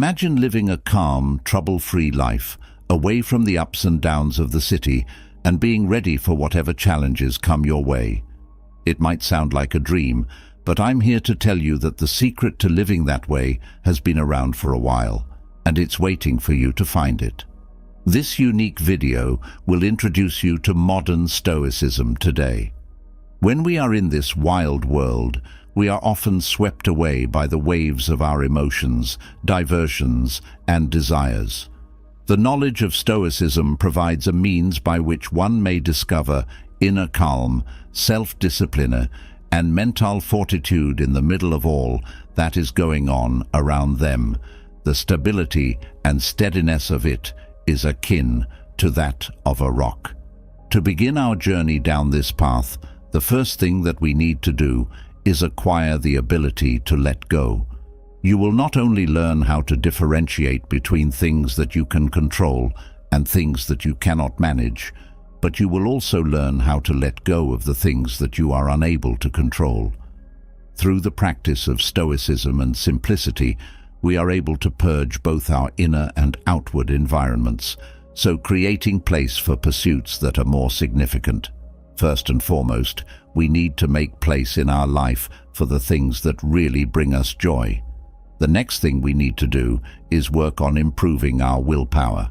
Imagine living a calm, trouble-free life, away from the ups and downs of the city, and being ready for whatever challenges come your way. It might sound like a dream, but I'm here to tell you that the secret to living that way has been around for a while, and it's waiting for you to find it. This unique video will introduce you to modern Stoicism today. When we are in this wild world, we are often swept away by the waves of our emotions, diversions, and desires. The knowledge of Stoicism provides a means by which one may discover inner calm, self-discipline, and mental fortitude in the middle of all that is going on around them. The stability and steadiness of it is akin to that of a rock. To begin our journey down this path, the first thing that we need to do is acquire the ability to let go. You will not only learn how to differentiate between things that you can control and things that you cannot manage, but you will also learn how to let go of the things that you are unable to control. Through the practice of Stoicism and simplicity, we are able to purge both our inner and outward environments, so creating place for pursuits that are more significant. First and foremost, we need to make place in our life for the things that really bring us joy. The next thing we need to do is work on improving our willpower.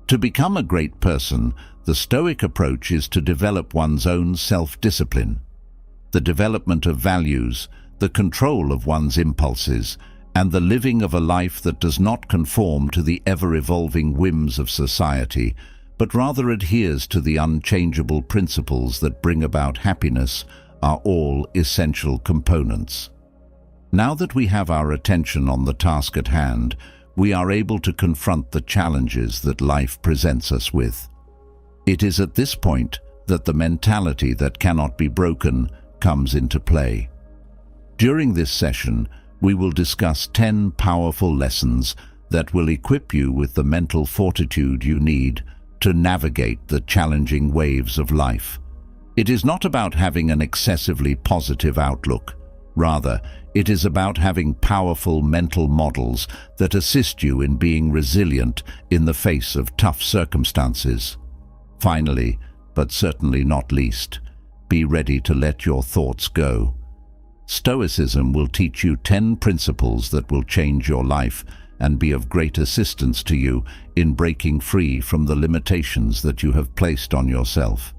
To become a great person, the Stoic approach is to develop one's own self-discipline. The development of values, the control of one's impulses, and the living of a life that does not conform to the ever-evolving whims of society, but rather adheres to the unchangeable principles that bring about happiness, are all essential components. Now that we have our attention on the task at hand, we are able to confront the challenges that life presents us with. It is at this point that the mentality that cannot be broken comes into play. During this session, we will discuss 10 powerful lessons that will equip you with the mental fortitude you need to navigate the challenging waves of life. It is not about having an excessively positive outlook. Rather, it is about having powerful mental models that assist you in being resilient in the face of tough circumstances. Finally, but certainly not least, be ready to let your thoughts go. Stoicism will teach you 10 principles that will change your life and be of great assistance to you in breaking free from the limitations that you have placed on yourself.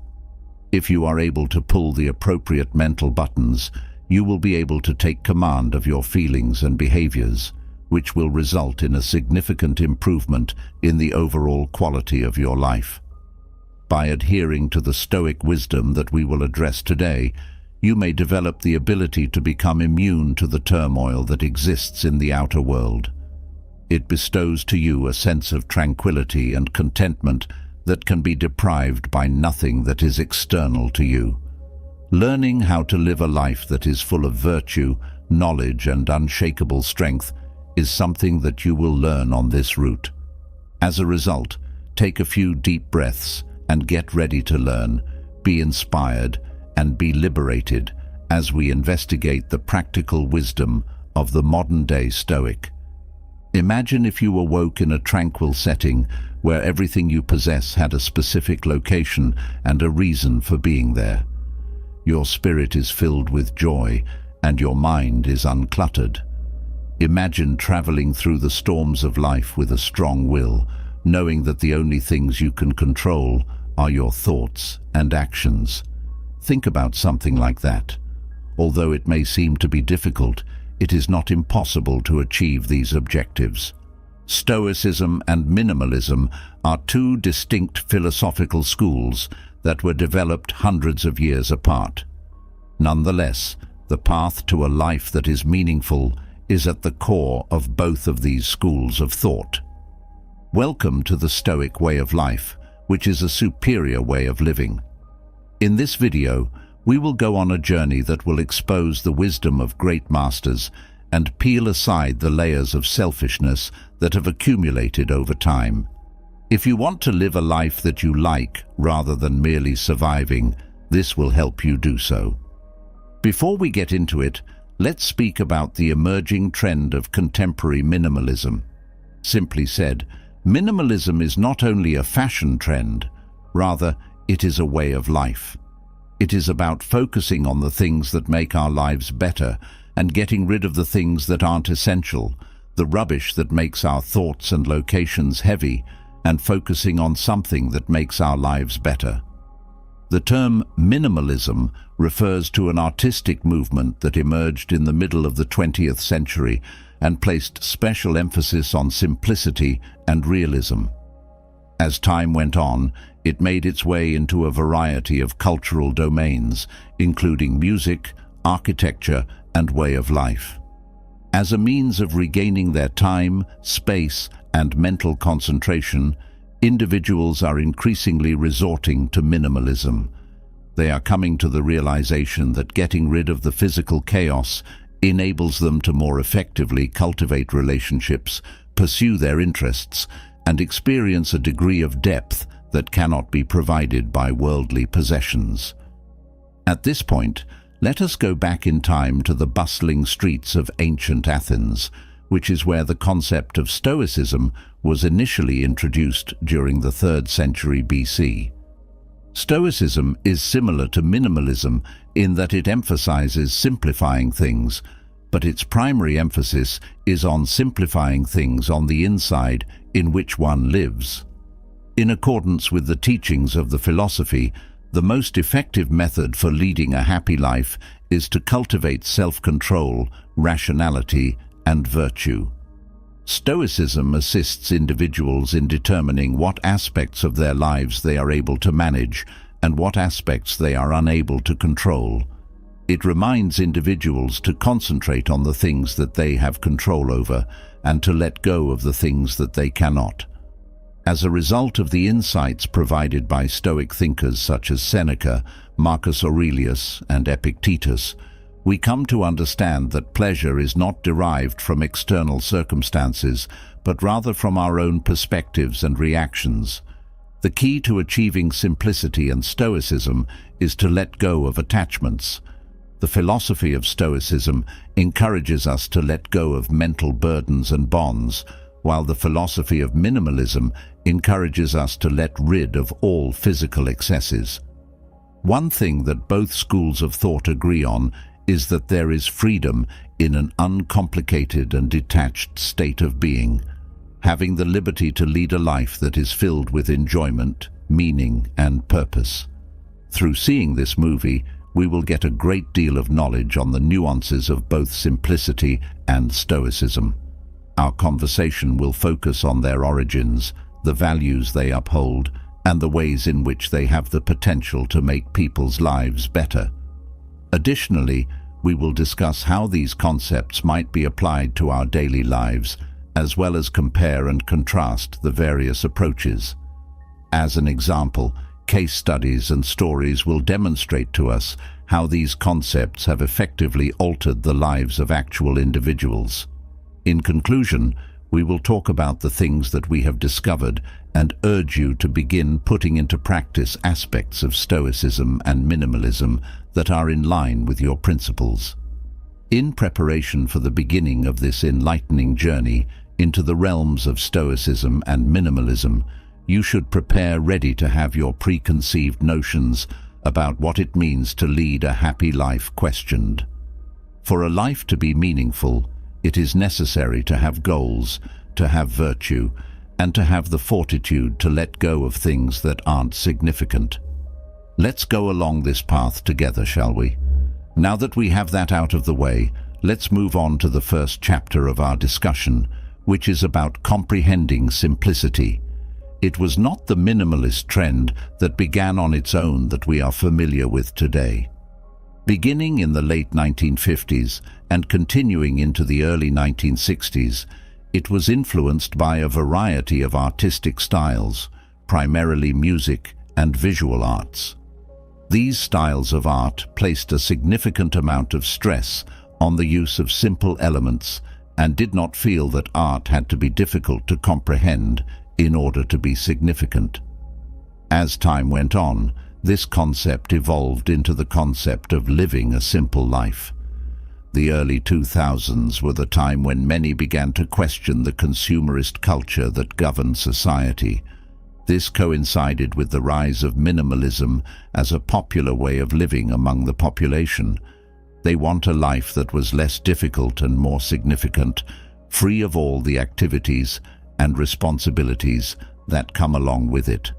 If you are able to pull the appropriate mental buttons, you will be able to take command of your feelings and behaviors, which will result in a significant improvement in the overall quality of your life. By adhering to the Stoic wisdom that we will address today, you may develop the ability to become immune to the turmoil that exists in the outer world. It bestows to you a sense of tranquility and contentment that can be deprived by nothing that is external to you. Learning how to live a life that is full of virtue, knowledge, and unshakable strength is something that you will learn on this route. As a result, take a few deep breaths and get ready to learn, be inspired, and be liberated as we investigate the practical wisdom of the modern-day Stoic. Imagine if you awoke in a tranquil setting where everything you possess had a specific location and a reason for being there. Your spirit is filled with joy and your mind is uncluttered. Imagine traveling through the storms of life with a strong will, knowing that the only things you can control are your thoughts and actions. Think about something like that. Although it may seem to be difficult, it is not impossible to achieve these objectives. Stoicism and minimalism are two distinct philosophical schools that were developed hundreds of years apart. Nonetheless, the path to a life that is meaningful is at the core of both of these schools of thought. Welcome to the Stoic way of life, which is a superior way of living. In this video, we will go on a journey that will expose the wisdom of great masters and peel aside the layers of selfishness that have accumulated over time. If you want to live a life that you like rather than merely surviving, this will help you do so. Before we get into it, let's speak about the emerging trend of contemporary minimalism. Simply said, minimalism is not only a fashion trend, rather, it is a way of life. It is about focusing on the things that make our lives better and getting rid of the things that aren't essential, the rubbish that makes our thoughts and locations heavy, and focusing on something that makes our lives better. The term minimalism refers to an artistic movement that emerged in the middle of the 20th century and placed special emphasis on simplicity and realism. As time went on, it made its way into a variety of cultural domains, including music, architecture, and way of life. As a means of regaining their time, space, and mental concentration, individuals are increasingly resorting to minimalism. They are coming to the realization that getting rid of the physical chaos enables them to more effectively cultivate relationships, pursue their interests, and experience a degree of depth that cannot be provided by worldly possessions. At this point, let us go back in time to the bustling streets of ancient Athens, which is where the concept of Stoicism was initially introduced during the 3rd century BC. Stoicism is similar to minimalism in that it emphasizes simplifying things, but its primary emphasis is on simplifying things on the inside in which one lives. In accordance with the teachings of the philosophy, the most effective method for leading a happy life is to cultivate self-control, rationality, and virtue. Stoicism assists individuals in determining what aspects of their lives they are able to manage and what aspects they are unable to control. It reminds individuals to concentrate on the things that they have control over and to let go of the things that they cannot. As a result of the insights provided by Stoic thinkers such as Seneca, Marcus Aurelius, and Epictetus, we come to understand that pleasure is not derived from external circumstances, but rather from our own perspectives and reactions. The key to achieving simplicity and Stoicism is to let go of attachments. The philosophy of Stoicism encourages us to let go of mental burdens and bonds, while the philosophy of minimalism encourages us to let rid of all physical excesses. One thing that both schools of thought agree on is that there is freedom in an uncomplicated and detached state of being, having the liberty to lead a life that is filled with enjoyment, meaning, and purpose. Through seeing this movie, we will get a great deal of knowledge on the nuances of both simplicity and Stoicism. Our conversation will focus on their origins, the values they uphold, and the ways in which they have the potential to make people's lives better. Additionally, we will discuss how these concepts might be applied to our daily lives, as well as compare and contrast the various approaches. As an example, case studies and stories will demonstrate to us how these concepts have effectively altered the lives of actual individuals. In conclusion, we will talk about the things that we have discovered and urge you to begin putting into practice aspects of Stoicism and minimalism that are in line with your principles. In preparation for the beginning of this enlightening journey into the realms of Stoicism and minimalism, you should prepare ready to have your preconceived notions about what it means to lead a happy life questioned. For a life to be meaningful, it is necessary to have goals, to have virtue, and to have the fortitude to let go of things that aren't significant. Let's go along this path together, shall we? Now that we have that out of the way, let's move on to the first chapter of our discussion, which is about comprehending simplicity. It was not the minimalist trend that began on its own that we are familiar with today. Beginning in the late 1950s and continuing into the early 1960s, it was influenced by a variety of artistic styles, primarily music and visual arts. These styles of art placed a significant amount of stress on the use of simple elements and did not feel that art had to be difficult to comprehend in order to be significant. As time went on, this concept evolved into the concept of living a simple life. The early 2000s were the time when many began to question the consumerist culture that governed society. This coincided with the rise of minimalism as a popular way of living among the population. They want a life that was less difficult and more significant, free of all the activities and responsibilities that come along with it.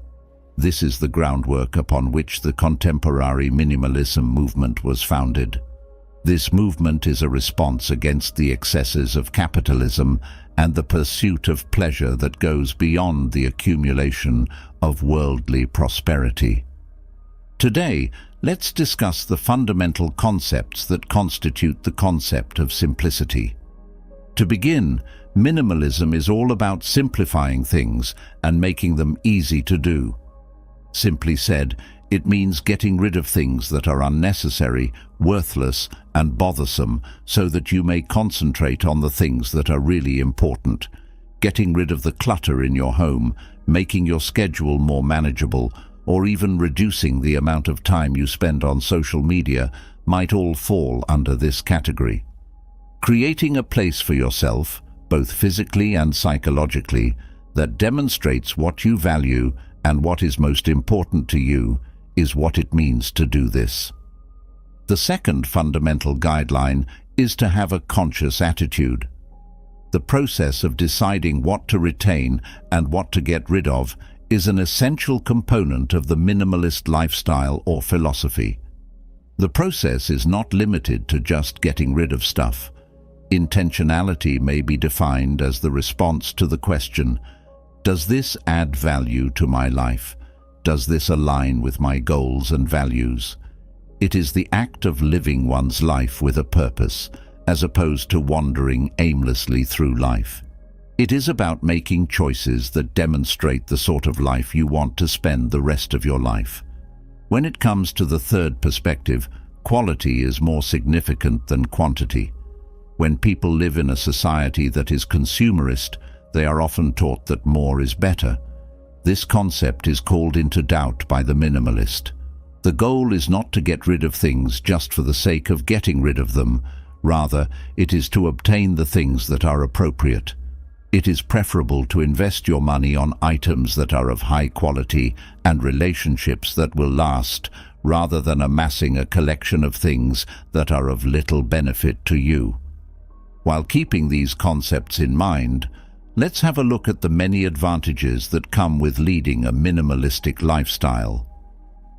This is the groundwork upon which the contemporary minimalism movement was founded. This movement is a response against the excesses of capitalism and the pursuit of pleasure that goes beyond the accumulation of worldly prosperity. Today, let's discuss the fundamental concepts that constitute the concept of simplicity. To begin, minimalism is all about simplifying things and making them easy to do. Simply said, it means getting rid of things that are unnecessary, worthless, and bothersome so that you may concentrate on the things that are really important. Getting rid of the clutter in your home, making your schedule more manageable, or even reducing the amount of time you spend on social media might all fall under this category. Creating a place for yourself, both physically and psychologically, that demonstrates what you value and what is most important to you is what it means to do this. The second fundamental guideline is to have a conscious attitude. The process of deciding what to retain and what to get rid of is an essential component of the minimalist lifestyle or philosophy. The process is not limited to just getting rid of stuff. Intentionality may be defined as the response to the question, does this add value to my life? Does this align with my goals and values? It is the act of living one's life with a purpose, as opposed to wandering aimlessly through life. It is about making choices that demonstrate the sort of life you want to spend the rest of your life. When it comes to the third perspective, quality is more significant than quantity. When people live in a society that is consumerist, they are often taught that more is better. This concept is called into doubt by the minimalist. The goal is not to get rid of things just for the sake of getting rid of them. Rather, it is to obtain the things that are appropriate. It is preferable to invest your money on items that are of high quality and relationships that will last, rather than amassing a collection of things that are of little benefit to you. While keeping these concepts in mind, let's have a look at the many advantages that come with leading a minimalistic lifestyle.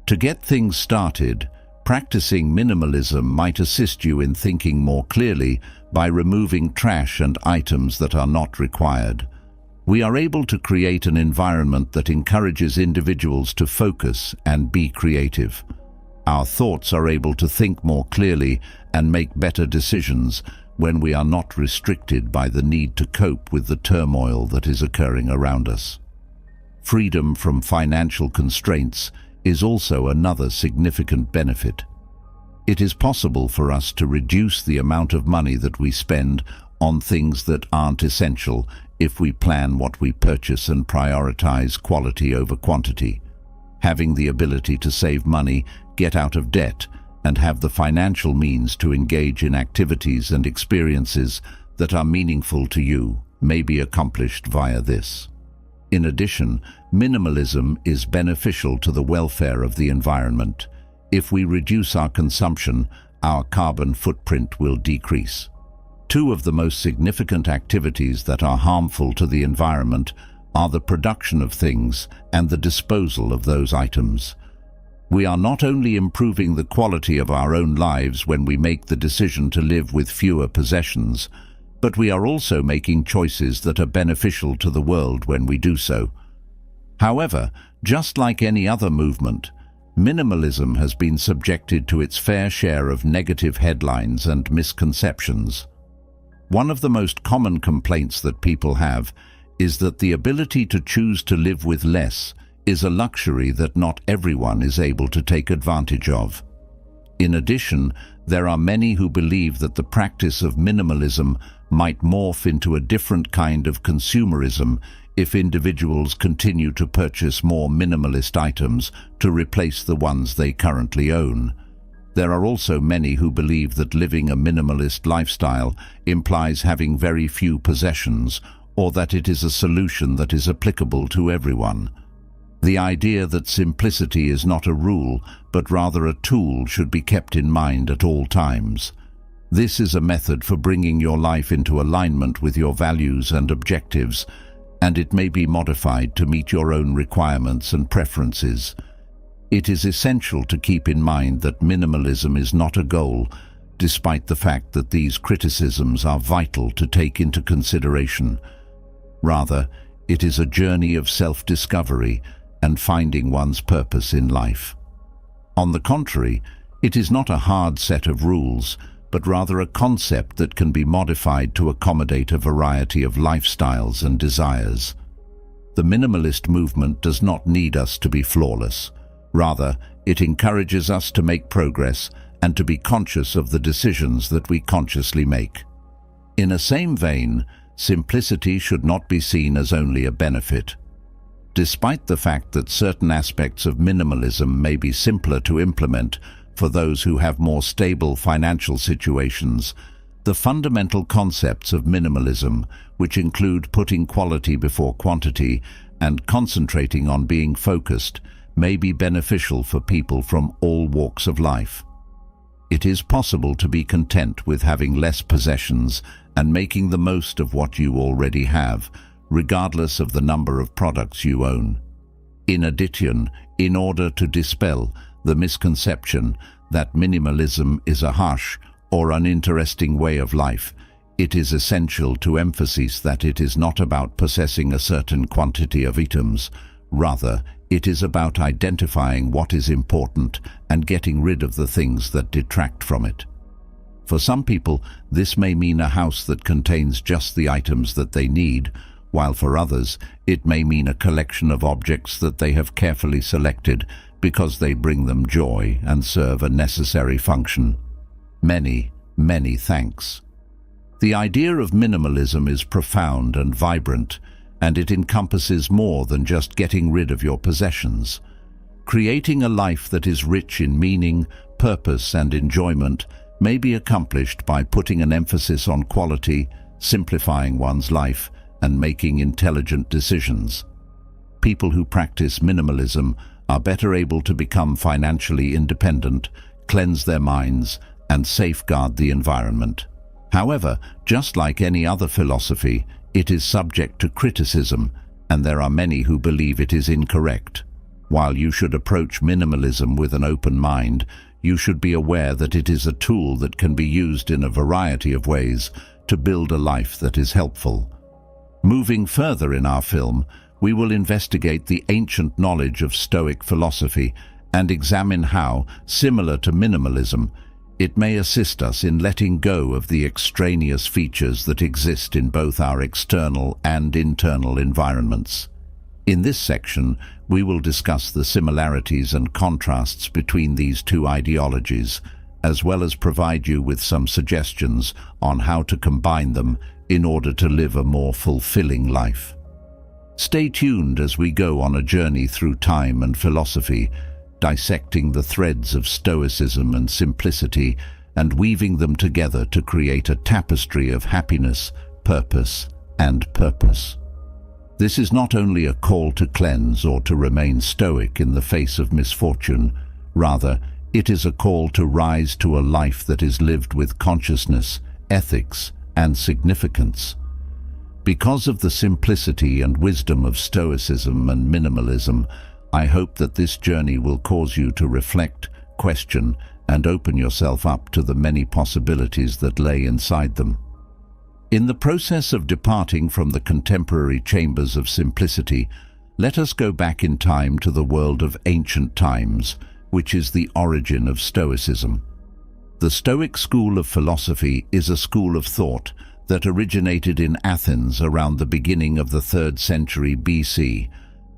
To get things started, practicing minimalism might assist you in thinking more clearly by removing trash and items that are not required. We are able to create an environment that encourages individuals to focus and be creative. Our thoughts are able to think more clearly and make better decisions when we are not restricted by the need to cope with the turmoil that is occurring around us. Freedom from financial constraints is also another significant benefit. It is possible for us to reduce the amount of money that we spend on things that aren't essential if we plan what we purchase and prioritize quality over quantity. Having the ability to save money, get out of debt, and have the financial means to engage in activities and experiences that are meaningful to you may be accomplished via this. In addition, minimalism is beneficial to the welfare of the environment. If we reduce our consumption, our carbon footprint will decrease. Two of the most significant activities that are harmful to the environment are the production of things and the disposal of those items. We are not only improving the quality of our own lives when we make the decision to live with fewer possessions, but we are also making choices that are beneficial to the world when we do so. However, just like any other movement, minimalism has been subjected to its fair share of negative headlines and misconceptions. One of the most common complaints that people have is that the ability to choose to live with less is a luxury that not everyone is able to take advantage of. In addition, there are many who believe that the practice of minimalism might morph into a different kind of consumerism if individuals continue to purchase more minimalist items to replace the ones they currently own. There are also many who believe that living a minimalist lifestyle implies having very few possessions, or that it is a solution that is applicable to everyone. The idea that simplicity is not a rule, but rather a tool, should be kept in mind at all times. This is a method for bringing your life into alignment with your values and objectives, and it may be modified to meet your own requirements and preferences. It is essential to keep in mind that minimalism is not a goal, despite the fact that these criticisms are vital to take into consideration. Rather, it is a journey of self-discovery and finding one's purpose in life. On the contrary, it is not a hard set of rules, but rather a concept that can be modified to accommodate a variety of lifestyles and desires. The minimalist movement does not need us to be flawless. Rather, it encourages us to make progress and to be conscious of the decisions that we consciously make. In a same vein, simplicity should not be seen as only a benefit. Despite the fact that certain aspects of minimalism may be simpler to implement for those who have more stable financial situations, the fundamental concepts of minimalism, which include putting quality before quantity and concentrating on being focused, may be beneficial for people from all walks of life. It is possible to be content with having less possessions and making the most of what you already have, regardless of the number of products you own. In addition, in order to dispel the misconception that minimalism is a harsh or uninteresting way of life, it is essential to emphasize that it is not about possessing a certain quantity of items. Rather, it is about identifying what is important and getting rid of the things that detract from it. For some people, this may mean a house that contains just the items that they need, while for others, it may mean a collection of objects that they have carefully selected because they bring them joy and serve a necessary function. Many, many thanks. The idea of minimalism is profound and vibrant, and it encompasses more than just getting rid of your possessions. Creating a life that is rich in meaning, purpose, and enjoyment may be accomplished by putting an emphasis on quality, simplifying one's life, and making intelligent decisions. People who practice minimalism are better able to become financially independent, cleanse their minds, and safeguard the environment. However, just like any other philosophy, it is subject to criticism, and there are many who believe it is incorrect. While you should approach minimalism with an open mind, you should be aware that it is a tool that can be used in a variety of ways to build a life that is helpful. Moving further in our film, we will investigate the ancient knowledge of Stoic philosophy and examine how, similar to minimalism, it may assist us in letting go of the extraneous features that exist in both our external and internal environments. In this section, we will discuss the similarities and contrasts between these two ideologies, as well as provide you with some suggestions on how to combine them in order to live a more fulfilling life. Stay tuned as we go on a journey through time and philosophy, dissecting the threads of Stoicism and simplicity and weaving them together to create a tapestry of happiness, purpose, and purpose. This is not only a call to cleanse or to remain stoic in the face of misfortune. Rather, it is a call to rise to a life that is lived with consciousness, ethics, and significance. Because of the simplicity and wisdom of Stoicism and minimalism, I hope that this journey will cause you to reflect, question, and open yourself up to the many possibilities that lay inside them. In the process of departing from the contemporary chambers of simplicity, let us go back in time to the world of ancient times, which is the origin of Stoicism. The Stoic school of philosophy is a school of thought that originated in Athens around the beginning of the 3rd century BC.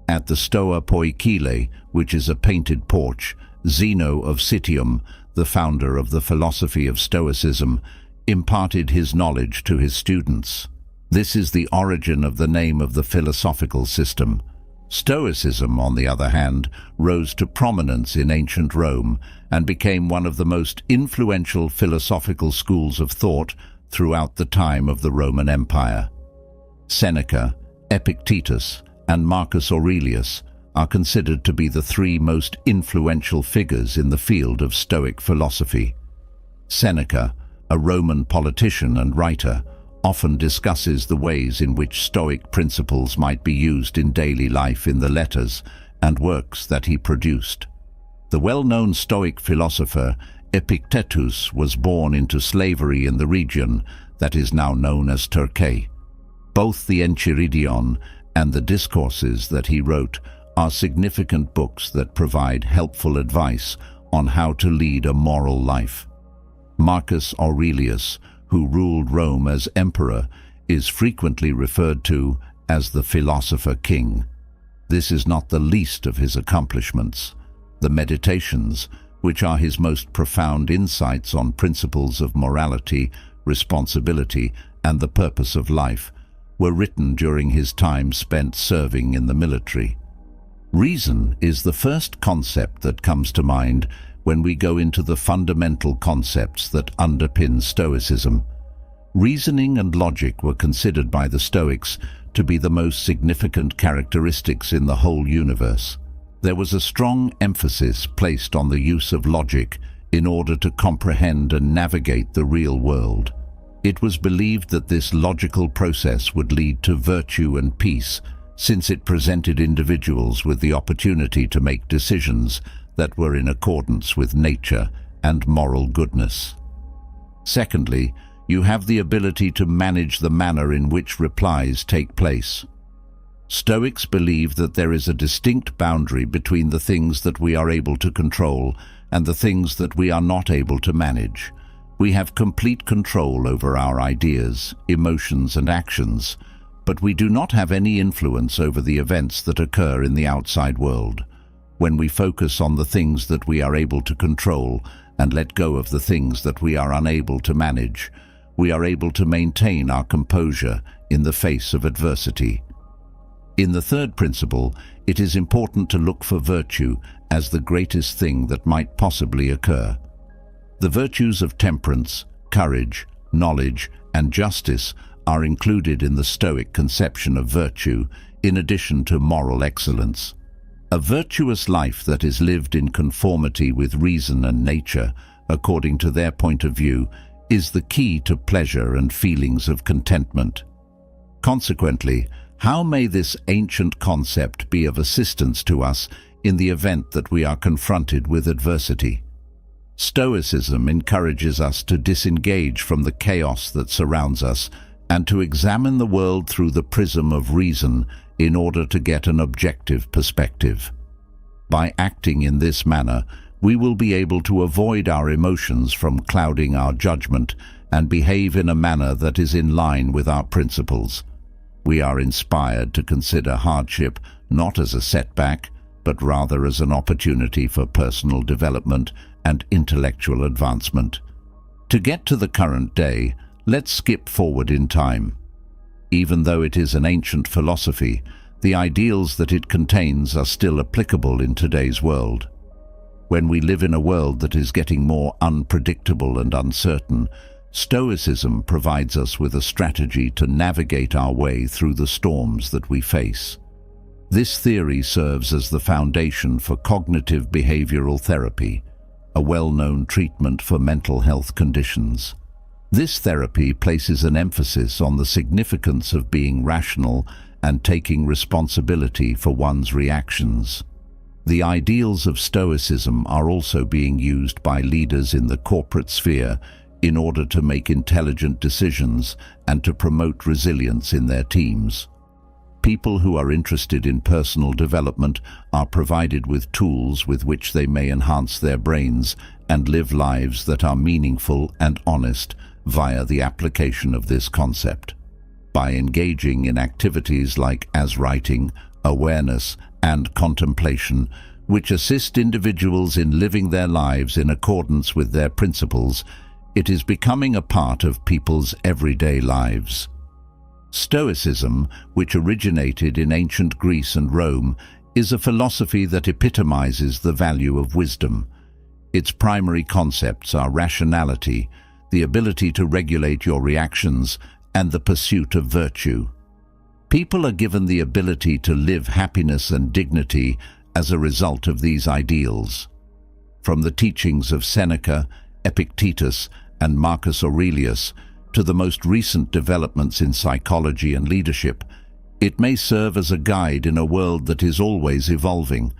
At the Stoa Poikile, which is a painted porch, Zeno of Citium, the founder of the philosophy of Stoicism, imparted his knowledge to his students. This is the origin of the name of the philosophical system. Stoicism, on the other hand, rose to prominence in ancient Rome and became one of the most influential philosophical schools of thought throughout the time of the Roman Empire. Seneca, Epictetus, and Marcus Aurelius are considered to be the three most influential figures in the field of Stoic philosophy. Seneca, a Roman politician and writer, often discusses the ways in which Stoic principles might be used in daily life in the letters and works that he produced. The well-known Stoic philosopher Epictetus was born into slavery in the region that is now known as Turkey. Both the Enchiridion and the discourses that he wrote are significant books that provide helpful advice on how to lead a moral life. Marcus Aurelius, who ruled Rome as emperor, is frequently referred to as the philosopher king. This is not the least of his accomplishments. The Meditations, which are his most profound insights on principles of morality, responsibility, and the purpose of life, were written during his time spent serving in the military. Reason is the first concept that comes to mind when we go into the fundamental concepts that underpin Stoicism. Reasoning and logic were considered by the Stoics to be the most significant characteristics in the whole universe. There was a strong emphasis placed on the use of logic in order to comprehend and navigate the real world. It was believed that this logical process would lead to virtue and peace, since it presented individuals with the opportunity to make decisions that were in accordance with nature and moral goodness. Secondly, you have the ability to manage the manner in which replies take place. Stoics believe that there is a distinct boundary between the things that we are able to control and the things that we are not able to manage. We have complete control over our ideas, emotions, and actions, but we do not have any influence over the events that occur in the outside world. When we focus on the things that we are able to control and let go of the things that we are unable to manage, we are able to maintain our composure in the face of adversity. In the third principle, it is important to look for virtue as the greatest thing that might possibly occur. The virtues of temperance, courage, knowledge, and justice are included in the Stoic conception of virtue, in addition to moral excellence. A virtuous life that is lived in conformity with reason and nature, according to their point of view, is the key to pleasure and feelings of contentment. Consequently, how may this ancient concept be of assistance to us in the event that we are confronted with adversity? Stoicism encourages us to disengage from the chaos that surrounds us and to examine the world through the prism of reason in order to get an objective perspective. By acting in this manner, we will be able to avoid our emotions from clouding our judgment and behave in a manner that is in line with our principles. We are inspired to consider hardship not as a setback, but rather as an opportunity for personal development and intellectual advancement. To get to the current day, let's skip forward in time. Even though it is an ancient philosophy, the ideals that it contains are still applicable in today's world. When we live in a world that is getting more unpredictable and uncertain, Stoicism provides us with a strategy to navigate our way through the storms that we face. This theory serves as the foundation for cognitive behavioral therapy, a well-known treatment for mental health conditions. This therapy places an emphasis on the significance of being rational and taking responsibility for one's reactions. The ideals of Stoicism are also being used by leaders in the corporate sphere in order to make intelligent decisions and to promote resilience in their teams. People who are interested in personal development are provided with tools with which they may enhance their brains and live lives that are meaningful and honest via the application of this concept. By engaging in activities like as writing, awareness, and contemplation, which assist individuals in living their lives in accordance with their principles, it is becoming a part of people's everyday lives. Stoicism, which originated in ancient Greece and Rome, is a philosophy that epitomizes the value of wisdom. Its primary concepts are rationality, the ability to regulate your reactions, and the pursuit of virtue. People are given the ability to live happiness and dignity as a result of these ideals. From the teachings of Seneca, Epictetus, and Marcus Aurelius to the most recent developments in psychology and leadership, it may serve as a guide in a world that is always evolving.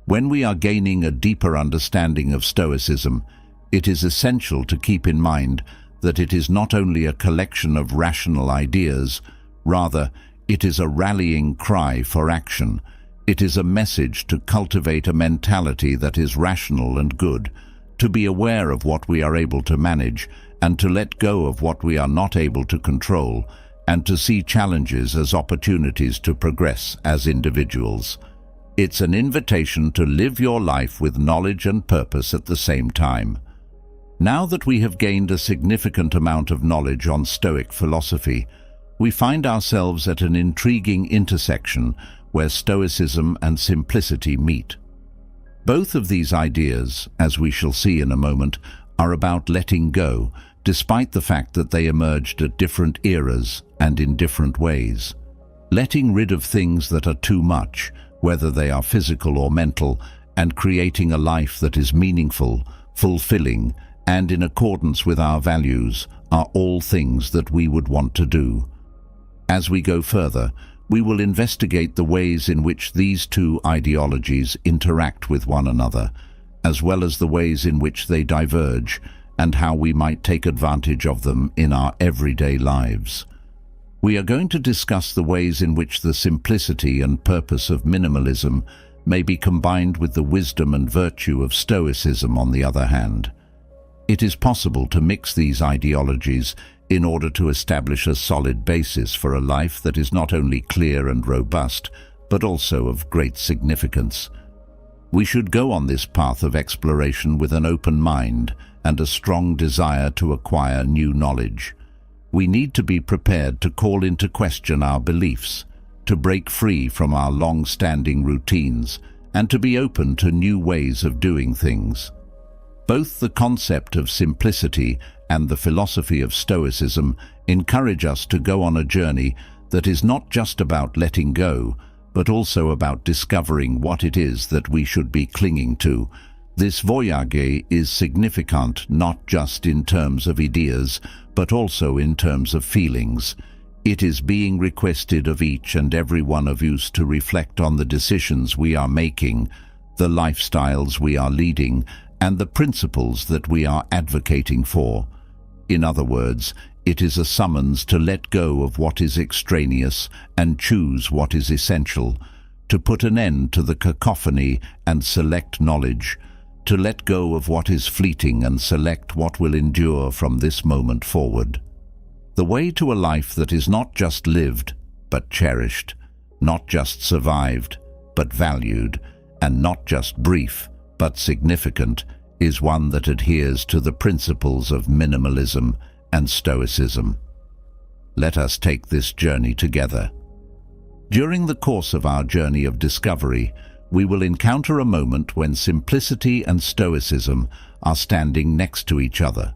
When we are gaining a deeper understanding of Stoicism, it is essential to keep in mind that it is not only a collection of rational ideas, rather, it is a rallying cry for action. It is a message to cultivate a mentality that is rational and good, to be aware of what we are able to manage, and to let go of what we are not able to control, and to see challenges as opportunities to progress as individuals. It's an invitation to live your life with knowledge and purpose at the same time. Now that we have gained a significant amount of knowledge on Stoic philosophy, we find ourselves at an intriguing intersection where Stoicism and simplicity meet. Both of these ideas, as we shall see in a moment, are about letting go, despite the fact that they emerged at different eras and in different ways. Letting rid of things that are too much, whether they are physical or mental, and creating a life that is meaningful, fulfilling, and in accordance with our values are all things that we would want to do. As we go further, we will investigate the ways in which these two ideologies interact with one another, as well as the ways in which they diverge, and how we might take advantage of them in our everyday lives. We are going to discuss the ways in which the simplicity and purpose of minimalism may be combined with the wisdom and virtue of Stoicism on the other hand. It is possible to mix these ideologies in order to establish a solid basis for a life that is not only clear and robust, but also of great significance. We should go on this path of exploration with an open mind and a strong desire to acquire new knowledge. We need to be prepared to call into question our beliefs, to break free from our long-standing routines, and to be open to new ways of doing things. Both the concept of simplicity and the philosophy of Stoicism encourage us to go on a journey that is not just about letting go, but also about discovering what it is that we should be clinging to. This voyage is significant not just in terms of ideas, but also in terms of feelings. It is being requested of each and every one of us to reflect on the decisions we are making, the lifestyles we are leading, and the principles that we are advocating for. In other words, it is a summons to let go of what is extraneous and choose what is essential, to put an end to the cacophony and select knowledge, to let go of what is fleeting and select what will endure from this moment forward. The way to a life that is not just lived, but cherished, not just survived, but valued, and not just brief, but significant, is one that adheres to the principles of minimalism and Stoicism. Let us take this journey together. During the course of our journey of discovery, we will encounter a moment when simplicity and Stoicism are standing next to each other.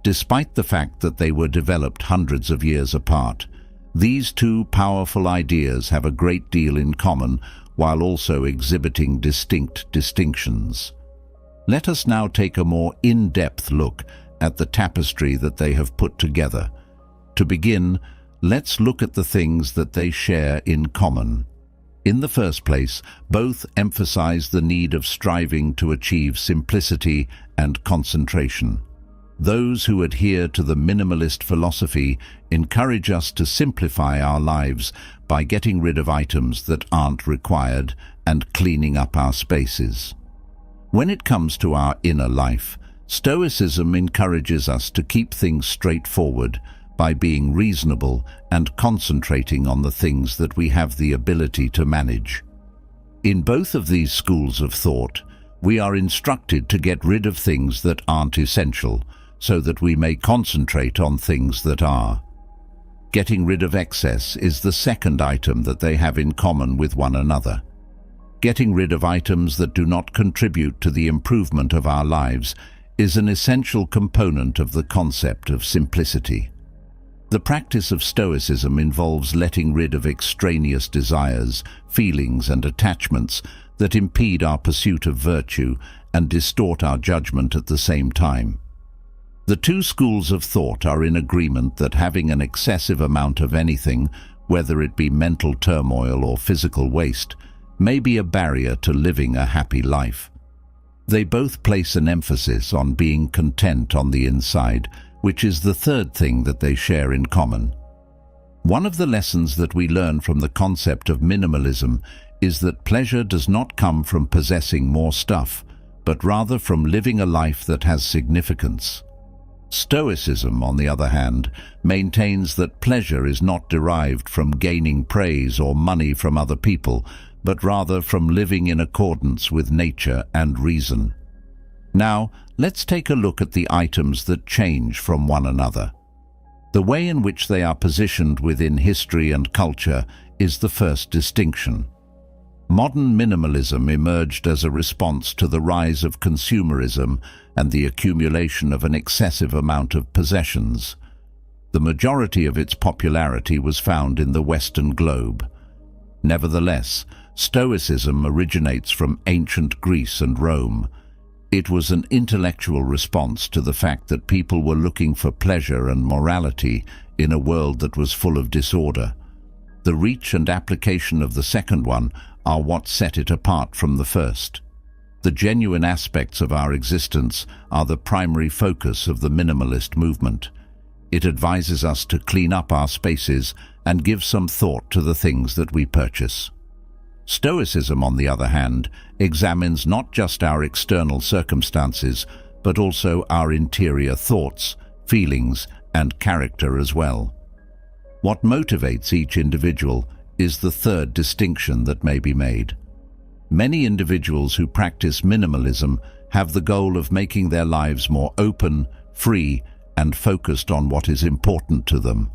Despite the fact that they were developed hundreds of years apart, these two powerful ideas have a great deal in common while also exhibiting distinct distinctions. Let us now take a more in-depth look at the tapestry that they have put together. To begin, let's look at the things that they share in common. In the first place, both emphasize the need of striving to achieve simplicity and concentration. Those who adhere to the minimalist philosophy encourage us to simplify our lives by getting rid of items that aren't required and cleaning up our spaces. When it comes to our inner life, Stoicism encourages us to keep things straightforward by being reasonable and concentrating on the things that we have the ability to manage. In both of these schools of thought, we are instructed to get rid of things that aren't essential, so that we may concentrate on things that are. Getting rid of excess is the second item that they have in common with one another. Getting rid of items that do not contribute to the improvement of our lives is an essential component of the concept of simplicity. The practice of Stoicism involves letting rid of extraneous desires, feelings and attachments that impede our pursuit of virtue and distort our judgment at the same time. The two schools of thought are in agreement that having an excessive amount of anything, whether it be mental turmoil or physical waste, may be a barrier to living a happy life. They both place an emphasis on being content on the inside, which is the third thing that they share in common. One of the lessons that we learn from the concept of minimalism is that pleasure does not come from possessing more stuff, but rather from living a life that has significance. Stoicism, on the other hand, maintains that pleasure is not derived from gaining praise or money from other people, but rather from living in accordance with nature and reason. Now, let's take a look at the items that change from one another. The way in which they are positioned within history and culture is the first distinction. Modern minimalism emerged as a response to the rise of consumerism and the accumulation of an excessive amount of possessions. The majority of its popularity was found in the Western globe. Nevertheless, Stoicism originates from ancient Greece and Rome. It was an intellectual response to the fact that people were looking for pleasure and morality in a world that was full of disorder. The reach and application of the second one are what set it apart from the first. The genuine aspects of our existence are the primary focus of the minimalist movement. It advises us to clean up our spaces and give some thought to the things that we purchase. Stoicism, on the other hand, examines not just our external circumstances, but also our interior thoughts, feelings, and character as well. What motivates each individual is the third distinction that may be made. Many individuals who practice minimalism have the goal of making their lives more open, free, and focused on what is important to them.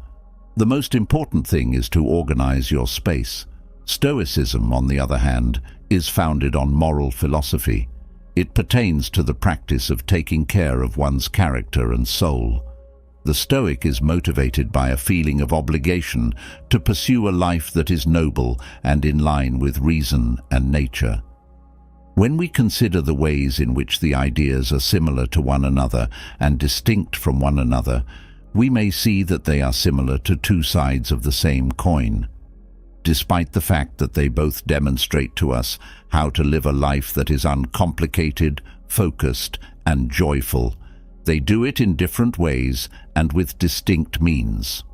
The most important thing is to organize your space. Stoicism, on the other hand, is founded on moral philosophy. It pertains to the practice of taking care of one's character and soul. The Stoic is motivated by a feeling of obligation to pursue a life that is noble and in line with reason and nature. When we consider the ways in which the ideas are similar to one another and distinct from one another, we may see that they are similar to two sides of the same coin. Despite the fact that they both demonstrate to us how to live a life that is uncomplicated, focused, and joyful, they do it in different ways and with distinct means.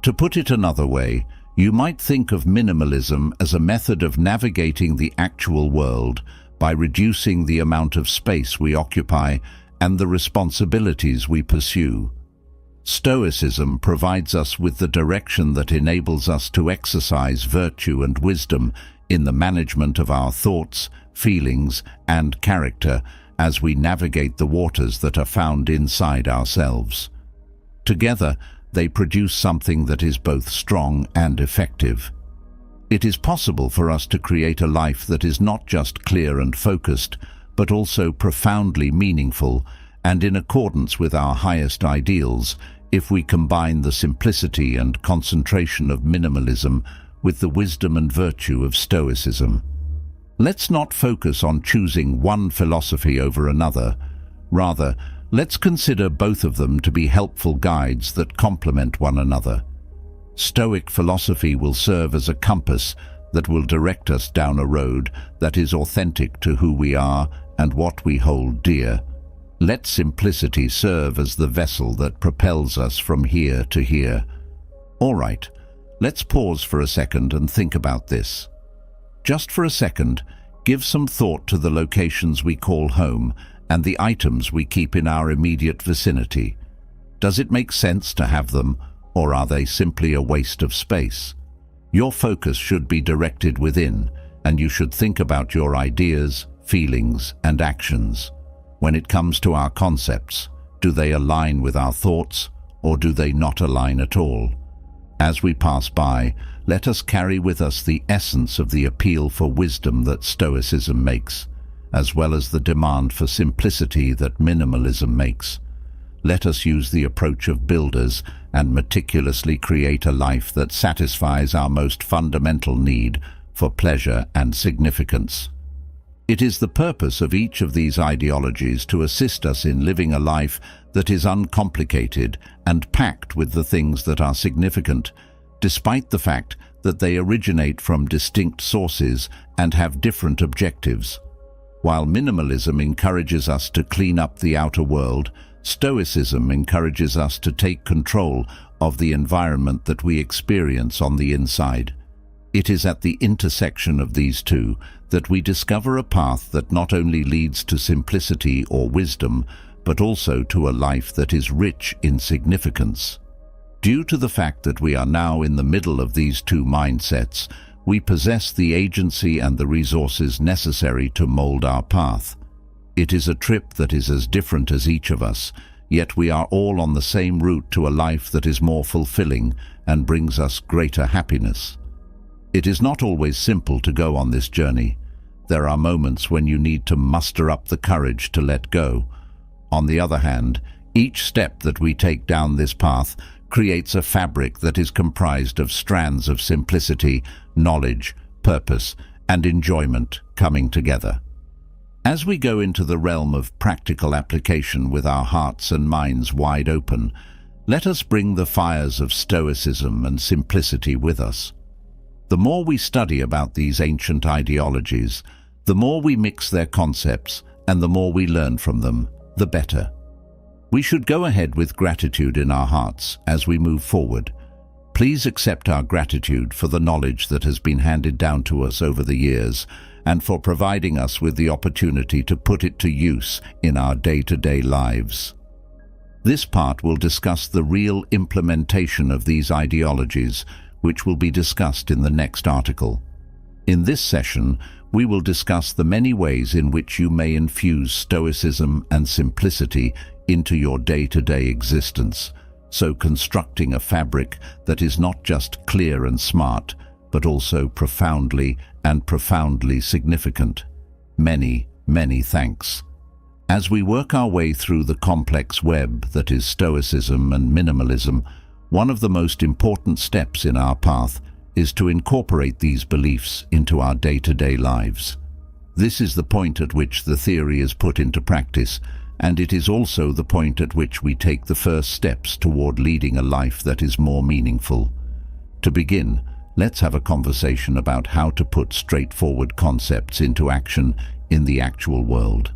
To put it another way, you might think of minimalism as a method of navigating the actual world by reducing the amount of space we occupy and the responsibilities we pursue. Stoicism provides us with the direction that enables us to exercise virtue and wisdom in the management of our thoughts, feelings, and character as we navigate the waters that are found inside ourselves. Together, they produce something that is both strong and effective. It is possible for us to create a life that is not just clear and focused, but also profoundly meaningful and in accordance with our highest ideals if we combine the simplicity and concentration of minimalism with the wisdom and virtue of Stoicism. Let's not focus on choosing one philosophy over another. Rather, let's consider both of them to be helpful guides that complement one another. Stoic philosophy will serve as a compass that will direct us down a road that is authentic to who we are and what we hold dear. Let simplicity serve as the vessel that propels us from here to here. All right, let's pause for a second and think about this. Just for a second, give some thought to the locations we call home and the items we keep in our immediate vicinity. Does it make sense to have them, or are they simply a waste of space? Your focus should be directed within, and you should think about your ideas, feelings, and actions. When it comes to our concepts, do they align with our thoughts, or do they not align at all? As we pass by, let us carry with us the essence of the appeal for wisdom that Stoicism makes, as well as the demand for simplicity that minimalism makes. Let us use the approach of builders and meticulously create a life that satisfies our most fundamental need for pleasure and significance. It is the purpose of each of these ideologies to assist us in living a life that is uncomplicated and packed with the things that are significant, despite the fact that they originate from distinct sources and have different objectives. While minimalism encourages us to clean up the outer world, Stoicism encourages us to take control of the environment that we experience on the inside. It is at the intersection of these two that we discover a path that not only leads to simplicity or wisdom, but also to a life that is rich in significance. Due to the fact that we are now in the middle of these two mindsets, we possess the agency and the resources necessary to mold our path. It is a trip that is as different as each of us, yet we are all on the same route to a life that is more fulfilling and brings us greater happiness. It is not always simple to go on this journey. There are moments when you need to muster up the courage to let go. On the other hand, each step that we take down this path creates a fabric that is comprised of strands of simplicity, knowledge, purpose, and enjoyment coming together. As we go into the realm of practical application with our hearts and minds wide open, let us bring the fires of Stoicism and simplicity with us. The more we study about these ancient ideologies, the more we mix their concepts, and the more we learn from them, the better. We should go ahead with gratitude in our hearts as we move forward. Please accept our gratitude for the knowledge that has been handed down to us over the years and for providing us with the opportunity to put it to use in our day-to-day lives. This part will discuss the real implementation of these ideologies, which will be discussed in the next article. In this session, we will discuss the many ways in which you may infuse Stoicism and simplicity into your day-to-day existence, so constructing a fabric that is not just clear and smart, but also profoundly significant. Many, many thanks. As we work our way through the complex web that is Stoicism and minimalism, one of the most important steps in our path is to incorporate these beliefs into our day-to-day lives. This is the point at which the theory is put into practice, and it is also the point at which we take the first steps toward leading a life that is more meaningful. To begin, let's have a conversation about how to put straightforward concepts into action in the actual world.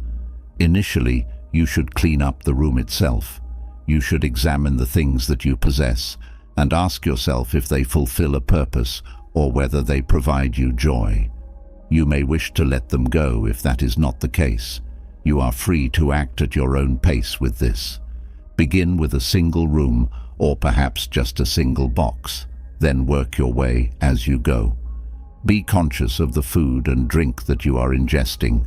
Initially, you should clean up the room itself. You should examine the things that you possess and ask yourself if they fulfill a purpose or whether they provide you joy. You may wish to let them go if that is not the case. You are free to act at your own pace with this. Begin with a single room or perhaps just a single box, then work your way as you go. Be conscious of the food and drink that you are ingesting.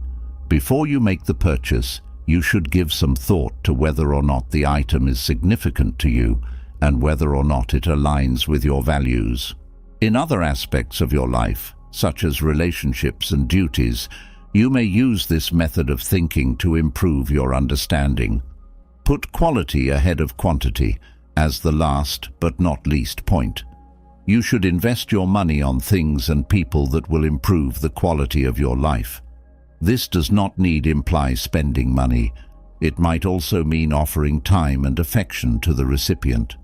Before you make the purchase, you should give some thought to whether or not the item is significant to you and whether or not it aligns with your values. In other aspects of your life, such as relationships and duties, you may use this method of thinking to improve your understanding. Put quality ahead of quantity as the last but not least point. You should invest your money on things and people that will improve the quality of your life. This does not need imply spending money. It might also mean offering time and affection to the recipient.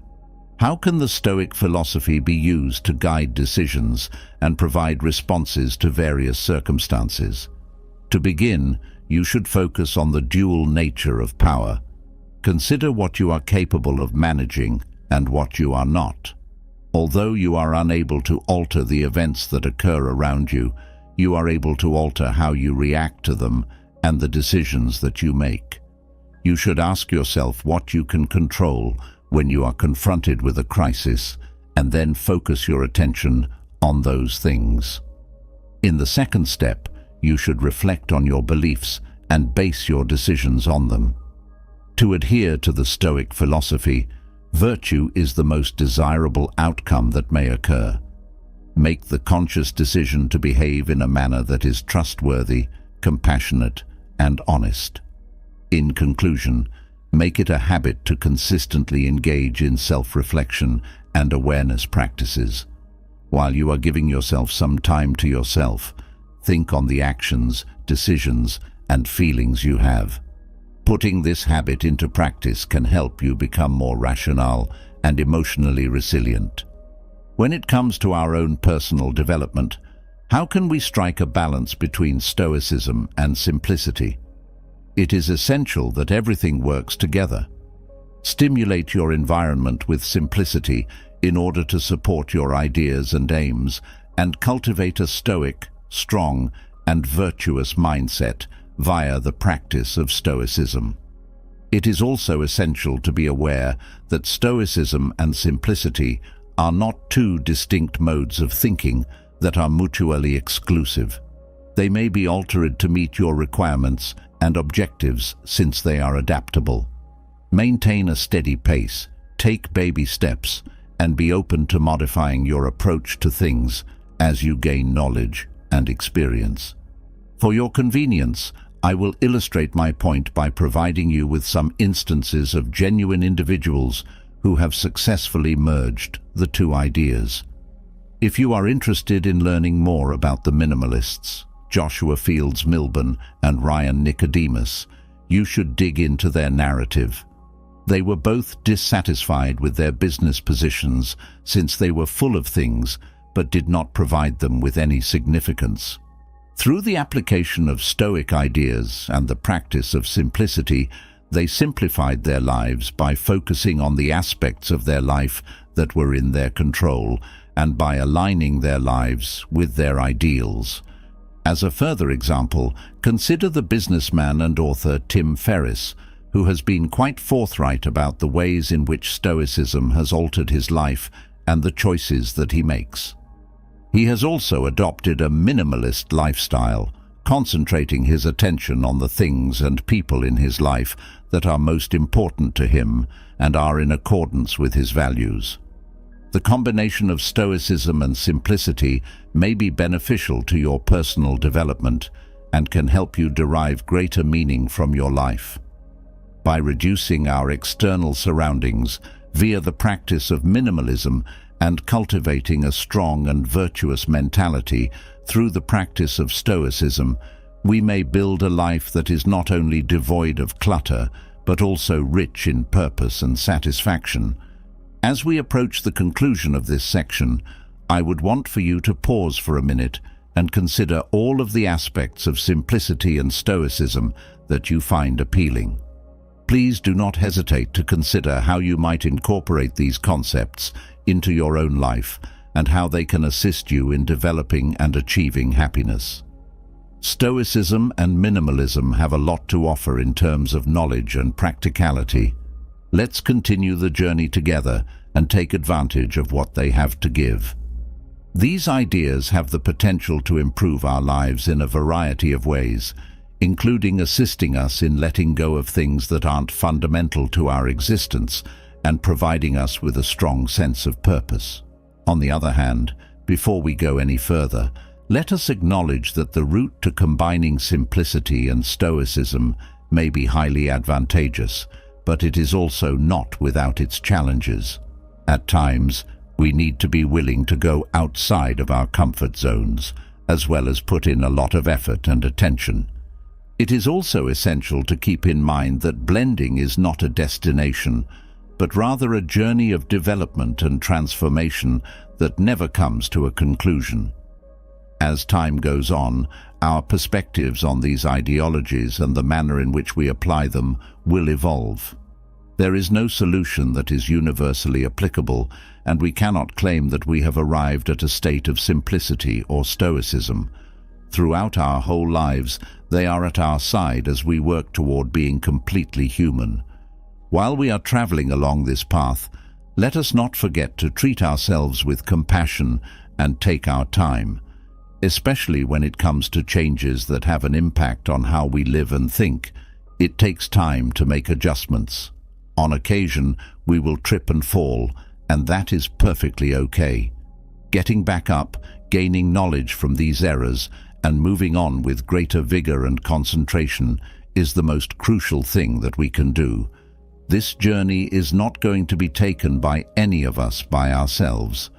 How can the Stoic philosophy be used to guide decisions and provide responses to various circumstances? To begin, you should focus on the dual nature of power. Consider what you are capable of managing and what you are not. Although you are unable to alter the events that occur around you, you are able to alter how you react to them and the decisions that you make. You should ask yourself what you can control when you are confronted with a crisis, and then focus your attention on those things. In the second step, you should reflect on your beliefs and base your decisions on them. To adhere to the Stoic philosophy, Virtue is the most desirable outcome that may occur. Make the conscious decision to behave in a manner that is trustworthy, compassionate, and honest. In conclusion, make it a habit to consistently engage in self-reflection and awareness practices. While you are giving yourself some time to yourself, think on the actions, decisions, and feelings you have. Putting this habit into practice can help you become more rational and emotionally resilient. When it comes to our own personal development, how can we strike a balance between Stoicism and simplicity? It is essential that everything works together. Stimulate your environment with simplicity in order to support your ideas and aims, and cultivate a stoic, strong, and virtuous mindset via the practice of Stoicism. It is also essential to be aware that Stoicism and simplicity are not two distinct modes of thinking that are mutually exclusive. They may be altered to meet your requirements and objectives since they are adaptable. Maintain a steady pace, take baby steps, and be open to modifying your approach to things as you gain knowledge and experience. For your convenience, I will illustrate my point by providing you with some instances of genuine individuals who have successfully merged the two ideas. If you are interested in learning more about the minimalists, Joshua Fields Milburn and Ryan Nicodemus, you should dig into their narrative. They were both dissatisfied with their business positions since they were full of things but did not provide them with any significance. Through the application of Stoic ideas and the practice of simplicity, they simplified their lives by focusing on the aspects of their life that were in their control and by aligning their lives with their ideals. As a further example, consider the businessman and author Tim Ferriss, who has been quite forthright about the ways in which Stoicism has altered his life and the choices that he makes. He has also adopted a minimalist lifestyle, concentrating his attention on the things and people in his life that are most important to him and are in accordance with his values. The combination of Stoicism and simplicity may be beneficial to your personal development and can help you derive greater meaning from your life. By reducing our external surroundings via the practice of minimalism and cultivating a strong and virtuous mentality through the practice of Stoicism, we may build a life that is not only devoid of clutter, but also rich in purpose and satisfaction. As we approach the conclusion of this section, I would want for you to pause for a minute and consider all of the aspects of simplicity and Stoicism that you find appealing. Please do not hesitate to consider how you might incorporate these concepts into your own life and how they can assist you in developing and achieving happiness. Stoicism and minimalism have a lot to offer in terms of knowledge and practicality. Let's continue the journey together and take advantage of what they have to give. These ideas have the potential to improve our lives in a variety of ways, including assisting us in letting go of things that aren't fundamental to our existence and providing us with a strong sense of purpose. On the other hand, before we go any further, let us acknowledge that the route to combining simplicity and Stoicism may be highly advantageous, but it is also not without its challenges. At times, we need to be willing to go outside of our comfort zones, as well as put in a lot of effort and attention. It is also essential to keep in mind that blending is not a destination, but rather a journey of development and transformation that never comes to a conclusion. As time goes on, our perspectives on these ideologies and the manner in which we apply them will evolve. There is no solution that is universally applicable, and we cannot claim that we have arrived at a state of simplicity or Stoicism. Throughout our whole lives, they are at our side as we work toward being completely human. While we are traveling along this path, let us not forget to treat ourselves with compassion and take our time, especially when it comes to changes that have an impact on how we live and think. It takes time to make adjustments. On occasion, we will trip and fall, and that is perfectly okay. Getting back up, gaining knowledge from these errors, and moving on with greater vigor and concentration is the most crucial thing that we can do. This journey is not going to be taken by any of us by ourselves.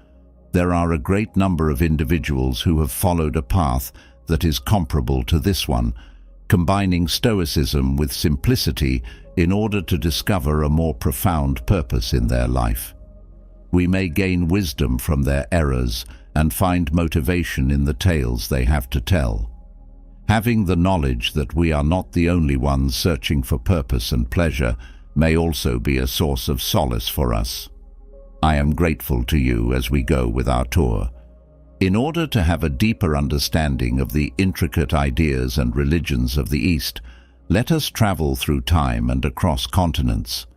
There are a great number of individuals who have followed a path that is comparable to this one, combining Stoicism with simplicity in order to discover a more profound purpose in their life. We may gain wisdom from their errors and find motivation in the tales they have to tell. Having the knowledge that we are not the only ones searching for purpose and pleasure may also be a source of solace for us. I am grateful to you as we go with our tour. In order to have a deeper understanding of the intricate ideas and religions of the East, let us travel through time and across continents.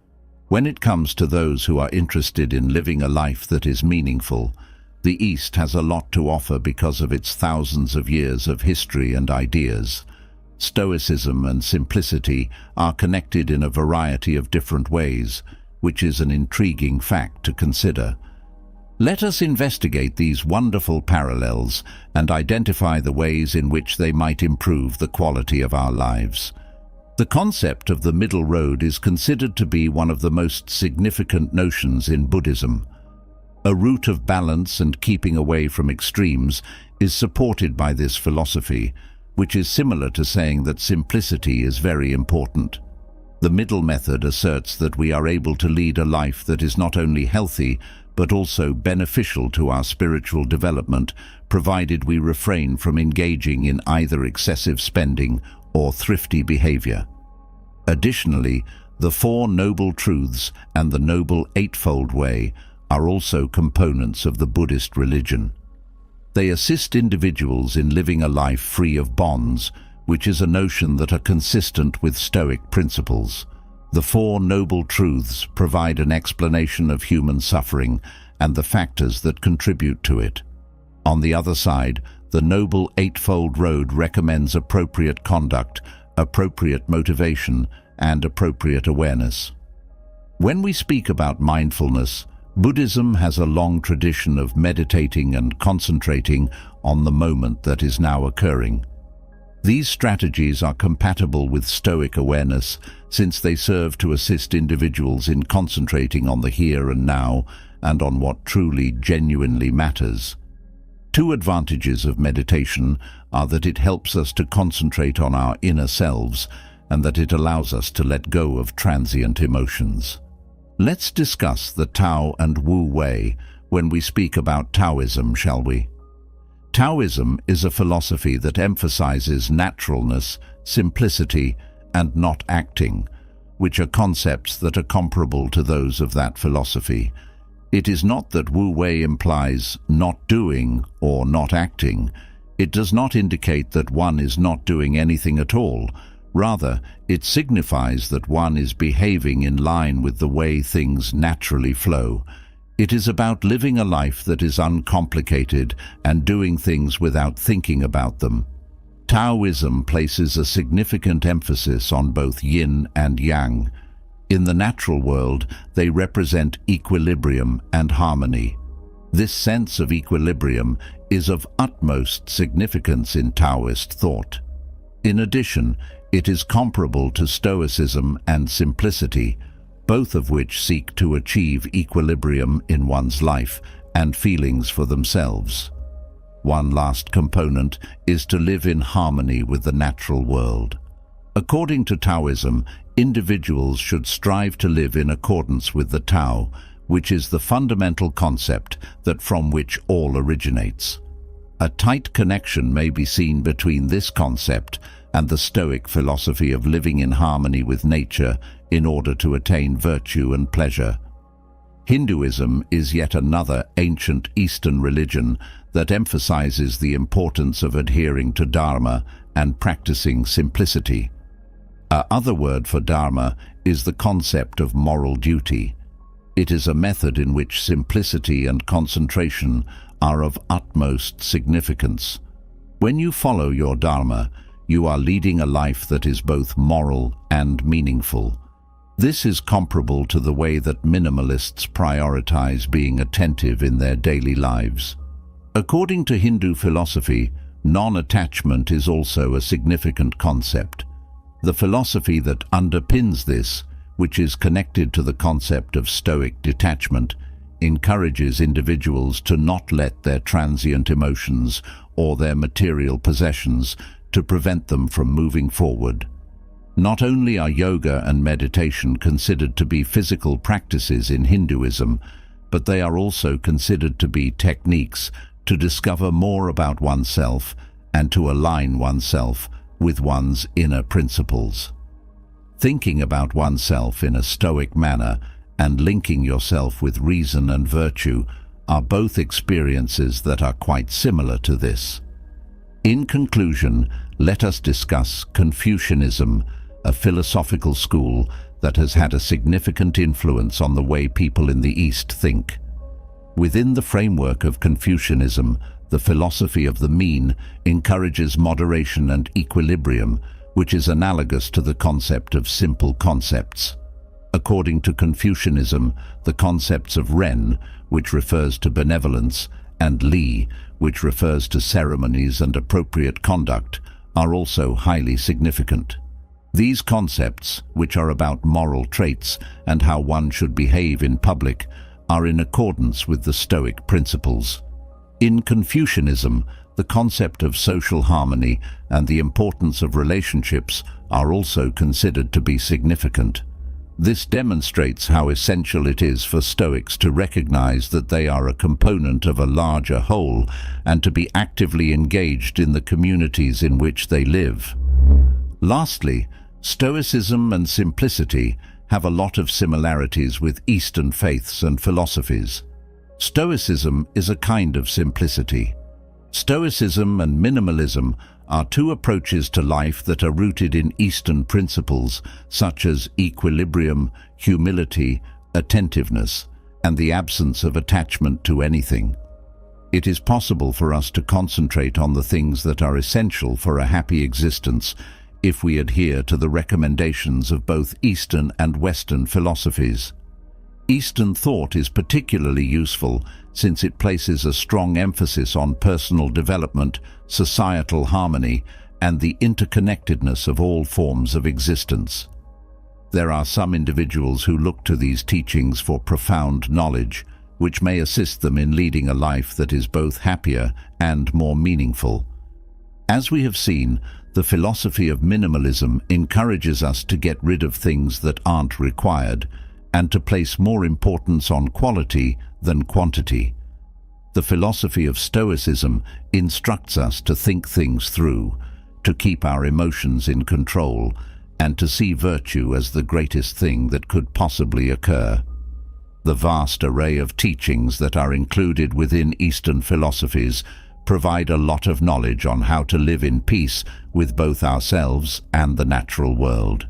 When it comes to those who are interested in living a life that is meaningful, the East has a lot to offer because of its thousands of years of history and ideas. Stoicism and simplicity are connected in a variety of different ways, which is an intriguing fact to consider. Let us investigate these wonderful parallels and identify the ways in which they might improve the quality of our lives. The concept of the middle road is considered to be one of the most significant notions in Buddhism. A route of balance and keeping away from extremes is supported by this philosophy, which is similar to saying that simplicity is very important. The middle method asserts that we are able to lead a life that is not only healthy, but also beneficial to our spiritual development, provided we refrain from engaging in either excessive spending or thrifty behavior. Additionally, the Four Noble Truths and the Noble Eightfold Way are also components of the Buddhist religion. They assist individuals in living a life free of bonds, which is a notion that are consistent with Stoic principles. The Four Noble Truths provide an explanation of human suffering and the factors that contribute to it. On the other side, the Noble Eightfold Road recommends appropriate conduct, appropriate motivation, and appropriate awareness. When we speak about mindfulness, Buddhism has a long tradition of meditating and concentrating on the moment that is now occurring. These strategies are compatible with Stoic awareness since they serve to assist individuals in concentrating on the here and now and on what truly, genuinely matters. Two advantages of meditation are that it helps us to concentrate on our inner selves and that it allows us to let go of transient emotions. Let's discuss the Tao and Wu Wei when we speak about Taoism, shall we? Taoism is a philosophy that emphasizes naturalness, simplicity, and not acting, which are concepts that are comparable to those of that philosophy. It is not that Wu Wei implies not doing or not acting. It does not indicate that one is not doing anything at all. Rather, it signifies that one is behaving in line with the way things naturally flow. It is about living a life that is uncomplicated and doing things without thinking about them. Taoism places a significant emphasis on both yin and yang. In the natural world, they represent equilibrium and harmony. This sense of equilibrium is of utmost significance in Taoist thought. In addition, it is comparable to Stoicism and simplicity, both of which seek to achieve equilibrium in one's life and feelings for themselves. One last component is to live in harmony with the natural world. According to Taoism, individuals should strive to live in accordance with the Tao, which is the fundamental concept that from which all originates. A tight connection may be seen between this concept and the Stoic philosophy of living in harmony with nature in order to attain virtue and pleasure. Hinduism is yet another ancient Eastern religion that emphasizes the importance of adhering to Dharma and practicing simplicity. Another word for Dharma is the concept of moral duty. It is a method in which simplicity and concentration are of utmost significance. When you follow your Dharma, you are leading a life that is both moral and meaningful. This is comparable to the way that minimalists prioritize being attentive in their daily lives. According to Hindu philosophy, non-attachment is also a significant concept. The philosophy that underpins this, which is connected to the concept of Stoic detachment, encourages individuals to not let their transient emotions or their material possessions to prevent them from moving forward. Not only are yoga and meditation considered to be physical practices in Hinduism, but they are also considered to be techniques to discover more about oneself and to align oneself with one's inner principles. Thinking about oneself in a Stoic manner and linking yourself with reason and virtue are both experiences that are quite similar to this. In conclusion, let us discuss Confucianism, a philosophical school that has had a significant influence on the way people in the East think. Within the framework of Confucianism, the philosophy of the mean encourages moderation and equilibrium, which is analogous to the concept of simple concepts. According to Confucianism, the concepts of Ren, which refers to benevolence, and Li, which refers to ceremonies and appropriate conduct, are also highly significant. These concepts, which are about moral traits and how one should behave in public, are in accordance with the Stoic principles. In Confucianism, the concept of social harmony and the importance of relationships are also considered to be significant. This demonstrates how essential it is for Stoics to recognize that they are a component of a larger whole and to be actively engaged in the communities in which they live. Lastly, Stoicism and simplicity have a lot of similarities with Eastern faiths and philosophies. Stoicism is a kind of simplicity. Stoicism and minimalism are two approaches to life that are rooted in Eastern principles such as equilibrium, humility, attentiveness, and the absence of attachment to anything. It is possible for us to concentrate on the things that are essential for a happy existence if we adhere to the recommendations of both Eastern and Western philosophies. Eastern thought is particularly useful since it places a strong emphasis on personal development, societal harmony, and the interconnectedness of all forms of existence. There are some individuals who look to these teachings for profound knowledge, which may assist them in leading a life that is both happier and more meaningful. As we have seen, the philosophy of minimalism encourages us to get rid of things that aren't required and to place more importance on quality than quantity. The philosophy of Stoicism instructs us to think things through, to keep our emotions in control, and to see virtue as the greatest thing that could possibly occur. The vast array of teachings that are included within Eastern philosophies provide a lot of knowledge on how to live in peace with both ourselves and the natural world.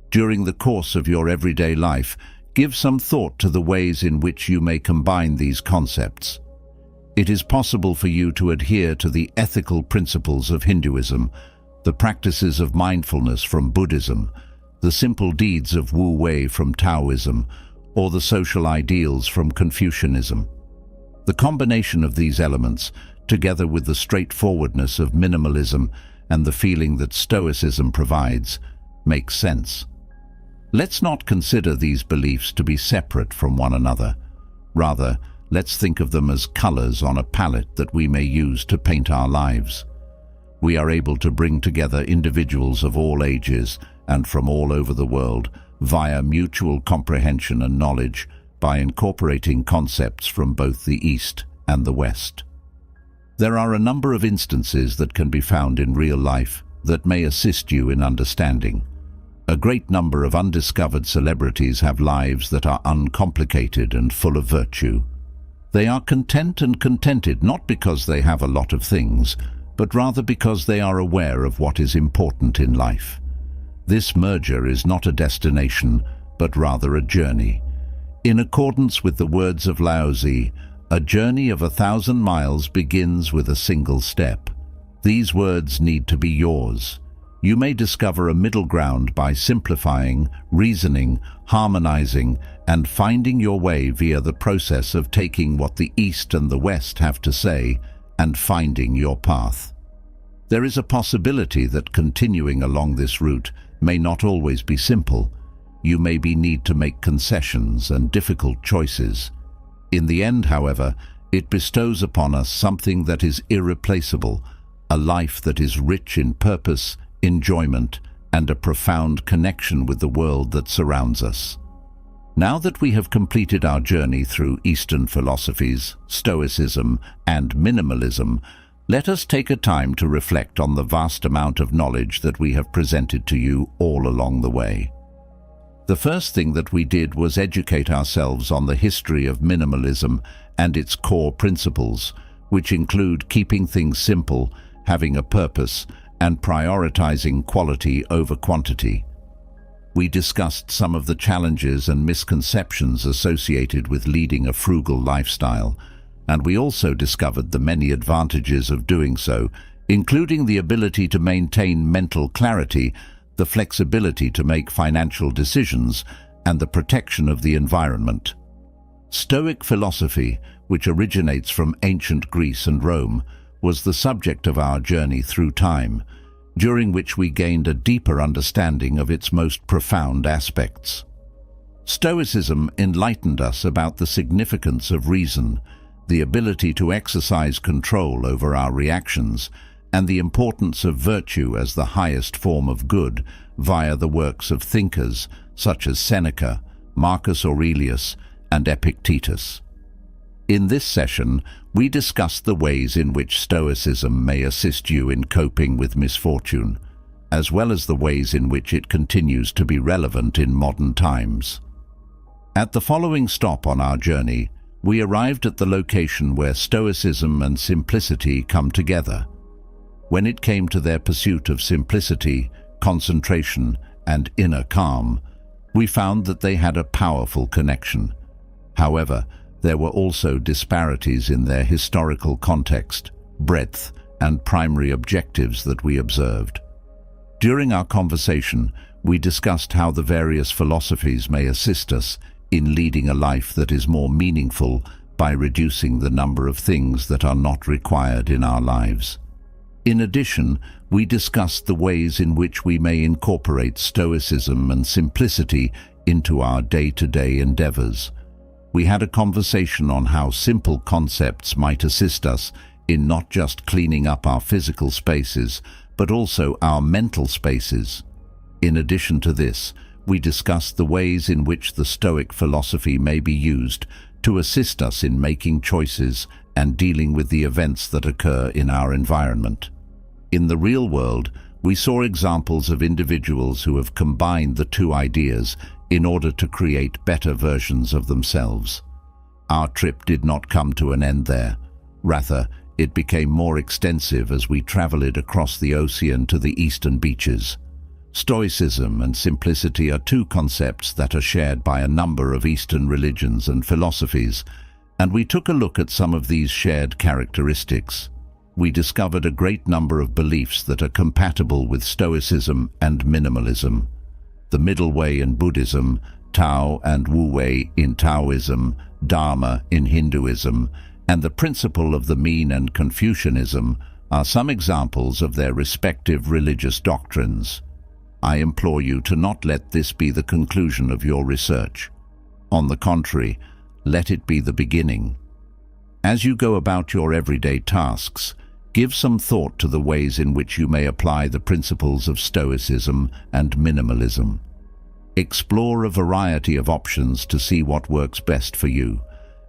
During the course of your everyday life, give some thought to the ways in which you may combine these concepts. It is possible for you to adhere to the ethical principles of Hinduism, the practices of mindfulness from Buddhism, the simple deeds of Wu Wei from Taoism, or the social ideals from Confucianism. The combination of these elements, together with the straightforwardness of minimalism and the feeling that Stoicism provides, makes sense. Let's not consider these beliefs to be separate from one another. Rather, let's think of them as colors on a palette that we may use to paint our lives. We are able to bring together individuals of all ages and from all over the world via mutual comprehension and knowledge by incorporating concepts from both the East and the West. There are a number of instances that can be found in real life that may assist you in understanding. A great number of undiscovered celebrities have lives that are uncomplicated and full of virtue. They are content and contented not because they have a lot of things, but rather because they are aware of what is important in life. This merger is not a destination, but rather a journey. In accordance with the words of Lao Tzu, a journey of 1,000 miles begins with a single step. These words need to be yours. You may discover a middle ground by simplifying, reasoning, harmonizing, and finding your way via the process of taking what the East and the West have to say and finding your path. There is a possibility that continuing along this route may not always be simple. You may need to make concessions and difficult choices. In the end, however, it bestows upon us something that is irreplaceable, a life that is rich in purpose, enjoyment, and a profound connection with the world that surrounds us. Now that we have completed our journey through Eastern philosophies, Stoicism, and minimalism, let us take a time to reflect on the vast amount of knowledge that we have presented to you all along the way. The first thing that we did was educate ourselves on the history of minimalism and its core principles, which include keeping things simple, having a purpose, and prioritizing quality over quantity. We discussed some of the challenges and misconceptions associated with leading a frugal lifestyle, and we also discovered the many advantages of doing so, including the ability to maintain mental clarity, the flexibility to make financial decisions, and the protection of the environment. Stoic philosophy, which originates from ancient Greece and Rome, was the subject of our journey through time, during which we gained a deeper understanding of its most profound aspects. Stoicism enlightened us about the significance of reason, the ability to exercise control over our reactions, and the importance of virtue as the highest form of good via the works of thinkers such as Seneca, Marcus Aurelius, and Epictetus. In this session, we discussed the ways in which Stoicism may assist you in coping with misfortune, as well as the ways in which it continues to be relevant in modern times. At the following stop on our journey, we arrived at the location where Stoicism and simplicity come together. When it came to their pursuit of simplicity, concentration, and inner calm, we found that they had a powerful connection. However, there were also disparities in their historical context, breadth, and primary objectives that we observed. During our conversation, we discussed how the various philosophies may assist us in leading a life that is more meaningful by reducing the number of things that are not required in our lives. In addition, we discussed the ways in which we may incorporate Stoicism and simplicity into our day-to-day endeavors. We had a conversation on how simple concepts might assist us in not just cleaning up our physical spaces, but also our mental spaces. In addition to this, we discussed the ways in which the Stoic philosophy may be used to assist us in making choices and dealing with the events that occur in our environment. In the real world, we saw examples of individuals who have combined the two ideas in order to create better versions of themselves. Our trip did not come to an end there. Rather, it became more extensive as we traveled across the ocean to the eastern beaches. Stoicism and simplicity are two concepts that are shared by a number of Eastern religions and philosophies, and we took a look at some of these shared characteristics. We discovered a great number of beliefs that are compatible with Stoicism and minimalism. The middle way in Buddhism, Tao and Wu Wei in Taoism, Dharma in Hinduism, and the principle of the mean and Confucianism are some examples of their respective religious doctrines. I implore you to not let this be the conclusion of your research. On the contrary, let it be the beginning. As you go about your everyday tasks, give some thought to the ways in which you may apply the principles of Stoicism and minimalism. Explore a variety of options to see what works best for you,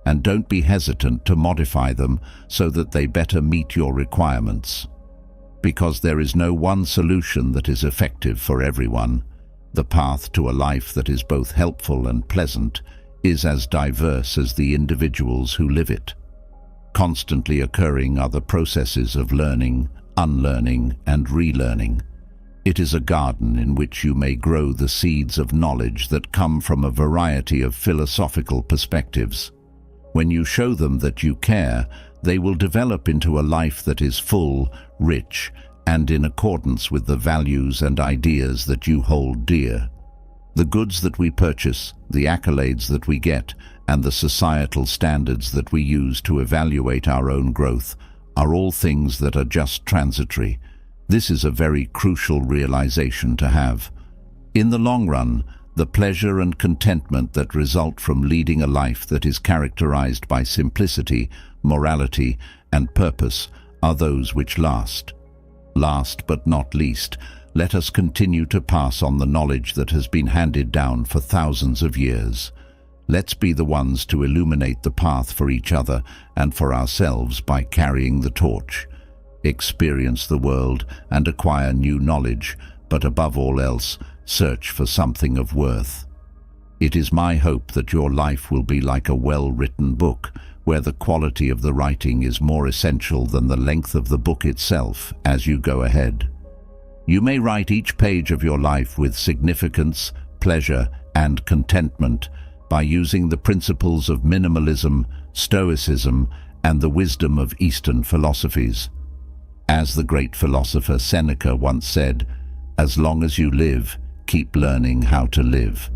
and don't be hesitant to modify them so that they better meet your requirements. Because there is no one solution that is effective for everyone, the path to a life that is both helpful and pleasant is as diverse as the individuals who live it. Constantly occurring are the processes of learning, unlearning, and relearning. It is a garden in which you may grow the seeds of knowledge that come from a variety of philosophical perspectives. When you show them that you care, they will develop into a life that is full, rich, and in accordance with the values and ideas that you hold dear. The goods that we purchase, the accolades that we get, and the societal standards that we use to evaluate our own growth are all things that are just transitory. This is a very crucial realization to have. In the long run, the pleasure and contentment that result from leading a life that is characterized by simplicity, morality, and purpose are those which last. Last but not least, let us continue to pass on the knowledge that has been handed down for thousands of years. Let's be the ones to illuminate the path for each other and for ourselves by carrying the torch. Experience the world and acquire new knowledge, but above all else, search for something of worth. It is my hope that your life will be like a well-written book, where the quality of the writing is more essential than the length of the book itself as you go ahead. You may write each page of your life with significance, pleasure, and contentment by using the principles of minimalism, Stoicism, and the wisdom of Eastern philosophies. As the great philosopher Seneca once said, "As long as you live, keep learning how to live."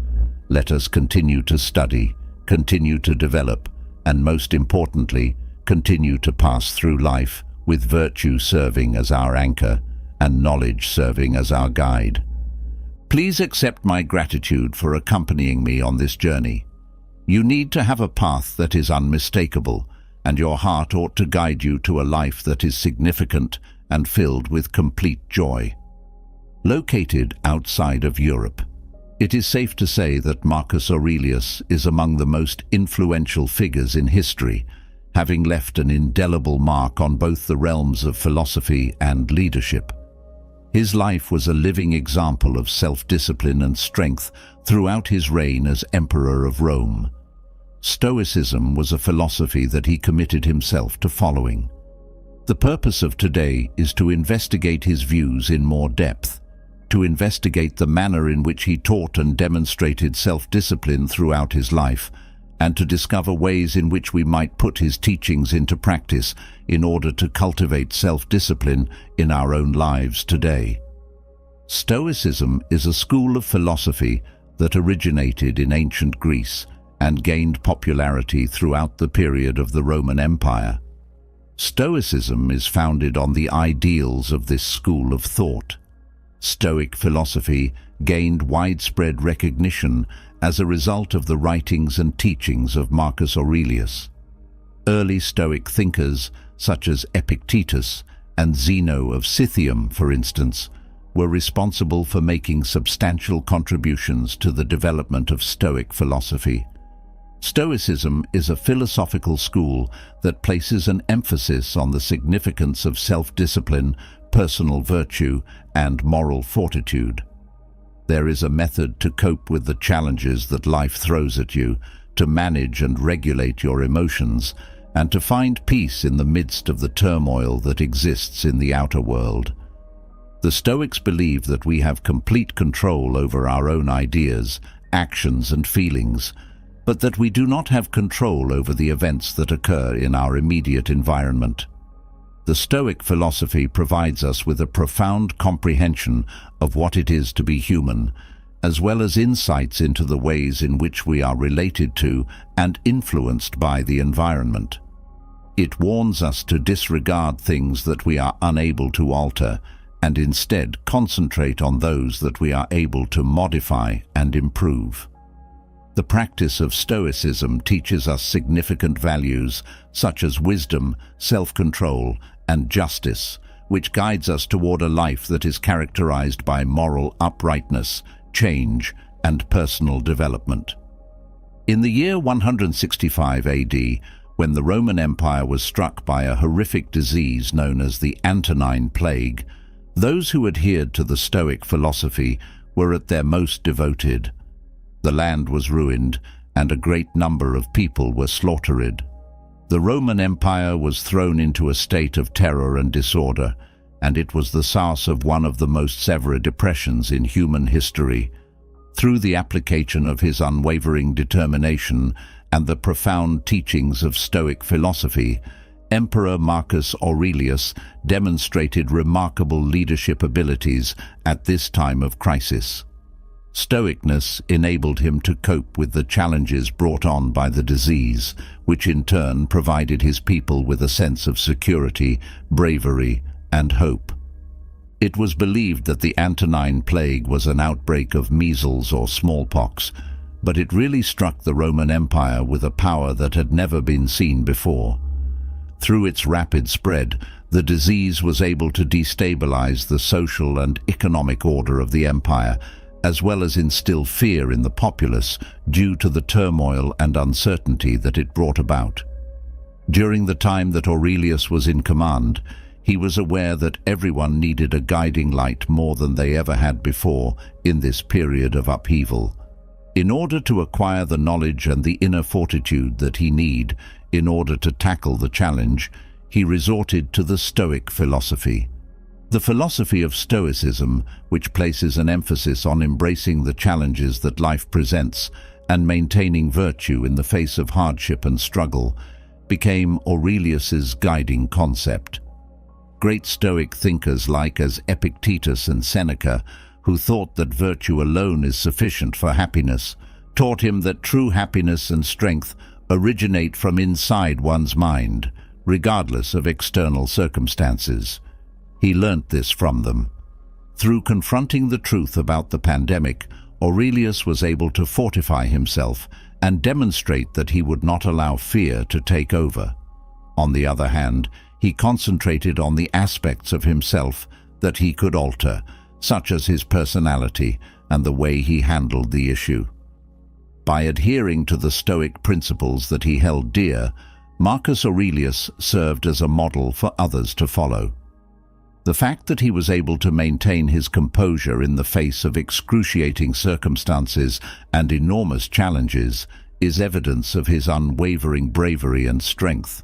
Let us continue to study, continue to develop, and most importantly, continue to pass through life with virtue serving as our anchor and knowledge serving as our guide. Please accept my gratitude for accompanying me on this journey. You need to have a path that is unmistakable, and your heart ought to guide you to a life that is significant and filled with complete joy. Located outside of Europe, it is safe to say that Marcus Aurelius is among the most influential figures in history, having left an indelible mark on both the realms of philosophy and leadership. His life was a living example of self-discipline and strength throughout his reign as Emperor of Rome. Stoicism was a philosophy that he committed himself to following. The purpose of today is to investigate his views in more depth, to investigate the manner in which he taught and demonstrated self-discipline throughout his life, and to discover ways in which we might put his teachings into practice in order to cultivate self-discipline in our own lives today. Stoicism is a school of philosophy that originated in ancient Greece and gained popularity throughout the period of the Roman Empire. Stoicism is founded on the ideals of this school of thought. Stoic philosophy gained widespread recognition as a result of the writings and teachings of Marcus Aurelius. Early Stoic thinkers, such as Epictetus and Zeno of Cithium, for instance, were responsible for making substantial contributions to the development of Stoic philosophy. Stoicism is a philosophical school that places an emphasis on the significance of self-discipline, personal virtue, and moral fortitude. There is a method to cope with the challenges that life throws at you, to manage and regulate your emotions, and to find peace in the midst of the turmoil that exists in the outer world. The Stoics believe that we have complete control over our own ideas, actions, and feelings, but that we do not have control over the events that occur in our immediate environment. The Stoic philosophy provides us with a profound comprehension of what it is to be human, as well as insights into the ways in which we are related to and influenced by the environment. It warns us to disregard things that we are unable to alter and instead concentrate on those that we are able to modify and improve. The practice of Stoicism teaches us significant values such as wisdom, self-control, and justice, which guides us toward a life that is characterized by moral uprightness, change, and personal development. In the year 165 AD, when the Roman Empire was struck by a horrific disease known as the Antonine Plague, those who adhered to the Stoic philosophy were at their most devoted. The land was ruined, and a great number of people were slaughtered. The Roman Empire was thrown into a state of terror and disorder, and it was the source of one of the most severe depressions in human history. Through the application of his unwavering determination and the profound teachings of Stoic philosophy, Emperor Marcus Aurelius demonstrated remarkable leadership abilities at this time of crisis. Stoicness enabled him to cope with the challenges brought on by the disease, which in turn provided his people with a sense of security, bravery, and hope. It was believed that the Antonine Plague was an outbreak of measles or smallpox, but it really struck the Roman Empire with a power that had never been seen before. Through its rapid spread, the disease was able to destabilize the social and economic order of the empire, as well as instill fear in the populace due to the turmoil and uncertainty that it brought about. During the time that Aurelius was in command, he was aware that everyone needed a guiding light more than they ever had before in this period of upheaval. In order to acquire the knowledge and the inner fortitude that he needed in order to tackle the challenge, he resorted to the Stoic philosophy. The philosophy of Stoicism, which places an emphasis on embracing the challenges that life presents and maintaining virtue in the face of hardship and struggle, became Aurelius's guiding concept. Great Stoic thinkers like as Epictetus and Seneca, who thought that virtue alone is sufficient for happiness, taught him that true happiness and strength originate from inside one's mind, regardless of external circumstances. He learnt this from them. Through confronting the truth about the pandemic, Aurelius was able to fortify himself and demonstrate that he would not allow fear to take over. On the other hand, he concentrated on the aspects of himself that he could alter, such as his personality and the way he handled the issue. By adhering to the Stoic principles that he held dear, Marcus Aurelius served as a model for others to follow. The fact that he was able to maintain his composure in the face of excruciating circumstances and enormous challenges is evidence of his unwavering bravery and strength.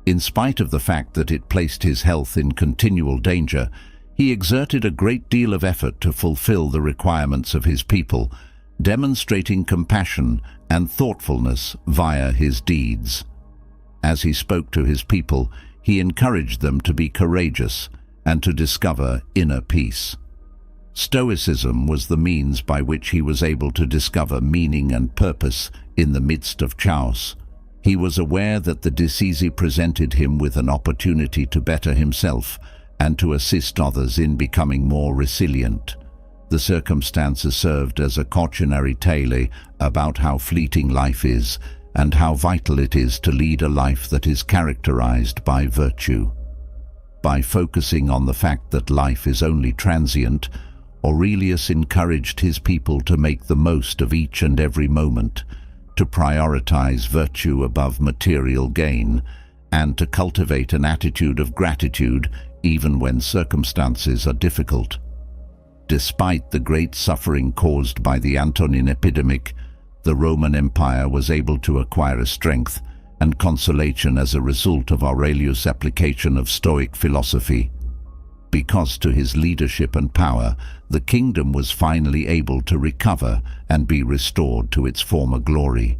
In spite of the fact that it placed his health in continual danger, he exerted a great deal of effort to fulfill the requirements of his people, demonstrating compassion and thoughtfulness via his deeds. As he spoke to his people, he encouraged them to be courageous and to discover inner peace. Stoicism was the means by which he was able to discover meaning and purpose in the midst of chaos. He was aware that the disease presented him with an opportunity to better himself and to assist others in becoming more resilient. The circumstances served as a cautionary tale about how fleeting life is and how vital it is to lead a life that is characterized by virtue. By focusing on the fact that life is only transient, Aurelius encouraged his people to make the most of each and every moment, to prioritize virtue above material gain, and to cultivate an attitude of gratitude even when circumstances are difficult. Despite the great suffering caused by the Antonine epidemic, the Roman Empire was able to acquire a strength and consolation as a result of Aurelius' application of Stoic philosophy. Because to his leadership and power, the kingdom was finally able to recover and be restored to its former glory.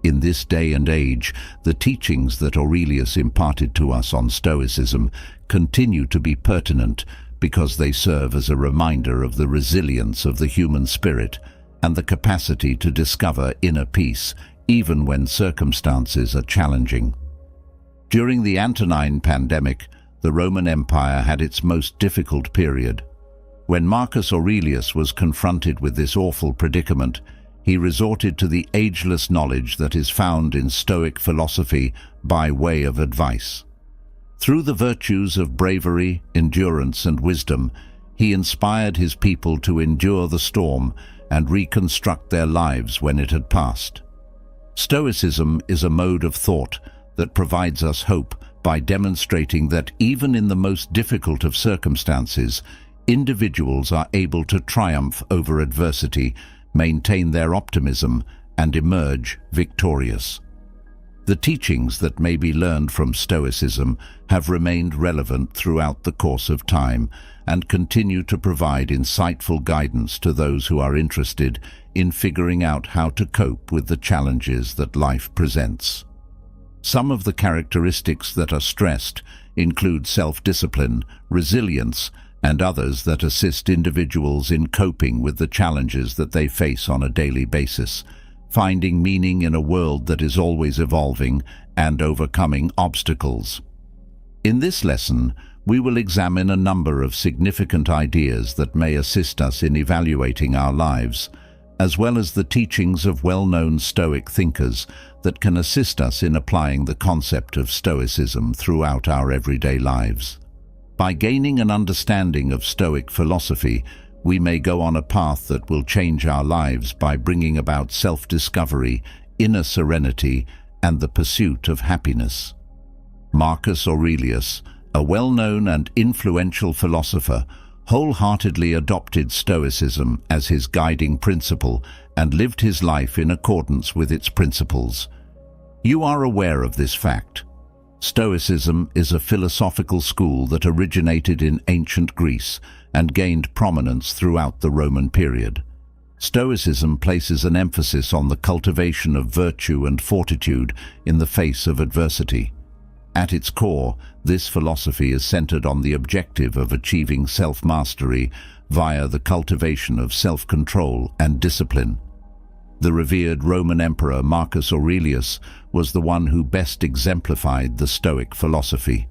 In this day and age, the teachings that Aurelius imparted to us on Stoicism continue to be pertinent because they serve as a reminder of the resilience of the human spirit and the capacity to discover inner peace even when circumstances are challenging. During the Antonine pandemic, the Roman Empire had its most difficult period. When Marcus Aurelius was confronted with this awful predicament, he resorted to the ageless knowledge that is found in Stoic philosophy by way of advice. Through the virtues of bravery, endurance, and wisdom, he inspired his people to endure the storm and reconstruct their lives when it had passed. Stoicism is a mode of thought that provides us hope by demonstrating that even in the most difficult of circumstances, individuals are able to triumph over adversity, maintain their optimism, and emerge victorious. The teachings that may be learned from Stoicism have remained relevant throughout the course of time and continue to provide insightful guidance to those who are interested in figuring out how to cope with the challenges that life presents. Some of the characteristics that are stressed include self-discipline, resilience, and others that assist individuals in coping with the challenges that they face on a daily basis, finding meaning in a world that is always evolving and overcoming obstacles. In this lesson, we will examine a number of significant ideas that may assist us in evaluating our lives, as well as the teachings of well-known Stoic thinkers that can assist us in applying the concept of Stoicism throughout our everyday lives. By gaining an understanding of Stoic philosophy, we may go on a path that will change our lives by bringing about self-discovery, inner serenity, and the pursuit of happiness. Marcus Aurelius, a well-known and influential philosopher, wholeheartedly adopted Stoicism as his guiding principle and lived his life in accordance with its principles. You are aware of this fact. Stoicism is a philosophical school that originated in ancient Greece and gained prominence throughout the Roman period. Stoicism places an emphasis on the cultivation of virtue and fortitude in the face of adversity. At its core, this philosophy is centered on the objective of achieving self-mastery via the cultivation of self-control and discipline. The revered Roman Emperor Marcus Aurelius was the one who best exemplified the Stoic philosophy.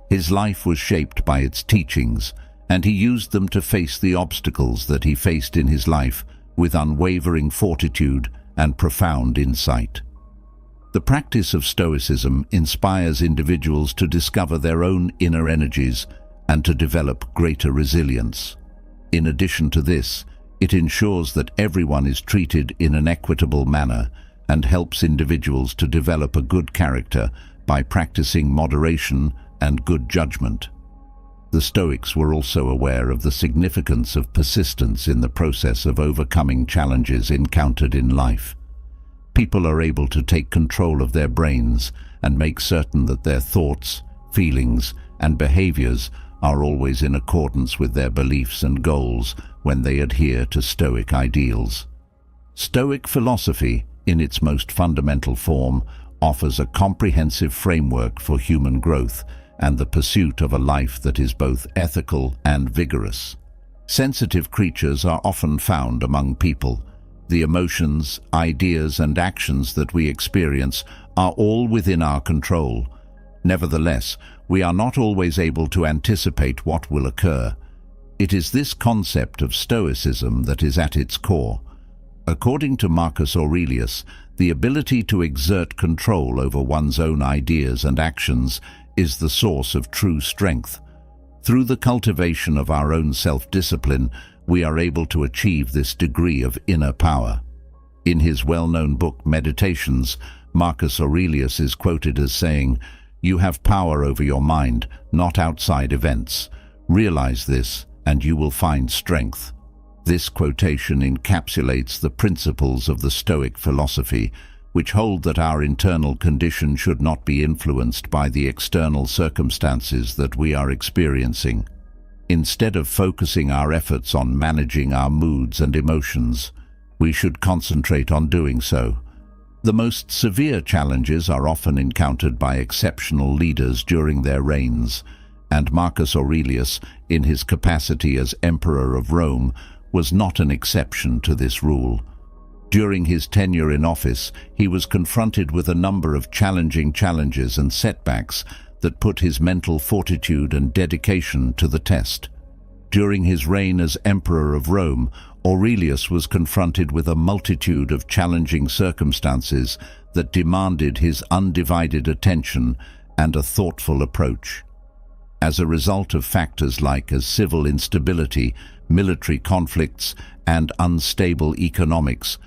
His life was shaped by its teachings, and he used them to face the obstacles that he faced in his life with unwavering fortitude and profound insight. The practice of Stoicism inspires individuals to discover their own inner energies and to develop greater resilience. In addition to this, it ensures that everyone is treated in an equitable manner and helps individuals to develop a good character by practicing moderation and good judgment. The Stoics were also aware of the significance of persistence in the process of overcoming challenges encountered in life. People are able to take control of their brains and make certain that their thoughts, feelings, and behaviors are always in accordance with their beliefs and goals when they adhere to Stoic ideals. Stoic philosophy, in its most fundamental form, offers a comprehensive framework for human growth and the pursuit of a life that is both ethical and vigorous. Sensitive creatures are often found among people. The emotions, ideas, and actions that we experience are all within our control. Nevertheless, we are not always able to anticipate what will occur. It is this concept of Stoicism that is at its core. According to Marcus Aurelius, the ability to exert control over one's own ideas and actions is the source of true strength. Through the cultivation of our own self-discipline, we are able to achieve this degree of inner power. In his well-known book Meditations, Marcus Aurelius is quoted as saying, "You have power over your mind, not outside events. Realize this, and you will find strength." This quotation encapsulates the principles of the Stoic philosophy, which hold that our internal condition should not be influenced by the external circumstances that we are experiencing. Instead of focusing our efforts on managing our moods and emotions, we should concentrate on doing so. The most severe challenges are often encountered by exceptional leaders during their reigns, and Marcus Aurelius, in his capacity as Emperor of Rome, was not an exception to this rule. During his tenure in office, he was confronted with a number of challenging challenges and setbacks that put his mental fortitude and dedication to the test. During his reign as Emperor of Rome, Aurelius was confronted with a multitude of challenging circumstances that demanded his undivided attention and a thoughtful approach. As a result of factors like civil instability, military conflicts, and unstable economics,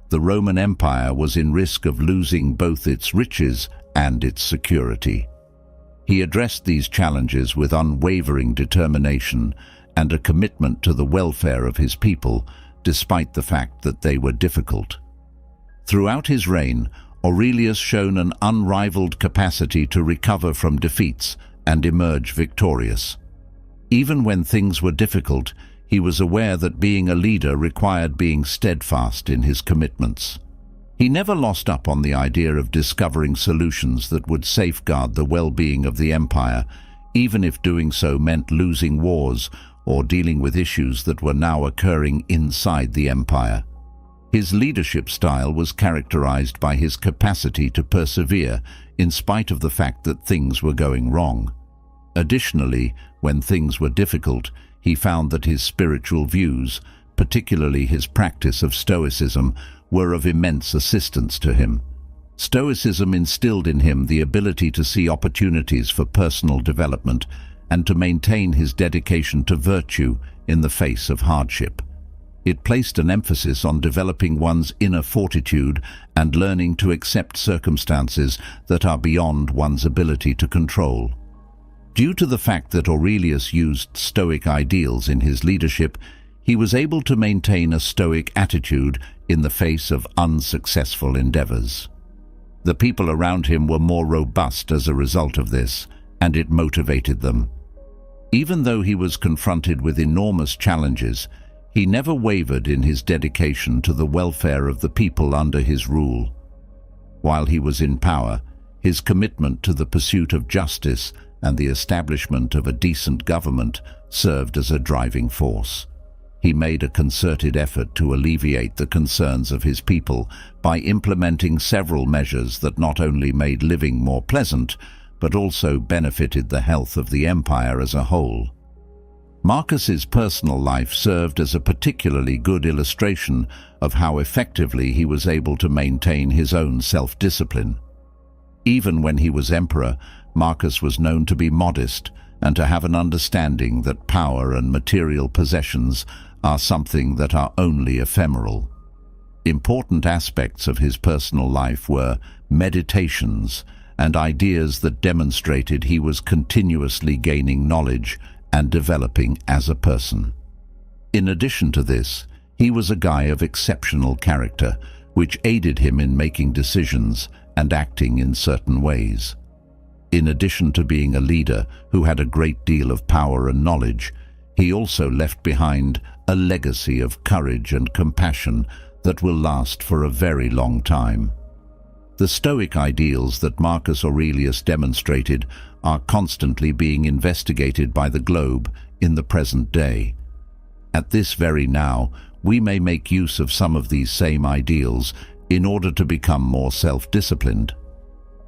the Roman Empire was in risk of losing both its riches and its security. He addressed these challenges with unwavering determination and a commitment to the welfare of his people, despite the fact that they were difficult. Throughout his reign, Aurelius shone an unrivaled capacity to recover from defeats and emerge victorious. Even when things were difficult, he was aware that being a leader required being steadfast in his commitments. He never lost up on the idea of discovering solutions that would safeguard the well-being of the empire, even if doing so meant losing wars or dealing with issues that were now occurring inside the empire. His leadership style was characterized by his capacity to persevere in spite of the fact that things were going wrong. Additionally, when things were difficult, he found that his spiritual views, particularly his practice of Stoicism, were of immense assistance to him. Stoicism instilled in him the ability to see opportunities for personal development and to maintain his dedication to virtue in the face of hardship. It placed an emphasis on developing one's inner fortitude and learning to accept circumstances that are beyond one's ability to control. Due to the fact that Aurelius used Stoic ideals in his leadership, he was able to maintain a Stoic attitude in the face of unsuccessful endeavors. The people around him were more robust as a result of this, and it motivated them. Even though he was confronted with enormous challenges, he never wavered in his dedication to the welfare of the people under his rule. While he was in power, his commitment to the pursuit of justice and the establishment of a decent government served as a driving force. He made a concerted effort to alleviate the concerns of his people by implementing several measures that not only made living more pleasant, but also benefited the health of the empire as a whole. Marcus's personal life served as a particularly good illustration of how effectively he was able to maintain his own self-discipline. Even when he was emperor, Marcus was known to be modest and to have an understanding that power and material possessions are something that are only ephemeral. Important aspects of his personal life were meditations and ideas that demonstrated he was continuously gaining knowledge and developing as a person. In addition to this, he was a guy of exceptional character, which aided him in making decisions and acting in certain ways. In addition to being a leader who had a great deal of power and knowledge, he also left behind a legacy of courage and compassion that will last for a very long time. The Stoic ideals that Marcus Aurelius demonstrated are constantly being investigated by the globe in the present day. At this very now, we may make use of some of these same ideals in order to become more self-disciplined.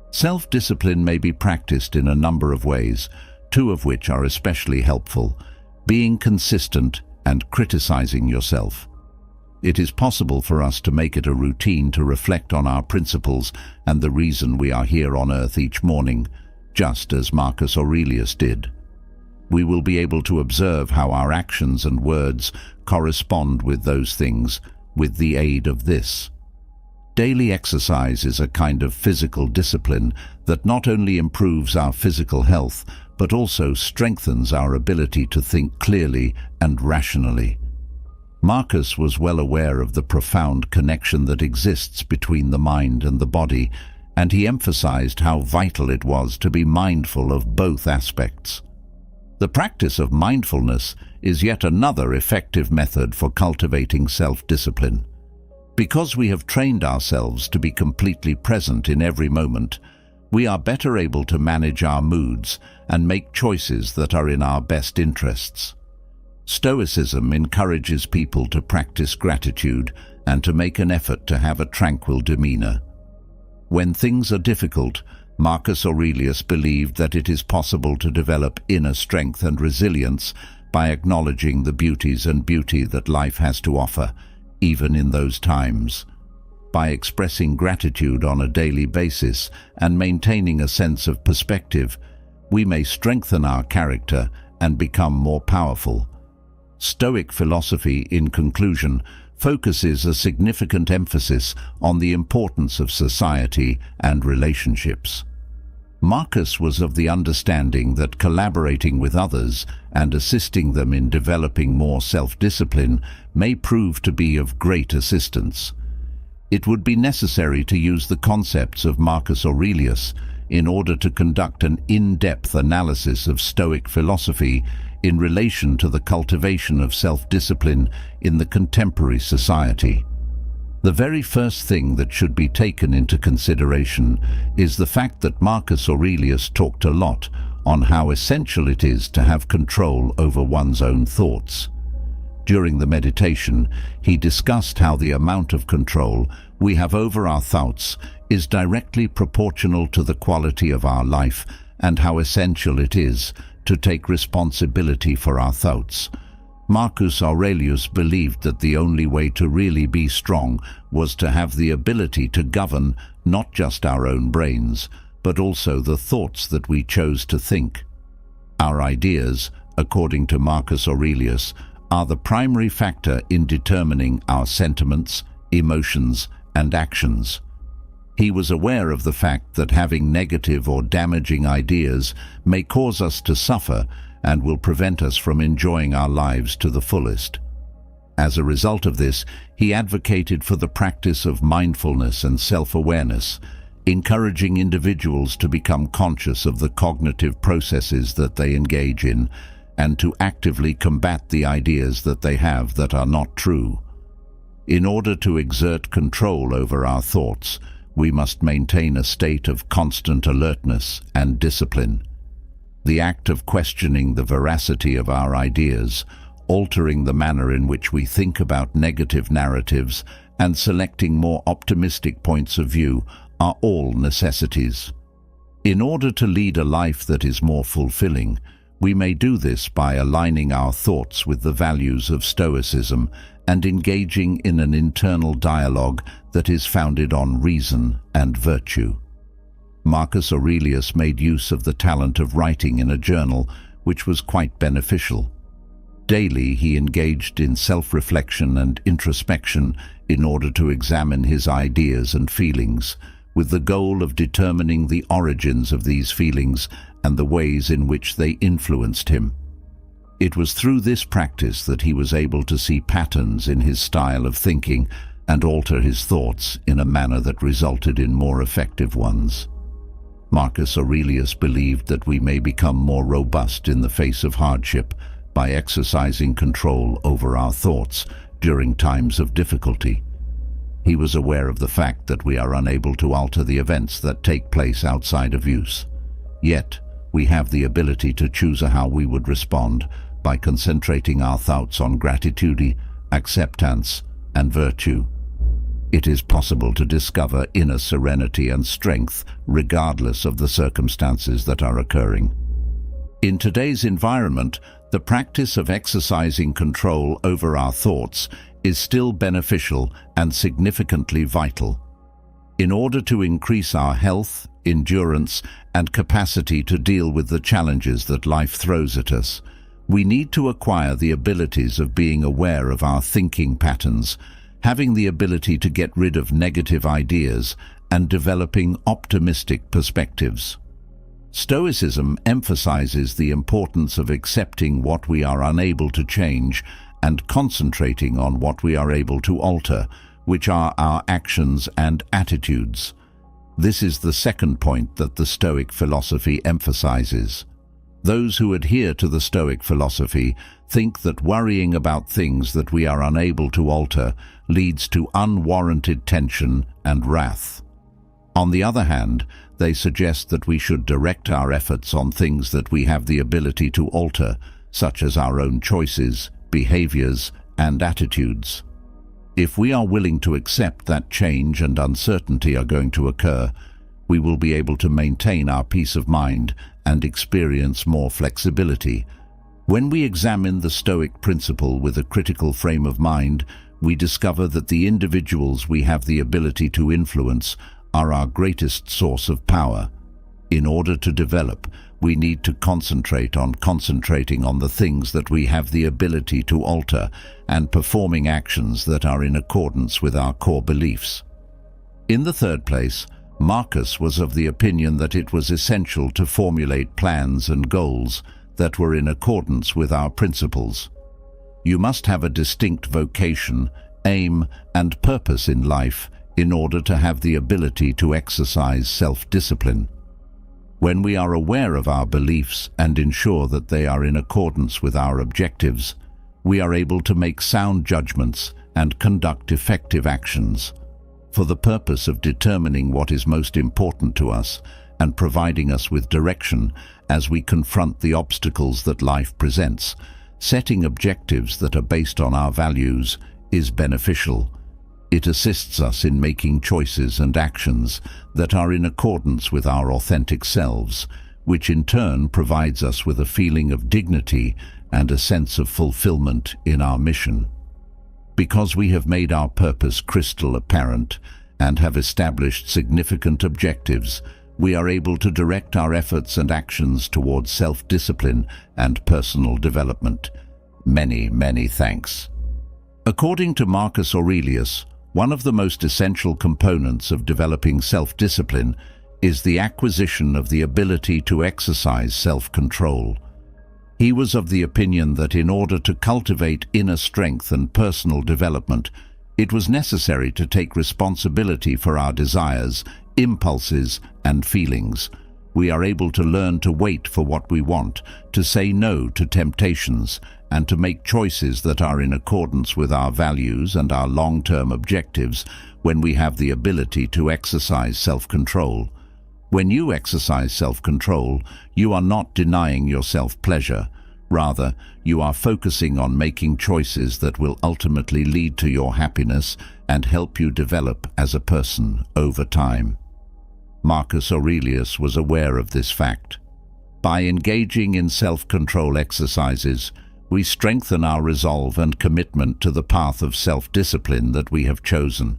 Self-discipline may be practiced in a number of ways, two of which are especially helpful: being consistent and criticizing yourself. It is possible for us to make it a routine to reflect on our principles and the reason we are here on earth each morning, just as Marcus Aurelius did. We will be able to observe how our actions and words correspond with those things with the aid of this. Daily exercise is a kind of physical discipline that not only improves our physical health, but also strengthens our ability to think clearly and rationally. Marcus was well aware of the profound connection that exists between the mind and the body, and he emphasized how vital it was to be mindful of both aspects. The practice of mindfulness is yet another effective method for cultivating self-discipline. Because we have trained ourselves to be completely present in every moment, we are better able to manage our moods and make choices that are in our best interests. Stoicism encourages people to practice gratitude and to make an effort to have a tranquil demeanor. When things are difficult, Marcus Aurelius believed that it is possible to develop inner strength and resilience by acknowledging the beauty that life has to offer, even in those times. By expressing gratitude on a daily basis and maintaining a sense of perspective, we may strengthen our character and become more powerful. Stoic philosophy, in conclusion, focuses a significant emphasis on the importance of society and relationships. Marcus was of the understanding that collaborating with others and assisting them in developing more self-discipline may prove to be of great assistance. It would be necessary to use the concepts of Marcus Aurelius in order to conduct an in-depth analysis of Stoic philosophy in relation to the cultivation of self-discipline in the contemporary society. The very first thing that should be taken into consideration is the fact that Marcus Aurelius talked a lot on how essential it is to have control over one's own thoughts. During the meditation, he discussed how the amount of control we have over our thoughts is directly proportional to the quality of our life and how essential it is to take responsibility for our thoughts. Marcus Aurelius believed that the only way to really be strong was to have the ability to govern not just our own brains, but also the thoughts that we chose to think. Our ideas, according to Marcus Aurelius, are the primary factor in determining our sentiments, emotions, and actions. He was aware of the fact that having negative or damaging ideas may cause us to suffer and will prevent us from enjoying our lives to the fullest. As a result of this, he advocated for the practice of mindfulness and self-awareness, encouraging individuals to become conscious of the cognitive processes that they engage in and to actively combat the ideas that they have that are not true. In order to exert control over our thoughts, we must maintain a state of constant alertness and discipline. The act of questioning the veracity of our ideas, altering the manner in which we think about negative narratives, and selecting more optimistic points of view are all necessities. In order to lead a life that is more fulfilling, we may do this by aligning our thoughts with the values of Stoicism and engaging in an internal dialogue that is founded on reason and virtue. Marcus Aurelius made use of the talent of writing in a journal, which was quite beneficial. Daily, he engaged in self-reflection and introspection in order to examine his ideas and feelings, with the goal of determining the origins of these feelings and the ways in which they influenced him. It was through this practice that he was able to see patterns in his style of thinking and alter his thoughts in a manner that resulted in more effective ones. Marcus Aurelius believed that we may become more robust in the face of hardship by exercising control over our thoughts during times of difficulty. He was aware of the fact that we are unable to alter the events that take place outside of use. Yet, we have the ability to choose how we would respond by concentrating our thoughts on gratitude, acceptance, and virtue. It is possible to discover inner serenity and strength regardless of the circumstances that are occurring. In today's environment, the practice of exercising control over our thoughts is still beneficial and significantly vital. In order to increase our health, endurance, and capacity to deal with the challenges that life throws at us, we need to acquire the abilities of being aware of our thinking patterns, having the ability to get rid of negative ideas, and developing optimistic perspectives. Stoicism emphasizes the importance of accepting what we are unable to change and concentrating on what we are able to alter, which are our actions and attitudes. This is the second point that the Stoic philosophy emphasizes. Those who adhere to the Stoic philosophy think that worrying about things that we are unable to alter leads to unwarranted tension and wrath. On the other hand, they suggest that we should direct our efforts on things that we have the ability to alter, such as our own choices, behaviors, and attitudes. If we are willing to accept that change and uncertainty are going to occur, we will be able to maintain our peace of mind and experience more flexibility. When we examine the Stoic principle with a critical frame of mind, we discover that the individuals we have the ability to influence are our greatest source of power. In order to develop, we need to concentrating on the things that we have the ability to alter and performing actions that are in accordance with our core beliefs. In the third place, Marcus was of the opinion that it was essential to formulate plans and goals that were in accordance with our principles. You must have a distinct vocation, aim, and purpose in life in order to have the ability to exercise self-discipline. When we are aware of our beliefs and ensure that they are in accordance with our objectives, we are able to make sound judgments and conduct effective actions, for the purpose of determining what is most important to us and providing us with direction as we confront the obstacles that life presents. Setting objectives that are based on our values is beneficial. It assists us in making choices and actions that are in accordance with our authentic selves, which in turn provides us with a feeling of dignity and a sense of fulfillment in our mission. Because we have made our purpose crystal apparent and have established significant objectives, we are able to direct our efforts and actions towards self-discipline and personal development. Many, many thanks. According to Marcus Aurelius, one of the most essential components of developing self-discipline is the acquisition of the ability to exercise self-control. He was of the opinion that in order to cultivate inner strength and personal development, it was necessary to take responsibility for our desires, impulses, and feelings. We are able to learn to wait for what we want, to say no to temptations, and to make choices that are in accordance with our values and our long-term objectives when we have the ability to exercise self-control. When you exercise self-control, you are not denying yourself pleasure. Rather, you are focusing on making choices that will ultimately lead to your happiness and help you develop as a person over time. Marcus Aurelius was aware of this fact. By engaging in self-control exercises, we strengthen our resolve and commitment to the path of self-discipline that we have chosen.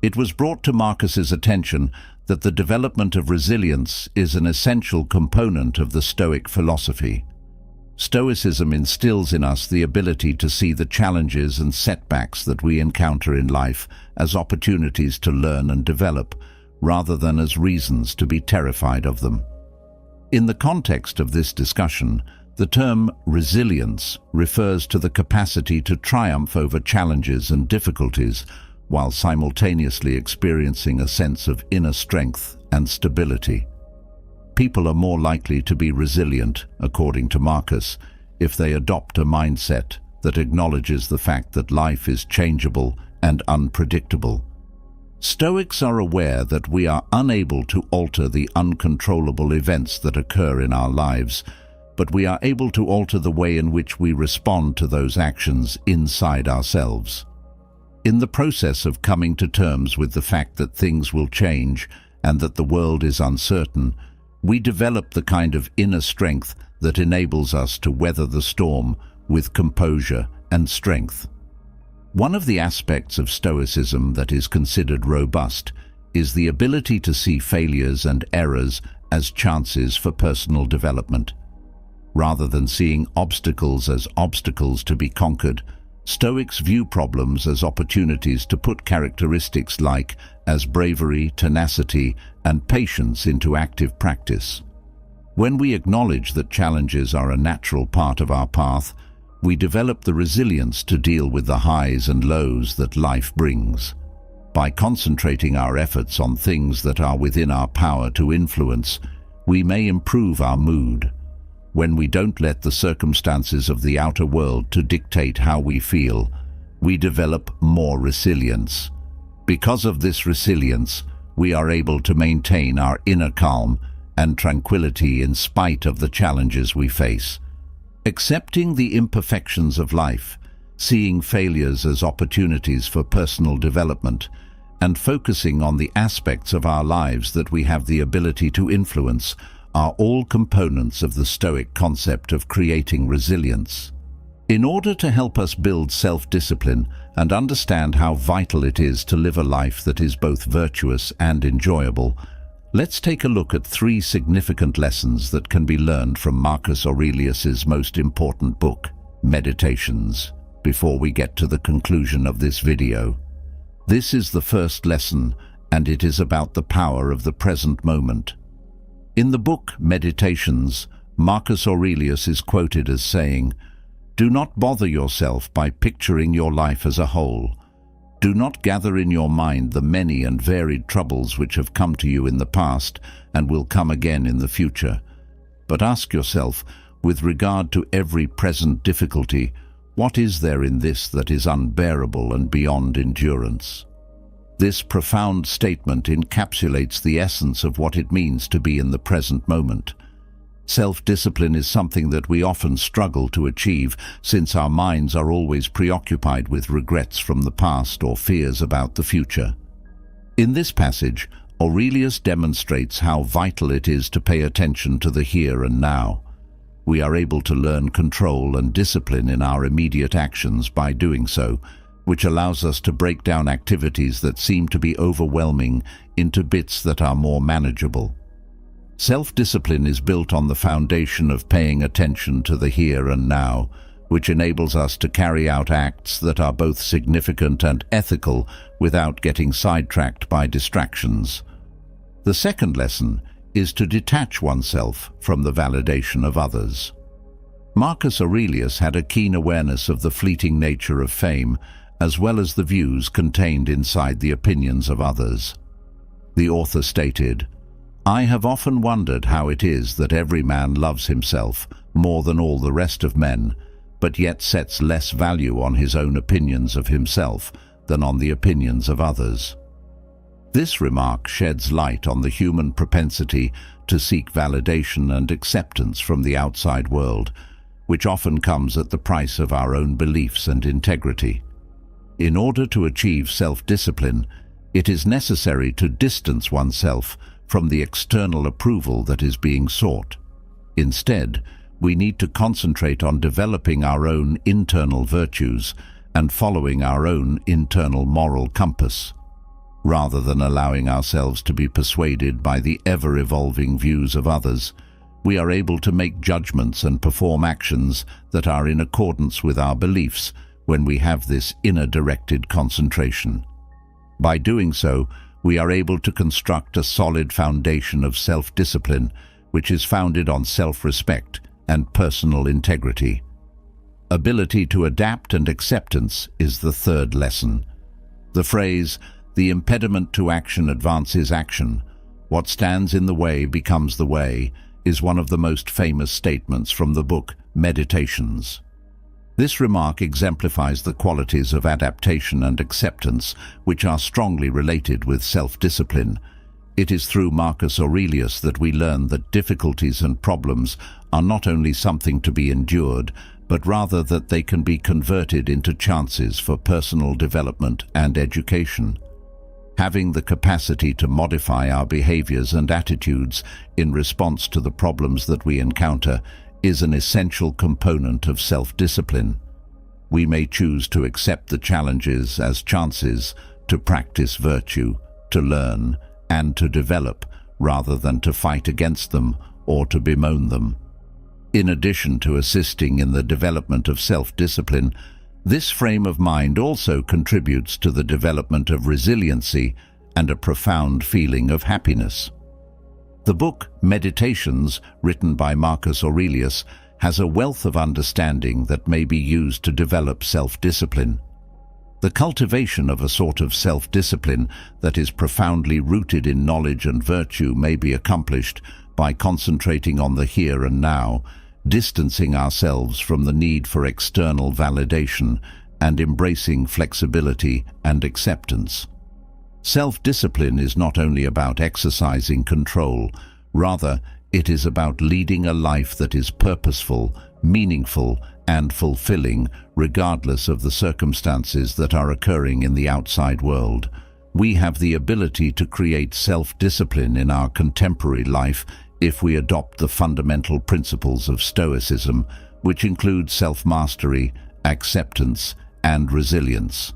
It was brought to Marcus's attention that the development of resilience is an essential component of the Stoic philosophy. Stoicism instills in us the ability to see the challenges and setbacks that we encounter in life as opportunities to learn and develop, rather than as reasons to be terrified of them. In the context of this discussion, the term resilience refers to the capacity to triumph over challenges and difficulties while simultaneously experiencing a sense of inner strength and stability. People are more likely to be resilient, according to Marcus, if they adopt a mindset that acknowledges the fact that life is changeable and unpredictable. Stoics are aware that we are unable to alter the uncontrollable events that occur in our lives, but we are able to alter the way in which we respond to those actions inside ourselves. In the process of coming to terms with the fact that things will change and that the world is uncertain, we develop the kind of inner strength that enables us to weather the storm with composure and strength. One of the aspects of Stoicism that is considered robust is the ability to see failures and errors as chances for personal development. Rather than seeing obstacles as obstacles to be conquered, Stoics view problems as opportunities to put characteristics like as bravery, tenacity, and patience into active practice. When we acknowledge that challenges are a natural part of our path, we develop the resilience to deal with the highs and lows that life brings. By concentrating our efforts on things that are within our power to influence, we may improve our mood. When we don't let the circumstances of the outer world to dictate how we feel, we develop more resilience. Because of this resilience, we are able to maintain our inner calm and tranquility in spite of the challenges we face. Accepting the imperfections of life, seeing failures as opportunities for personal development, and focusing on the aspects of our lives that we have the ability to influence are all components of the Stoic concept of creating resilience. In order to help us build self-discipline and understand how vital it is to live a life that is both virtuous and enjoyable, let's take a look at 3 significant lessons that can be learned from Marcus Aurelius's most important book, Meditations, before we get to the conclusion of this video. This is the first lesson, and it is about the power of the present moment. In the book Meditations, Marcus Aurelius is quoted as saying, "Do not bother yourself by picturing your life as a whole. Do not gather in your mind the many and varied troubles which have come to you in the past and will come again in the future. But ask yourself, with regard to every present difficulty, What is there in this that is unbearable and beyond endurance? This profound statement encapsulates the essence of what it means to be in the present moment. Self-discipline is something that we often struggle to achieve, since our minds are always preoccupied with regrets from the past or fears about the future. In this passage, Aurelius demonstrates how vital it is to pay attention to the here and now. We are able to learn control and discipline in our immediate actions by doing so, which allows us to break down activities that seem to be overwhelming into bits that are more manageable. Self-discipline is built on the foundation of paying attention to the here and now, which enables us to carry out acts that are both significant and ethical without getting sidetracked by distractions. The second lesson is to detach oneself from the validation of others. Marcus Aurelius had a keen awareness of the fleeting nature of fame, as well as the views contained inside the opinions of others. The author stated, "I have often wondered how it is that every man loves himself more than all the rest of men, but yet sets less value on his own opinions of himself than on the opinions of others." This remark sheds light on the human propensity to seek validation and acceptance from the outside world, which often comes at the price of our own beliefs and integrity. In order to achieve self-discipline, it is necessary to distance oneself from the external approval that is being sought. Instead, we need to concentrate on developing our own internal virtues and following our own internal moral compass. Rather than allowing ourselves to be persuaded by the ever-evolving views of others, we are able to make judgments and perform actions that are in accordance with our beliefs when we have this inner-directed concentration. By doing so, we are able to construct a solid foundation of self-discipline, which is founded on self-respect and personal integrity. Ability to adapt and acceptance is the third lesson. The phrase, "The impediment to action advances action. What stands in the way becomes the way," is one of the most famous statements from the book Meditations. This remark exemplifies the qualities of adaptation and acceptance, which are strongly related with self-discipline. It is through Marcus Aurelius that we learn that difficulties and problems are not only something to be endured, but rather that they can be converted into chances for personal development and education. Having the capacity to modify our behaviors and attitudes in response to the problems that we encounter is an essential component of self-discipline. We may choose to accept the challenges as chances to practice virtue, to learn, and to develop, rather than to fight against them or to bemoan them. In addition to assisting in the development of self-discipline, this frame of mind also contributes to the development of resiliency and a profound feeling of happiness. The book Meditations, written by Marcus Aurelius, has a wealth of understanding that may be used to develop self-discipline. The cultivation of a sort of self-discipline that is profoundly rooted in knowledge and virtue may be accomplished by concentrating on the here and now, distancing ourselves from the need for external validation, and embracing flexibility and acceptance. Self-discipline is not only about exercising control, rather it is about leading a life that is purposeful, meaningful, and fulfilling, regardless of the circumstances that are occurring in the outside world. We have the ability to create self-discipline in our contemporary life if we adopt the fundamental principles of Stoicism, which include self-mastery, acceptance, and resilience.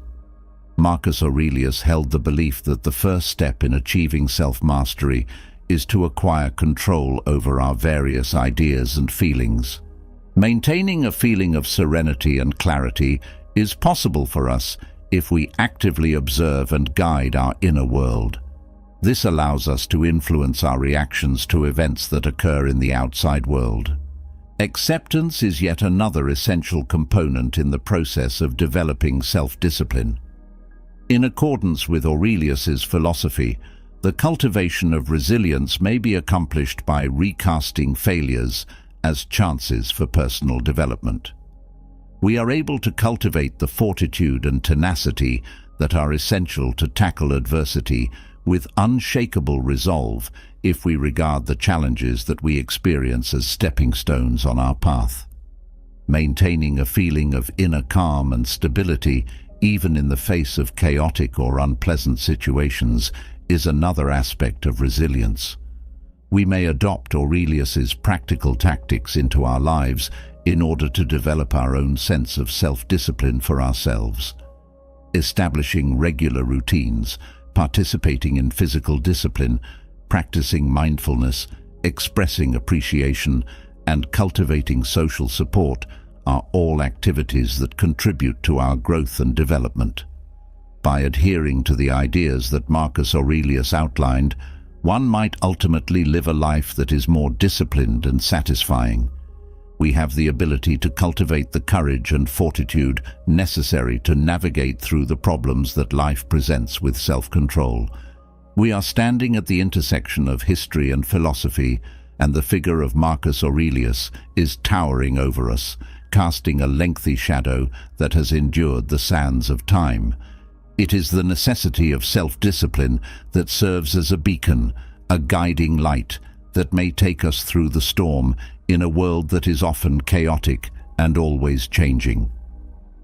Marcus Aurelius held the belief that the first step in achieving self-mastery is to acquire control over our various ideas and feelings. Maintaining a feeling of serenity and clarity is possible for us if we actively observe and guide our inner world. This allows us to influence our reactions to events that occur in the outside world. Acceptance is yet another essential component in the process of developing self-discipline. In accordance with Aurelius's philosophy, the cultivation of resilience may be accomplished by recasting failures as chances for personal development. we are able to cultivate the fortitude and tenacity that are essential to tackle adversity with unshakable resolve if we regard the challenges that we experience as stepping stones on our path. Maintaining a feeling of inner calm and stability, even in the face of chaotic or unpleasant situations, is another aspect of resilience. We may adopt Aurelius's practical tactics into our lives in order to develop our own sense of self-discipline for ourselves. Establishing regular routines, participating in physical discipline, practicing mindfulness, expressing appreciation, and cultivating social support are all activities that contribute to our growth and development. By adhering to the ideas that Marcus Aurelius outlined, one might ultimately live a life that is more disciplined and satisfying. We have the ability to cultivate the courage and fortitude necessary to navigate through the problems that life presents with self-control. We are standing at the intersection of history and philosophy, and the figure of Marcus Aurelius is towering over us, casting a lengthy shadow that has endured the sands of time. It is the necessity of self-discipline that serves as a beacon, a guiding light that may take us through the storm in a world that is often chaotic and always changing.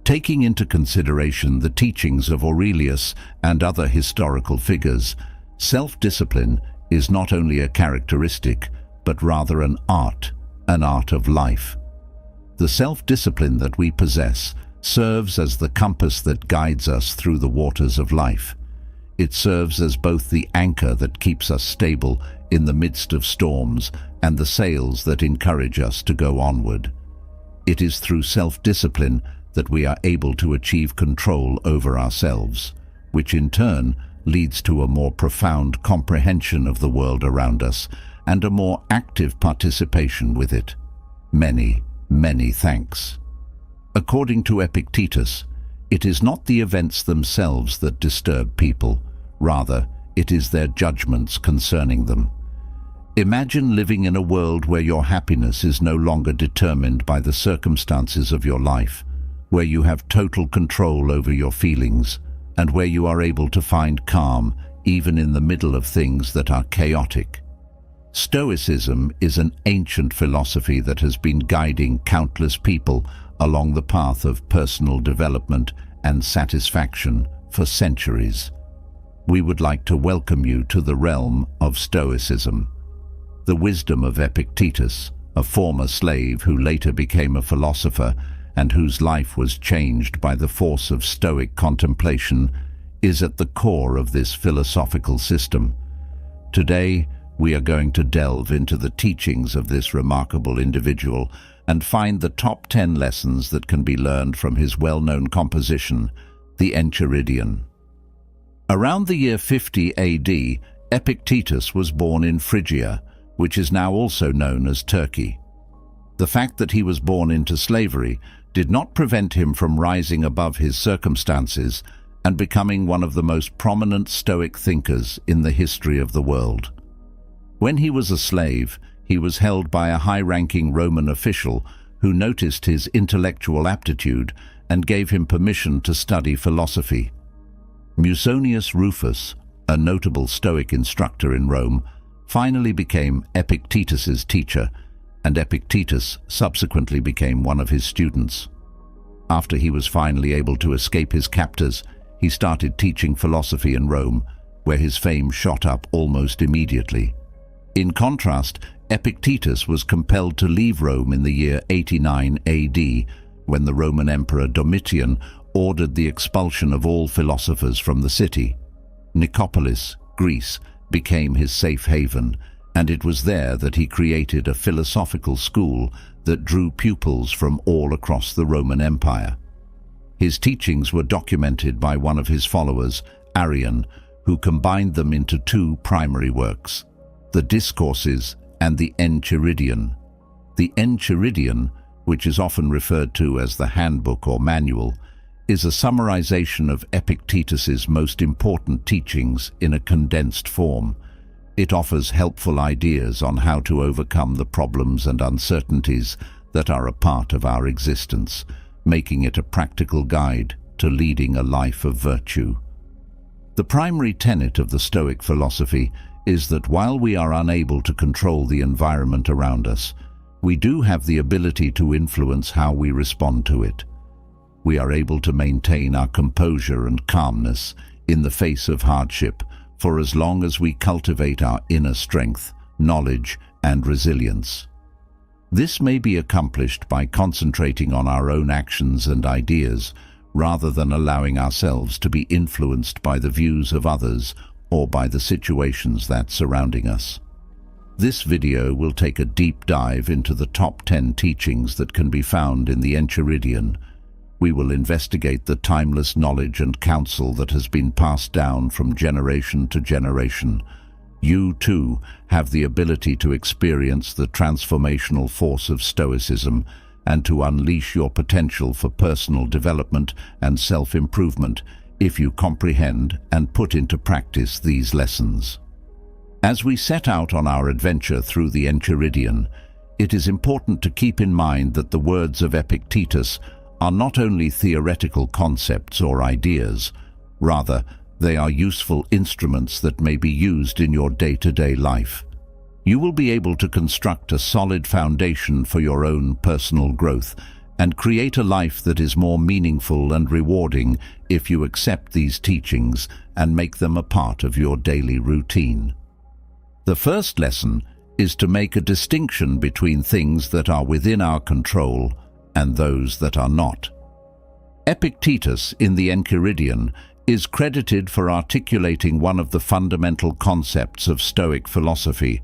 Taking into consideration the teachings of Aurelius and other historical figures, self-discipline is not only a characteristic, but rather an art of life. The self-discipline that we possess serves as the compass that guides us through the waters of life. It serves as both the anchor that keeps us stable in the midst of storms and the sails that encourage us to go onward. It is through self-discipline that we are able to achieve control over ourselves, which in turn leads to a more profound comprehension of the world around us and a more active participation with it. Many, many thanks. According to Epictetus, it is not the events themselves that disturb people, rather, it is their judgments concerning them. Imagine living in a world where your happiness is no longer determined by the circumstances of your life, where you have total control over your feelings, and where you are able to find calm even in the middle of things that are chaotic. Stoicism is an ancient philosophy that has been guiding countless people along the path of personal development and satisfaction for centuries. We would like to welcome you to the realm of Stoicism. The wisdom of Epictetus, a former slave who later became a philosopher and whose life was changed by the force of Stoic contemplation, is at the core of this philosophical system. Today, we are going to delve into the teachings of this remarkable individual and find the top 10 lessons that can be learned from his well-known composition, the Enchiridion. Around the year 50 AD, Epictetus was born in Phrygia, which is now also known as Turkey. The fact that he was born into slavery did not prevent him from rising above his circumstances and becoming one of the most prominent Stoic thinkers in the history of the world. When he was a slave, he was held by a high-ranking Roman official who noticed his intellectual aptitude and gave him permission to study philosophy. Musonius Rufus, a notable Stoic instructor in Rome, finally became Epictetus's teacher, and Epictetus subsequently became one of his students. After he was finally able to escape his captors, he started teaching philosophy in Rome, where his fame shot up almost immediately. In contrast, Epictetus was compelled to leave Rome in the year 89 AD, when the Roman Emperor Domitian ordered the expulsion of all philosophers from the city. Nicopolis, Greece, became his safe haven, and it was there that he created a philosophical school that drew pupils from all across the Roman Empire. His teachings were documented by one of his followers, Arrian, who combined them into two primary works, the Discourses and the Enchiridion. The Enchiridion, which is often referred to as the handbook or manual, is a summarization of Epictetus's most important teachings in a condensed form. It offers helpful ideas on how to overcome the problems and uncertainties that are a part of our existence, making it a practical guide to leading a life of virtue. The primary tenet of the Stoic philosophy is that while we are unable to control the environment around us, we do have the ability to influence how we respond to it. We are able to maintain our composure and calmness in the face of hardship for as long as we cultivate our inner strength, knowledge, and resilience. This may be accomplished by concentrating on our own actions and ideas, rather than allowing ourselves to be influenced by the views of others or by the situations that surrounding us. This video will take a deep dive into the top 10 teachings that can be found in the Enchiridion. We will investigate the timeless knowledge and counsel that has been passed down from generation to generation. You, too, have the ability to experience the transformational force of Stoicism and to unleash your potential for personal development and self-improvement if you comprehend and put into practice these lessons. As we set out on our adventure through the Enchiridion, it is important to keep in mind that the words of Epictetus are not only theoretical concepts or ideas, rather, they are useful instruments that may be used in your day-to-day life. You will be able to construct a solid foundation for your own personal growth and create a life that is more meaningful and rewarding if you accept these teachings and make them a part of your daily routine. The first lesson is to make a distinction between things that are within our control and those that are not. Epictetus in the Enchiridion is credited for articulating one of the fundamental concepts of Stoic philosophy,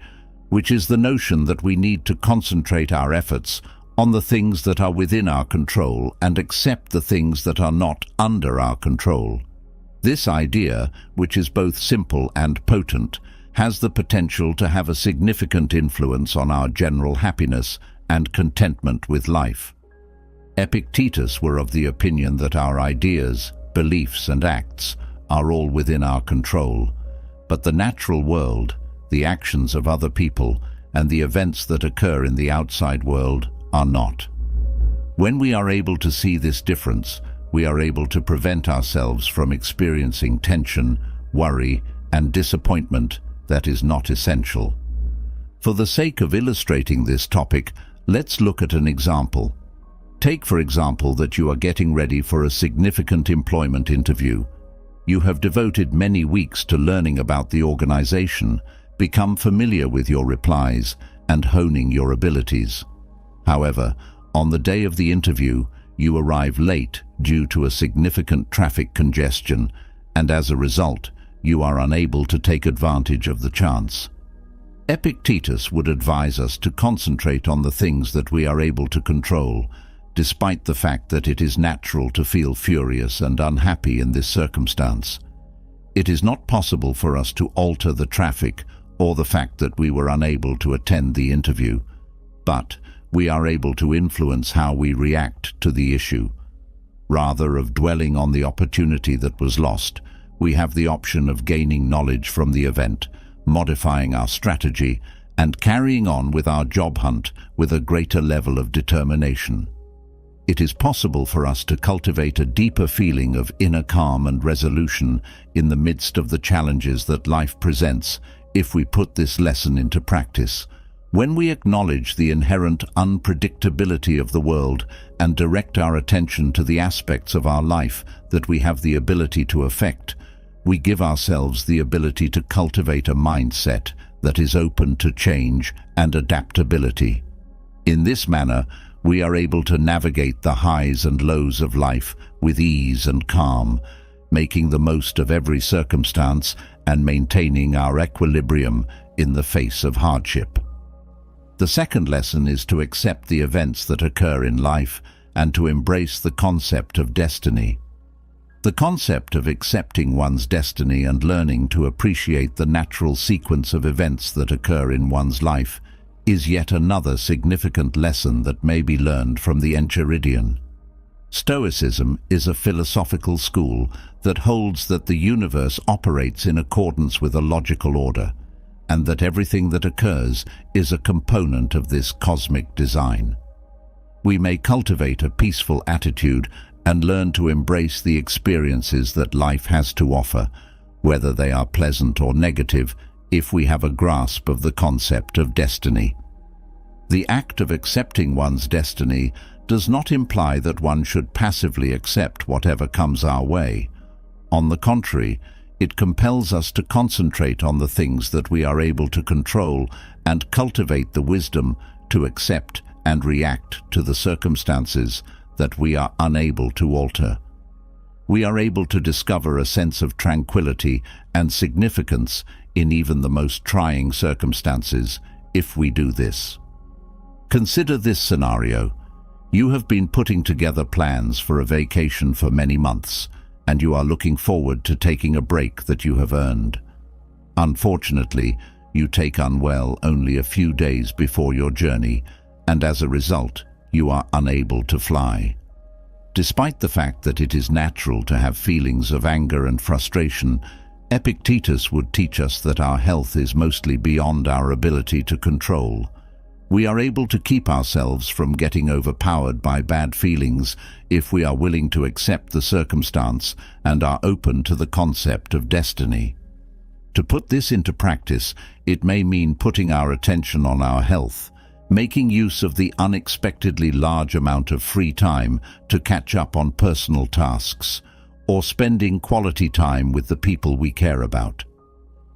which is the notion that we need to concentrate our efforts on the things that are within our control and accept the things that are not under our control. This idea, which is both simple and potent, has the potential to have a significant influence on our general happiness and contentment with life. Epictetus were of the opinion that our ideas, beliefs, and acts are all within our control, but the natural world, the actions of other people, and the events that occur in the outside world are not. When we are able to see this difference, we are able to prevent ourselves from experiencing tension, worry, and disappointment that is not essential. For the sake of illustrating this topic, let's look at an example. Take, for example, that you are getting ready for a significant employment interview. You have devoted many weeks to learning about the organization, become familiar with your replies, and honing your abilities. However, on the day of the interview, you arrive late due to a significant traffic congestion, and as a result, you are unable to take advantage of the chance. Epictetus would advise us to concentrate on the things that we are able to control, despite the fact that it is natural to feel furious and unhappy in this circumstance. It is not possible for us to alter the traffic or the fact that we were unable to attend the interview, but we are able to influence how we react to the issue. Rather of dwelling on the opportunity that was lost, we have the option of gaining knowledge from the event, modifying our strategy, and carrying on with our job hunt with a greater level of determination. It is possible for us to cultivate a deeper feeling of inner calm and resolution in the midst of the challenges that life presents if we put this lesson into practice. When we acknowledge the inherent unpredictability of the world and direct our attention to the aspects of our life that we have the ability to affect, we give ourselves the ability to cultivate a mindset that is open to change and adaptability. In this manner, we are able to navigate the highs and lows of life with ease and calm, making the most of every circumstance and maintaining our equilibrium in the face of hardship. The second lesson is to accept the events that occur in life and to embrace the concept of destiny. The concept of accepting one's destiny and learning to appreciate the natural sequence of events that occur in one's life is yet another significant lesson that may be learned from the Enchiridion. Stoicism is a philosophical school that holds that the universe operates in accordance with a logical order, and that everything that occurs is a component of this cosmic design. we may cultivate a peaceful attitude and learn to embrace the experiences that life has to offer, whether they are pleasant or negative, if we have a grasp of the concept of destiny. The act of accepting one's destiny does not imply that one should passively accept whatever comes our way. On the contrary, it compels us to concentrate on the things that we are able to control and cultivate the wisdom to accept and react to the circumstances that we are unable to alter. We are able to discover a sense of tranquility and significance in even the most trying circumstances if we do this. Consider this scenario. You have been putting together plans for a vacation for many months, and you are looking forward to taking a break that you have earned. Unfortunately, you take unwell only a few days before your journey, and as a result, you are unable to fly. Despite the fact that it is natural to have feelings of anger and frustration, Epictetus would teach us that our health is mostly beyond our ability to control. We are able to keep ourselves from getting overpowered by bad feelings if we are willing to accept the circumstance and are open to the concept of destiny. To put this into practice, it may mean putting our attention on our health, making use of the unexpectedly large amount of free time to catch up on personal tasks, or spending quality time with the people we care about.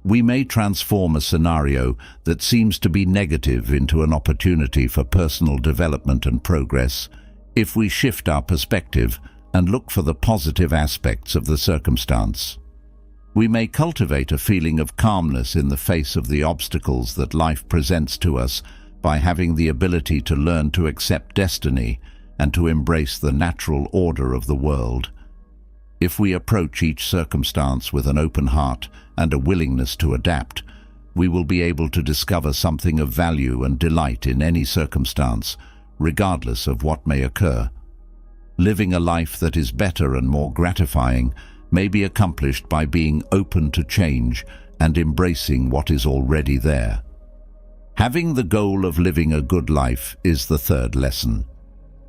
We may transform a scenario that seems to be negative into an opportunity for personal development and progress if we shift our perspective and look for the positive aspects of the circumstance. We may cultivate a feeling of calmness in the face of the obstacles that life presents to us by having the ability to learn to accept destiny and to embrace the natural order of the world. If we approach each circumstance with an open heart and a willingness to adapt, we will be able to discover something of value and delight in any circumstance, regardless of what may occur. Living a life that is better and more gratifying may be accomplished by being open to change and embracing what is already there. Having the goal of living a good life is the third lesson.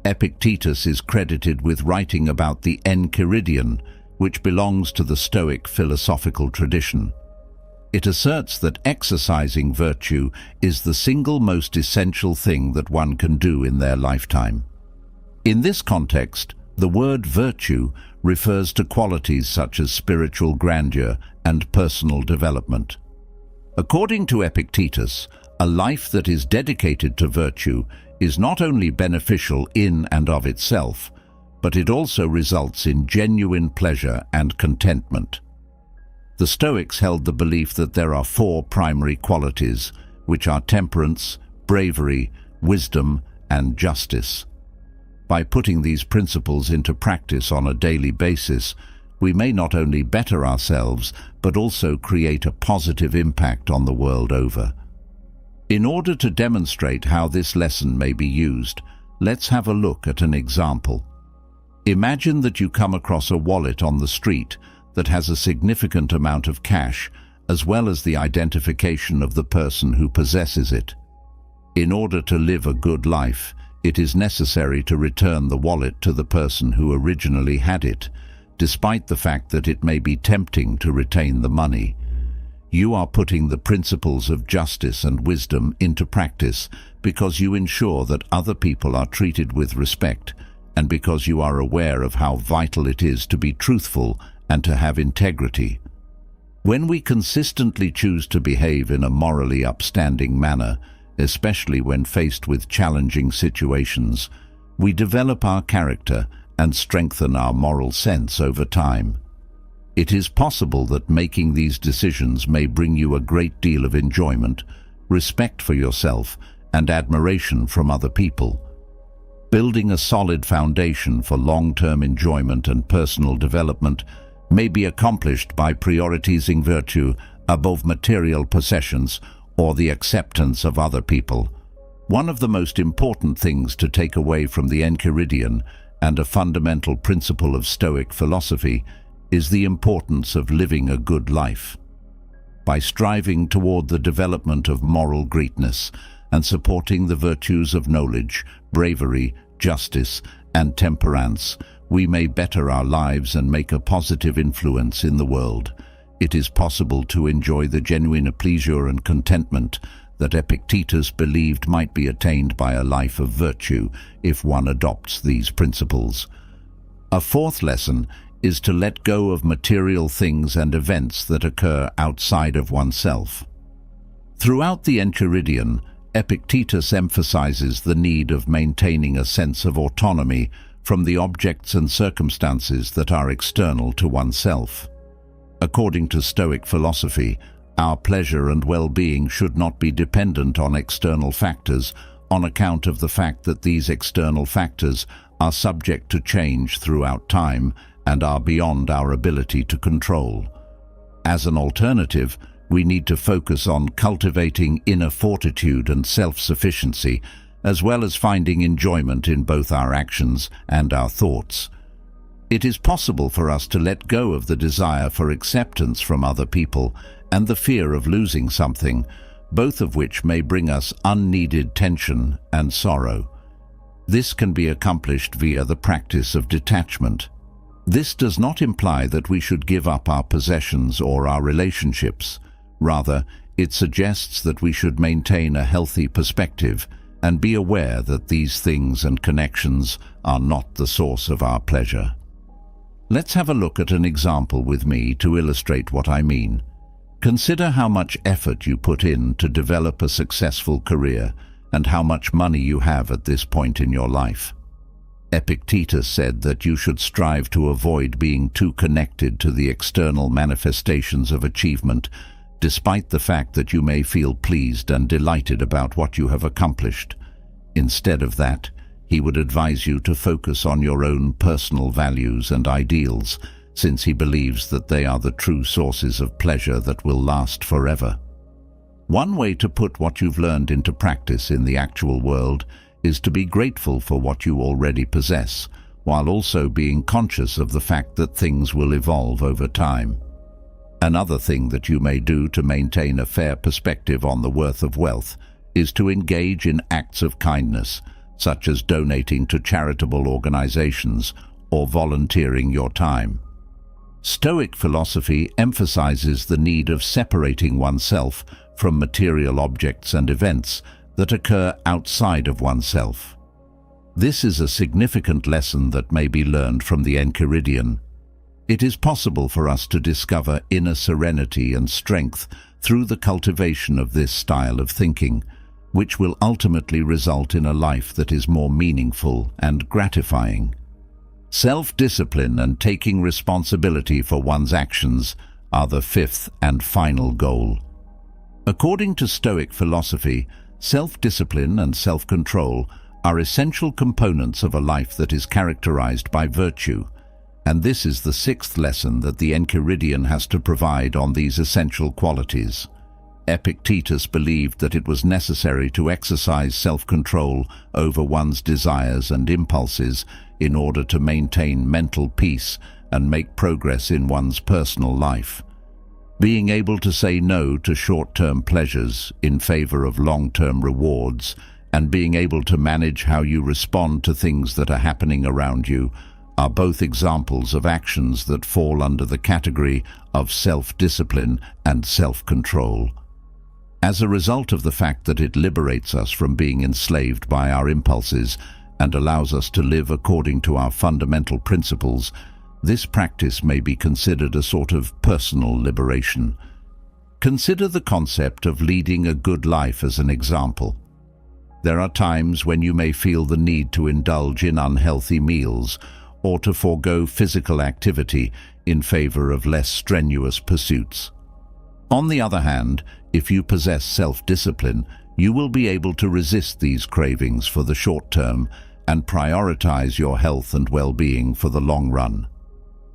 Epictetus is credited with writing about the Enchiridion, which belongs to the Stoic philosophical tradition. It asserts that exercising virtue is the single most essential thing that one can do in their lifetime. In this context, the word virtue refers to qualities such as spiritual grandeur and personal development. According to Epictetus, a life that is dedicated to virtue is not only beneficial in and of itself, but it also results in genuine pleasure and contentment. The Stoics held the belief that there are four primary qualities, which are temperance, bravery, wisdom, and justice. By putting these principles into practice on a daily basis, we may not only better ourselves, but also create a positive impact on the world over. In order to demonstrate how this lesson may be used, let's have a look at an example. Imagine that you come across a wallet on the street that has a significant amount of cash, as well as the identification of the person who possesses it. In order to live a good life, it is necessary to return the wallet to the person who originally had it, despite the fact that it may be tempting to retain the money. You are putting the principles of justice and wisdom into practice because you ensure that other people are treated with respect and because you are aware of how vital it is to be truthful and to have integrity. When we consistently choose to behave in a morally upstanding manner, especially when faced with challenging situations, we develop our character and strengthen our moral sense over time. It is possible that making these decisions may bring you a great deal of enjoyment, respect for yourself, and admiration from other people. Building a solid foundation for long-term enjoyment and personal development may be accomplished by prioritizing virtue above material possessions or the acceptance of other people. One of the most important things to take away from the Enchiridion, and a fundamental principle of Stoic philosophy, is the importance of living a good life. By striving toward the development of moral greatness and supporting the virtues of knowledge, bravery, justice, and temperance, we may better our lives and make a positive influence in the world. It is possible to enjoy the genuine pleasure and contentment that Epictetus believed might be attained by a life of virtue if one adopts these principles. A fourth lesson is to let go of material things and events that occur outside of oneself. Throughout the Enchiridion, Epictetus emphasizes the need of maintaining a sense of autonomy from the objects and circumstances that are external to oneself. According to Stoic philosophy, our pleasure and well-being should not be dependent on external factors on account of the fact that these external factors are subject to change throughout time and are beyond our ability to control. As an alternative, we need to focus on cultivating inner fortitude and self-sufficiency, as well as finding enjoyment in both our actions and our thoughts. It is possible for us to let go of the desire for acceptance from other people and the fear of losing something, both of which may bring us unneeded tension and sorrow. This can be accomplished via the practice of detachment. This does not imply that we should give up our possessions or our relationships. Rather, it suggests that we should maintain a healthy perspective and be aware that these things and connections are not the source of our pleasure. Let's have a look at an example with me to illustrate what I mean. Consider how much effort you put in to develop a successful career and how much money you have at this point in your life. Epictetus said that you should strive to avoid being too connected to the external manifestations of achievement, despite the fact that you may feel pleased and delighted about what you have accomplished. Instead of that, he would advise you to focus on your own personal values and ideals, since he believes that they are the true sources of pleasure that will last forever. One way to put what you've learned into practice in the actual world is to be grateful for what you already possess, while also being conscious of the fact that things will evolve over time. Another thing that you may do to maintain a fair perspective on the worth of wealth is to engage in acts of kindness, such as donating to charitable organizations or volunteering your time. Stoic philosophy emphasizes the need of separating oneself from material objects and events that occur outside of oneself. This is a significant lesson that may be learned from the Enchiridion. It is possible for us to discover inner serenity and strength through the cultivation of this style of thinking, which will ultimately result in a life that is more meaningful and gratifying. Self-discipline and taking responsibility for one's actions are the fifth and final goal. According to Stoic philosophy, self-discipline and self-control are essential components of a life that is characterized by virtue, and this is the sixth lesson that the Enchiridion has to provide on these essential qualities. Epictetus believed that it was necessary to exercise self-control over one's desires and impulses in order to maintain mental peace and make progress in one's personal life. Being able to say no to short-term pleasures in favor of long-term rewards and being able to manage how you respond to things that are happening around you are both examples of actions that fall under the category of self-discipline and self-control. As a result of the fact that it liberates us from being enslaved by our impulses and allows us to live according to our fundamental principles, this practice may be considered a sort of personal liberation. Consider the concept of leading a good life as an example. There are times when you may feel the need to indulge in unhealthy meals or to forego physical activity in favor of less strenuous pursuits. On the other hand, if you possess self-discipline, you will be able to resist these cravings for the short term and prioritize your health and well-being for the long run.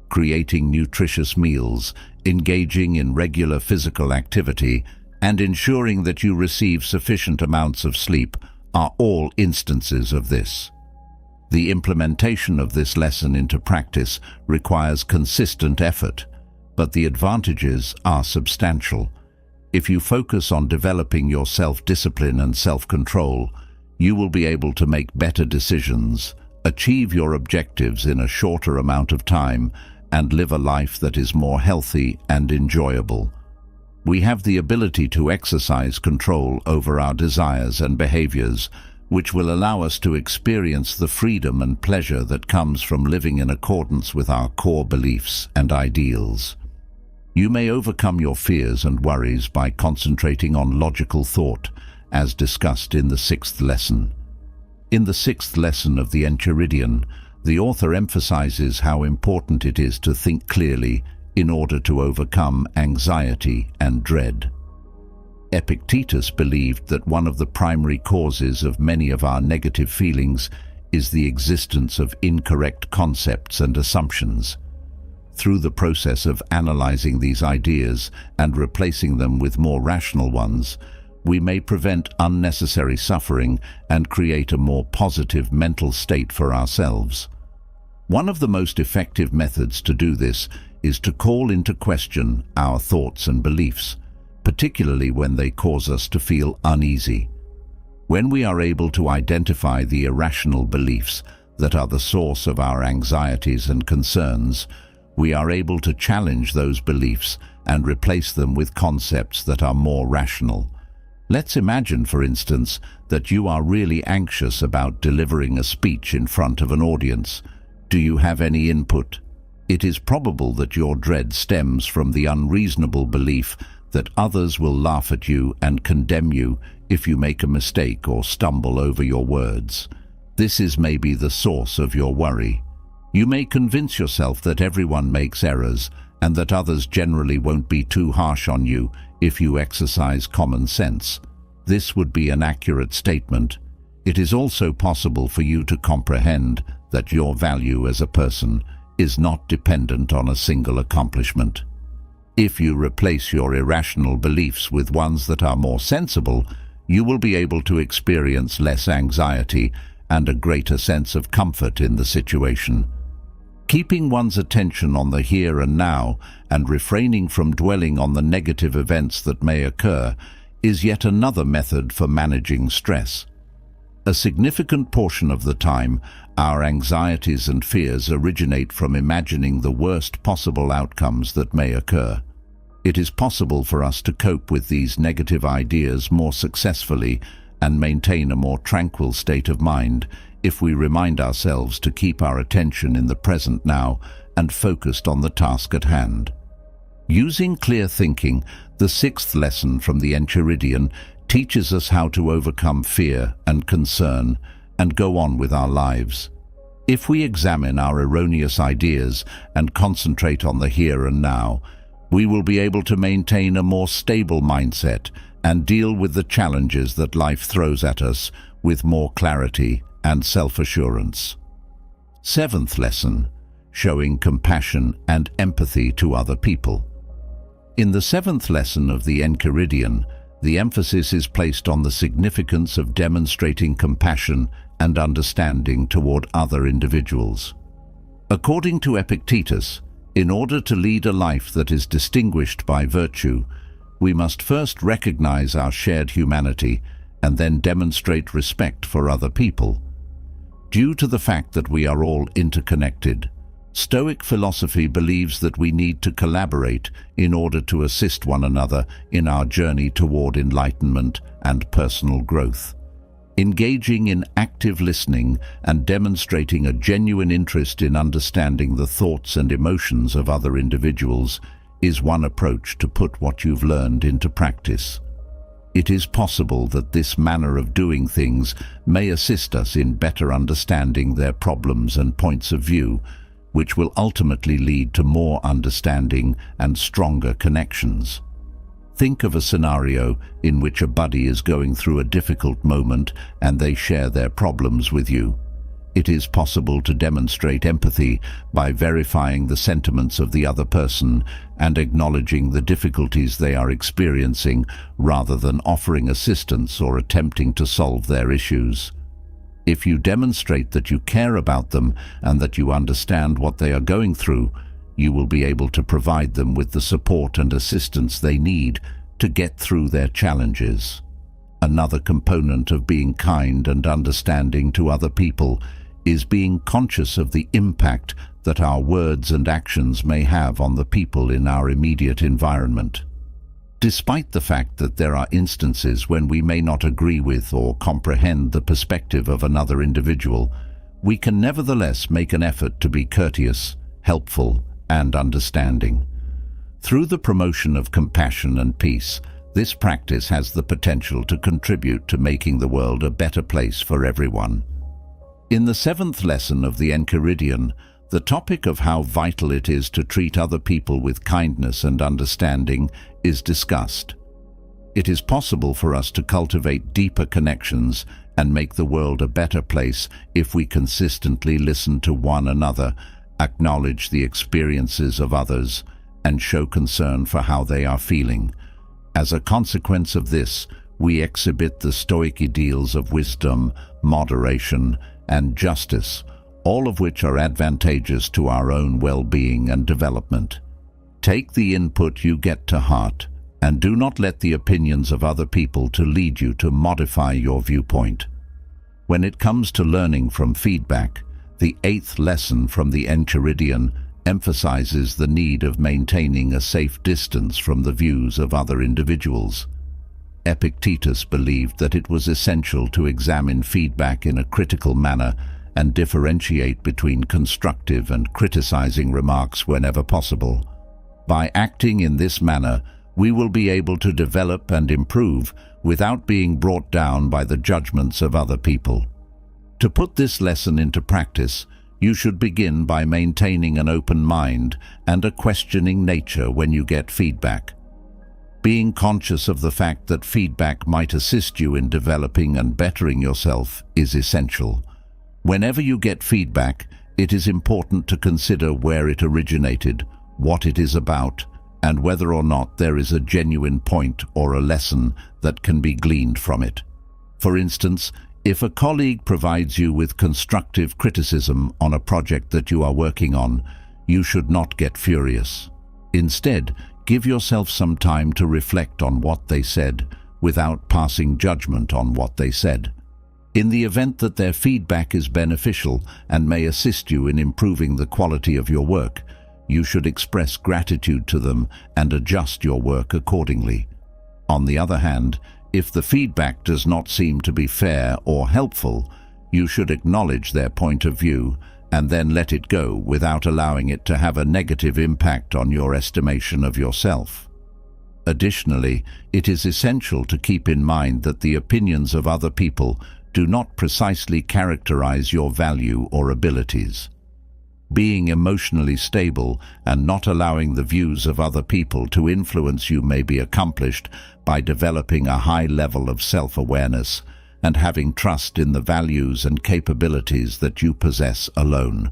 Creating nutritious meals, engaging in regular physical activity, and ensuring that you receive sufficient amounts of sleep are all instances of this. The implementation of this lesson into practice requires consistent effort, but the advantages are substantial. If you focus on developing your self-discipline and self-control, You will be able to make better decisions, achieve your objectives in a shorter amount of time, and live a life that is more healthy and enjoyable. We have the ability to exercise control over our desires and behaviors, which will allow us to experience the freedom and pleasure that comes from living in accordance with our core beliefs and ideals. You may overcome your fears and worries by concentrating on logical thought, as discussed in the 6th lesson. In the 6th lesson of the Enchiridion, the author emphasizes how important it is to think clearly in order to overcome anxiety and dread. Epictetus believed that one of the primary causes of many of our negative feelings is the existence of incorrect concepts and assumptions. Through the process of analyzing these ideas and replacing them with more rational ones, we may prevent unnecessary suffering and create a more positive mental state for ourselves. One of the most effective methods to do this is to call into question our thoughts and beliefs, particularly when they cause us to feel uneasy. When we are able to identify the irrational beliefs that are the source of our anxieties and concerns, we are able to challenge those beliefs and replace them with concepts that are more rational. Let's imagine, for instance, that you are really anxious about delivering a speech in front of an audience. Do you have any input? It is probable that your dread stems from the unreasonable belief that others will laugh at you and condemn you if you make a mistake or stumble over your words. This is maybe the source of your worry. You may convince yourself that everyone makes errors and that others generally won't be too harsh on you if you exercise common sense. This would be an accurate statement. It is also possible for you to comprehend that your value as a person is not dependent on a single accomplishment. If you replace your irrational beliefs with ones that are more sensible, you will be able to experience less anxiety and a greater sense of comfort in the situation. Keeping one's attention on the here and now and refraining from dwelling on the negative events that may occur is yet another method for managing stress. A significant portion of the time, our anxieties and fears originate from imagining the worst possible outcomes that may occur. It is possible for us to cope with these negative ideas more successfully and maintain a more tranquil state of mind if we remind ourselves to keep our attention in the present now and focused on the task at hand. Using clear thinking, the 6th lesson from the Enchiridion teaches us how to overcome fear and concern and go on with our lives. If we examine our erroneous ideas and concentrate on the here and now, we will be able to maintain a more stable mindset and deal with the challenges that life throws at us with more clarity and self-assurance. 7th lesson, showing compassion and empathy to other people. In the 7th lesson of the Enchiridion, the emphasis is placed on the significance of demonstrating compassion and understanding toward other individuals. According to Epictetus, in order to lead a life that is distinguished by virtue, we must first recognize our shared humanity and then demonstrate respect for other people. Due to the fact that we are all interconnected, Stoic philosophy believes that we need to collaborate in order to assist one another in our journey toward enlightenment and personal growth. Engaging in active listening and demonstrating a genuine interest in understanding the thoughts and emotions of other individuals is one approach to put what you've learned into practice. It is possible that this manner of doing things may assist us in better understanding their problems and points of view, which will ultimately lead to more understanding and stronger connections. Think of a scenario in which a buddy is going through a difficult moment and they share their problems with you. It is possible to demonstrate empathy by verifying the sentiments of the other person and acknowledging the difficulties they are experiencing rather than offering assistance or attempting to solve their issues. If you demonstrate that you care about them and that you understand what they are going through, you will be able to provide them with the support and assistance they need to get through their challenges. Another component of being kind and understanding to other people is being conscious of the impact that our words and actions may have on the people in our immediate environment. Despite the fact that there are instances when we may not agree with or comprehend the perspective of another individual, we can nevertheless make an effort to be courteous, helpful, and understanding. Through the promotion of compassion and peace, this practice has the potential to contribute to making the world a better place for everyone. In the 7th lesson of the Enchiridion, the topic of how vital it is to treat other people with kindness and understanding is discussed. It is possible for us to cultivate deeper connections and make the world a better place if we consistently listen to one another, acknowledge the experiences of others, and show concern for how they are feeling. As a consequence of this, we exhibit the Stoic ideals of wisdom, moderation, and justice, all of which are advantageous to our own well-being and development. Take the input you get to heart, and do not let the opinions of other people to lead you to modify your viewpoint. When it comes to learning from feedback, the 8th lesson from the Enchiridion emphasizes the need of maintaining a safe distance from the views of other individuals. Epictetus believed that it was essential to examine feedback in a critical manner and differentiate between constructive and criticizing remarks whenever possible. By acting in this manner, we will be able to develop and improve without being brought down by the judgments of other people. To put this lesson into practice, you should begin by maintaining an open mind and a questioning nature when you get feedback. Being conscious of the fact that feedback might assist you in developing and bettering yourself is essential. Whenever you get feedback, it is important to consider where it originated, what it is about, and whether or not there is a genuine point or a lesson that can be gleaned from it. For instance, if a colleague provides you with constructive criticism on a project that you are working on, you should not get furious. Instead, give yourself some time to reflect on what they said without passing judgment on what they said. In the event that their feedback is beneficial and may assist you in improving the quality of your work, you should express gratitude to them and adjust your work accordingly. On the other hand, if the feedback does not seem to be fair or helpful, you should acknowledge their point of view and then let it go without allowing it to have a negative impact on your estimation of yourself. Additionally, it is essential to keep in mind that the opinions of other people do not precisely characterize your value or abilities. Being emotionally stable and not allowing the views of other people to influence you may be accomplished by developing a high level of self-awareness and having trust in the values and capabilities that you possess alone.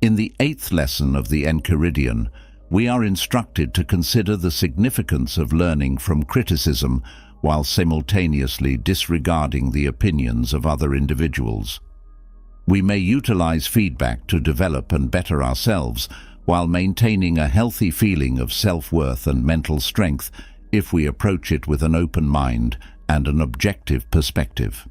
In the 8th lesson of the Enchiridion, we are instructed to consider the significance of learning from criticism while simultaneously disregarding the opinions of other individuals. We may utilize feedback to develop and better ourselves while maintaining a healthy feeling of self-worth and mental strength if we approach it with an open mind and an objective perspective.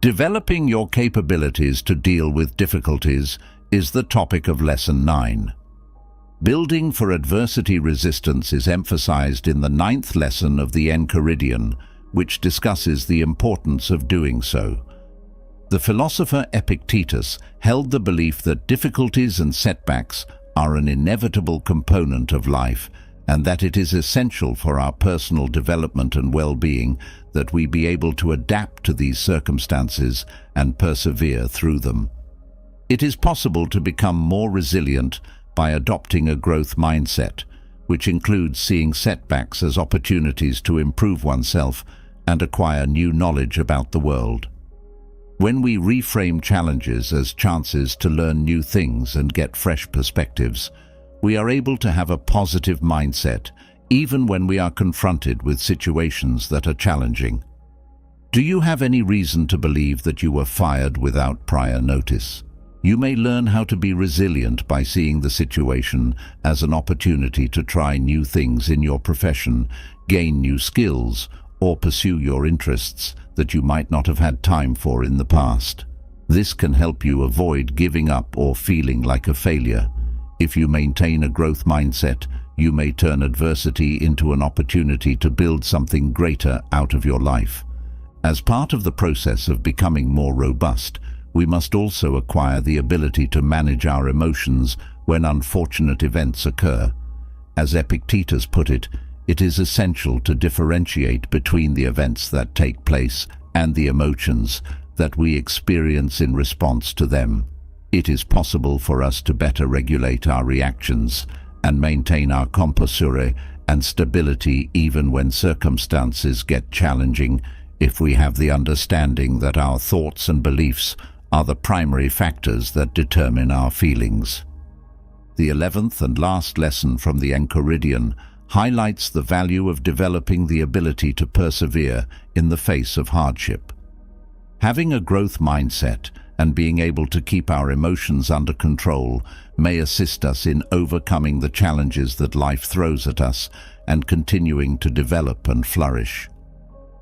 Developing your capabilities to deal with difficulties is the topic of Lesson 9. Building for adversity resistance is emphasized in the 9th lesson of the Enchiridion, which discusses the importance of doing so. The philosopher Epictetus held the belief that difficulties and setbacks are an inevitable component of life, and that it is essential for our personal development and well-being that we be able to adapt to these circumstances and persevere through them. It is possible to become more resilient by adopting a growth mindset, which includes seeing setbacks as opportunities to improve oneself and acquire new knowledge about the world. When we reframe challenges as chances to learn new things and get fresh perspectives, we are able to have a positive mindset even when we are confronted with situations that are challenging. Do you have any reason to believe that you were fired without prior notice? You may learn how to be resilient by seeing the situation as an opportunity to try new things in your profession, gain new skills, or pursue your interests that you might not have had time for in the past. This can help you avoid giving up or feeling like a failure. If you maintain a growth mindset, you may turn adversity into an opportunity to build something greater out of your life. As part of the process of becoming more robust, we must also acquire the ability to manage our emotions when unfortunate events occur. As Epictetus put it, it is essential to differentiate between the events that take place and the emotions that we experience in response to them. It is possible for us to better regulate our reactions and maintain our composure and stability even when circumstances get challenging, if we have the understanding that our thoughts and beliefs are the primary factors that determine our feelings. The 11th and last lesson from the Enchiridion highlights the value of developing the ability to persevere in the face of hardship. Having a growth mindset and being able to keep our emotions under control may assist us in overcoming the challenges that life throws at us and continuing to develop and flourish.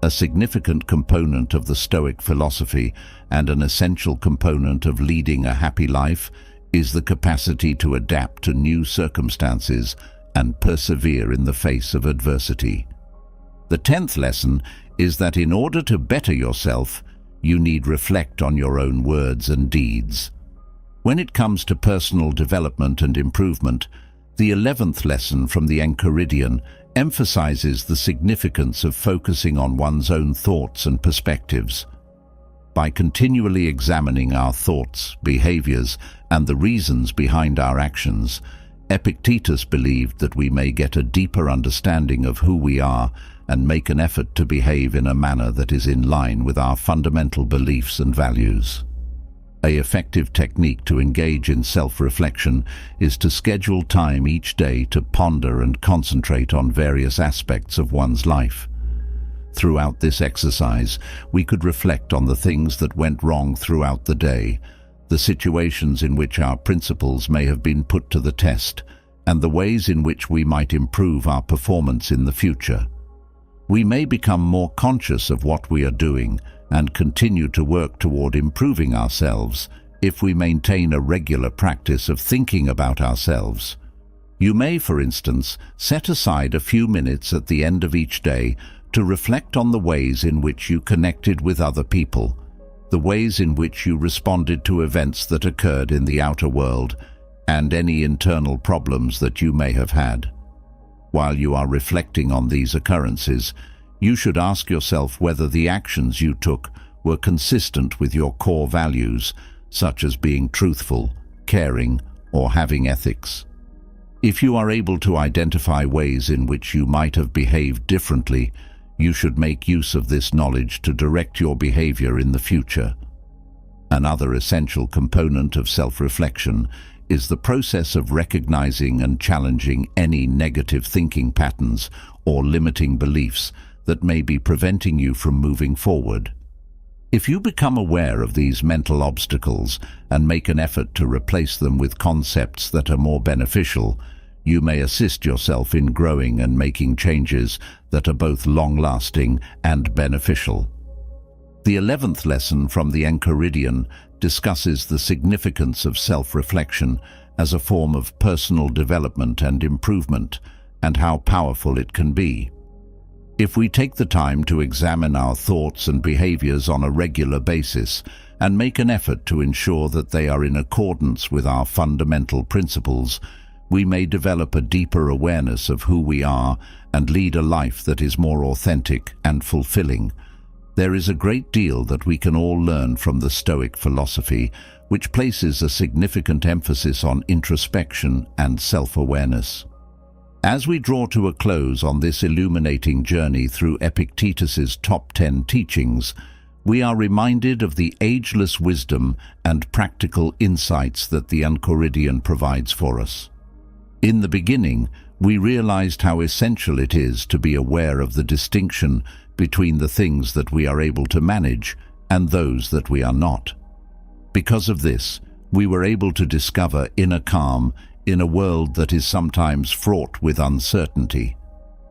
A significant component of the Stoic philosophy and an essential component of leading a happy life is the capacity to adapt to new circumstances and persevere in the face of adversity. The 10th lesson is that in order to better yourself, you need reflect on your own words and deeds. When it comes to personal development and improvement, the 11th lesson from the Enchiridion emphasizes the significance of focusing on one's own thoughts and perspectives. By continually examining our thoughts, behaviors, and the reasons behind our actions, Epictetus believed that we may get a deeper understanding of who we are and make an effort to behave in a manner that is in line with our fundamental beliefs and values. An effective technique to engage in self-reflection is to schedule time each day to ponder and concentrate on various aspects of one's life. Throughout this exercise, we could reflect on the things that went wrong throughout the day, the situations in which our principles may have been put to the test, and the ways in which we might improve our performance in the future. We may become more conscious of what we are doing and continue to work toward improving ourselves if we maintain a regular practice of thinking about ourselves. You may, for instance, set aside a few minutes at the end of each day to reflect on the ways in which you connected with other people, the ways in which you responded to events that occurred in the outer world, and any internal problems that you may have had. While you are reflecting on these occurrences, you should ask yourself whether the actions you took were consistent with your core values, such as being truthful, caring, or having ethics. If you are able to identify ways in which you might have behaved differently, you should make use of this knowledge to direct your behavior in the future. Another essential component of self-reflection is the process of recognizing and challenging any negative thinking patterns or limiting beliefs that may be preventing you from moving forward. If you become aware of these mental obstacles and make an effort to replace them with concepts that are more beneficial, you may assist yourself in growing and making changes that are both long-lasting and beneficial. The 11th lesson from the Enchiridion discusses the significance of self-reflection as a form of personal development and improvement, and how powerful it can be. If we take the time to examine our thoughts and behaviors on a regular basis and make an effort to ensure that they are in accordance with our fundamental principles, we may develop a deeper awareness of who we are and lead a life that is more authentic and fulfilling. There is a great deal that we can all learn from the Stoic philosophy, which places a significant emphasis on introspection and self-awareness. As we draw to a close on this illuminating journey through Epictetus's top 10 teachings, we are reminded of the ageless wisdom and practical insights that the Enchiridion provides for us. In the beginning, we realized how essential it is to be aware of the distinction between the things that we are able to manage and those that we are not. Because of this, We were able to discover inner calm in a world that is sometimes fraught with uncertainty.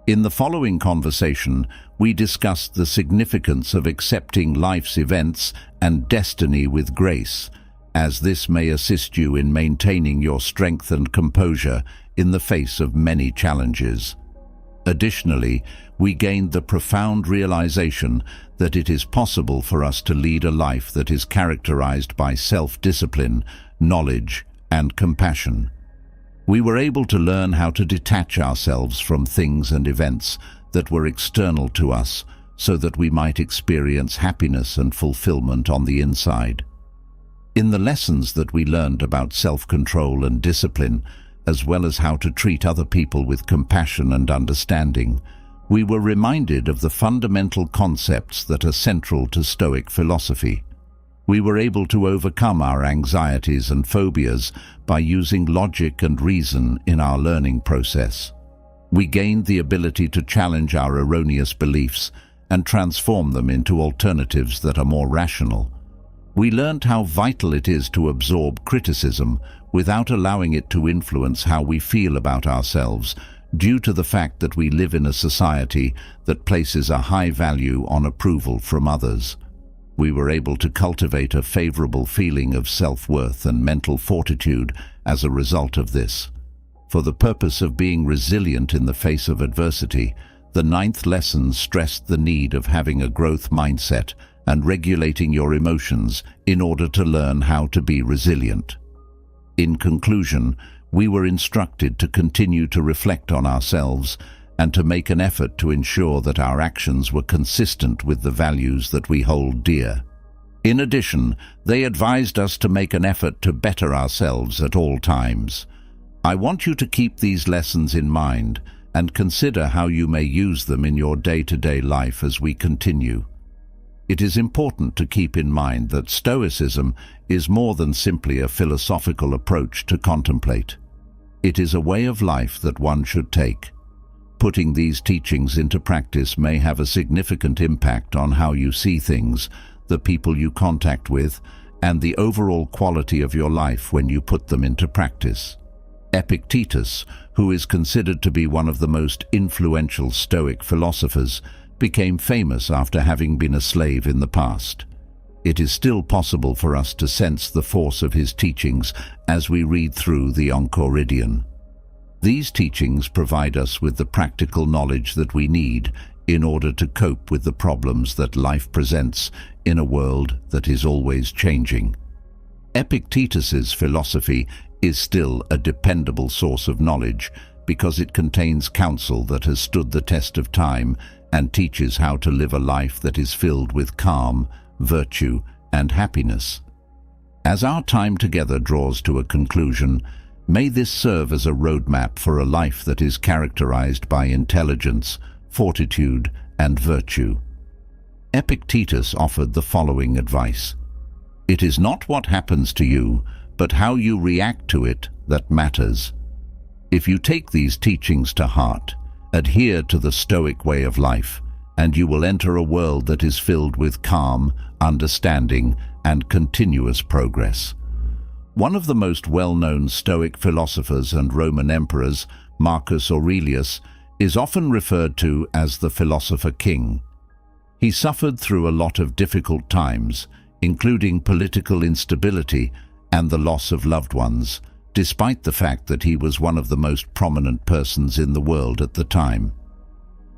In the following conversation, we discussed the significance of accepting life's events and destiny with grace, as this may assist you in maintaining your strength and composure in the face of many challenges. Additionally, we gained the profound realization that it is possible for us to lead a life that is characterized by self-discipline, knowledge, and compassion. We were able to learn how to detach ourselves from things and events that were external to us so that we might experience happiness and fulfillment on the inside. In the lessons that we learned about self-control and discipline, as well as how to treat other people with compassion and understanding, we were reminded of the fundamental concepts that are central to Stoic philosophy. We were able to overcome our anxieties and phobias by using logic and reason in our learning process. We gained the ability to challenge our erroneous beliefs and transform them into alternatives that are more rational. We learned how vital it is to absorb criticism without allowing it to influence how we feel about ourselves, due to the fact that we live in a society that places a high value on approval from others. We were able to cultivate a favorable feeling of self-worth and mental fortitude as a result of this. For the purpose of being resilient in the face of adversity, the 9th lesson stressed the need of having a growth mindset and regulating your emotions in order to learn how to be resilient. In conclusion, we were instructed to continue to reflect on ourselves and to make an effort to ensure that our actions were consistent with the values that we hold dear. In addition, they advised us to make an effort to better ourselves at all times. I want you to keep these lessons in mind and consider how you may use them in your day-to-day life as we continue. It is important to keep in mind that Stoicism is more than simply a philosophical approach to contemplate. It is a way of life that one should take. Putting these teachings into practice may have a significant impact on how you see things, the people you contact with, and the overall quality of your life when you put them into practice. Epictetus, who is considered to be one of the most influential Stoic philosophers, became famous after having been a slave in the past. It is still possible for us to sense the force of his teachings as we read through the Enchiridion. These teachings provide us with the practical knowledge that we need in order to cope with the problems that life presents in a world that is always changing. Epictetus's philosophy is still a dependable source of knowledge because it contains counsel that has stood the test of time and teaches how to live a life that is filled with calm, virtue, and happiness. As our time together draws to a conclusion, may this serve as a roadmap for a life that is characterized by intelligence, fortitude, and virtue. Epictetus offered the following advice: "It is not what happens to you, but how you react to it that matters." If you take these teachings to heart, adhere to the Stoic way of life, and you will enter a world that is filled with calm, understanding, and continuous progress. One of the most well-known Stoic philosophers and Roman emperors, Marcus Aurelius, is often referred to as the Philosopher King. He suffered through a lot of difficult times, including political instability and the loss of loved ones, despite the fact that he was one of the most prominent persons in the world at the time.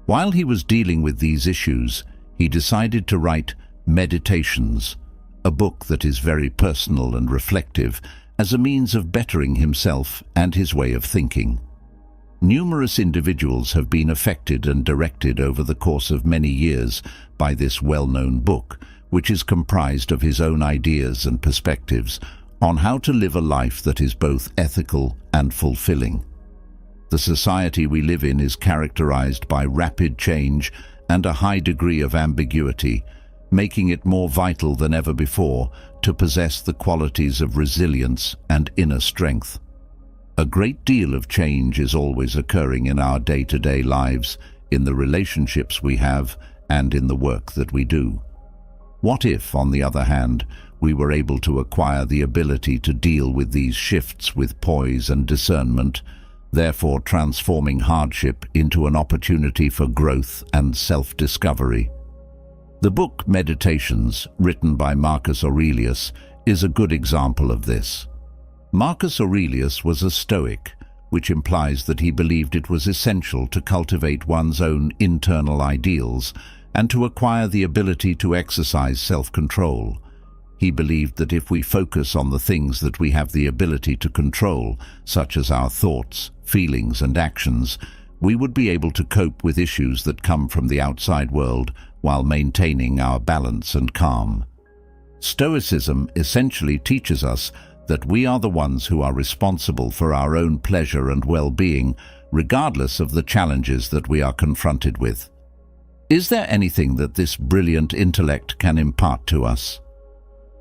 While he was dealing with these issues, he decided to write Meditations, a book that is very personal and reflective, as a means of bettering himself and his way of thinking. Numerous individuals have been affected and directed over the course of many years by this well-known book, which is comprised of his own ideas and perspectives on how to live a life that is both ethical and fulfilling. The society we live in is characterized by rapid change and a high degree of ambiguity, making it more vital than ever before to possess the qualities of resilience and inner strength. A great deal of change is always occurring in our day-to-day lives, in the relationships we have, and in the work that we do. What if, on the other hand, we were able to acquire the ability to deal with these shifts with poise and discernment, therefore transforming hardship into an opportunity for growth and self-discovery. The book Meditations, written by Marcus Aurelius, is a good example of this. Marcus Aurelius was a Stoic, which implies that he believed it was essential to cultivate one's own internal ideals and to acquire the ability to exercise self-control. He believed that if we focus on the things that we have the ability to control, such as our thoughts, feelings, and actions, we would be able to cope with issues that come from the outside world while maintaining our balance and calm. Stoicism essentially teaches us that we are the ones who are responsible for our own pleasure and well-being, regardless of the challenges that we are confronted with. Is there anything that this brilliant intellect can impart to us?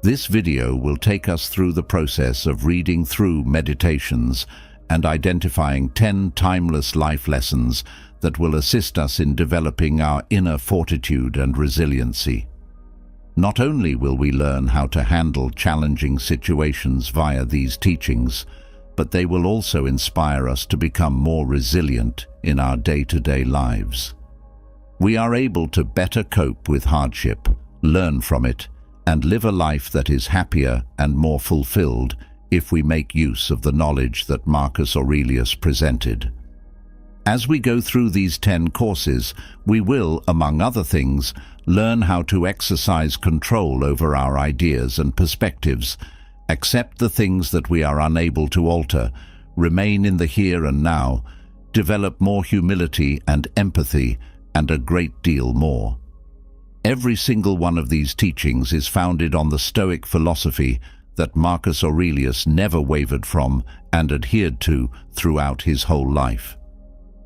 This video will take us through the process of reading through Meditations and identifying 10 timeless life lessons that will assist us in developing our inner fortitude and resiliency. Not only will we learn how to handle challenging situations via these teachings, but they will also inspire us to become more resilient in our day-to-day lives. We are able to better cope with hardship, learn from it, and live a life that is happier and more fulfilled if we make use of the knowledge that Marcus Aurelius presented. As we go through these 10 courses, we will, among other things, learn how to exercise control over our ideas and perspectives, accept the things that we are unable to alter, remain in the here and now, develop more humility and empathy, and a great deal more. Every single one of these teachings is founded on the Stoic philosophy that Marcus Aurelius never wavered from and adhered to throughout his whole life.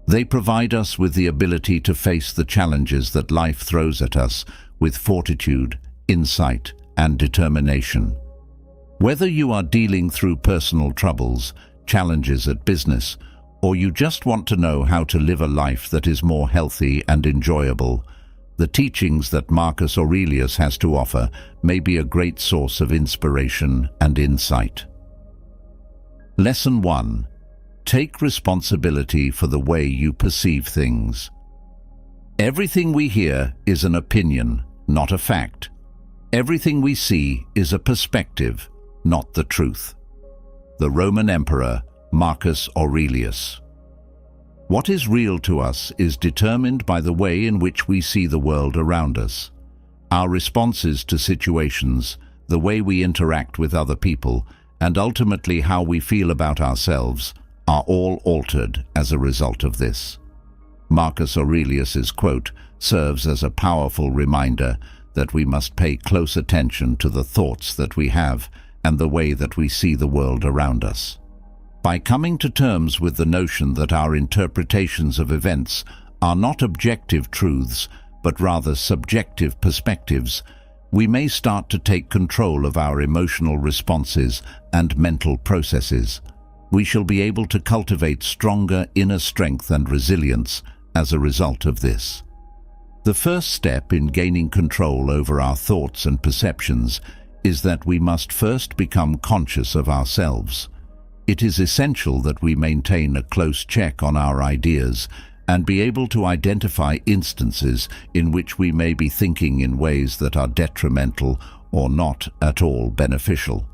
They provide us with the ability to face the challenges that life throws at us with fortitude, insight, and determination. Whether you are dealing through personal troubles, challenges at business, or you just want to know how to live a life that is more healthy and enjoyable, the teachings that Marcus Aurelius has to offer may be a great source of inspiration and insight. Lesson 1. Take responsibility for the way you perceive things. Everything we hear is an opinion, not a fact. Everything we see is a perspective, not the truth. The Roman Emperor Marcus Aurelius. What is real to us is determined by the way in which we see the world around us. Our responses to situations, the way we interact with other people, and ultimately how we feel about ourselves, are all altered as a result of this. Marcus Aurelius's quote serves as a powerful reminder that we must pay close attention to the thoughts that we have and the way that we see the world around us. By coming to terms with the notion that our interpretations of events are not objective truths, but rather subjective perspectives, we may start to take control of our emotional responses and mental processes. We shall be able to cultivate stronger inner strength and resilience as a result of this. The first step in gaining control over our thoughts and perceptions is that we must first become conscious of ourselves. It is essential that we maintain a close check on our ideas and be able to identify instances in which we may be thinking in ways that are detrimental or not at all beneficial.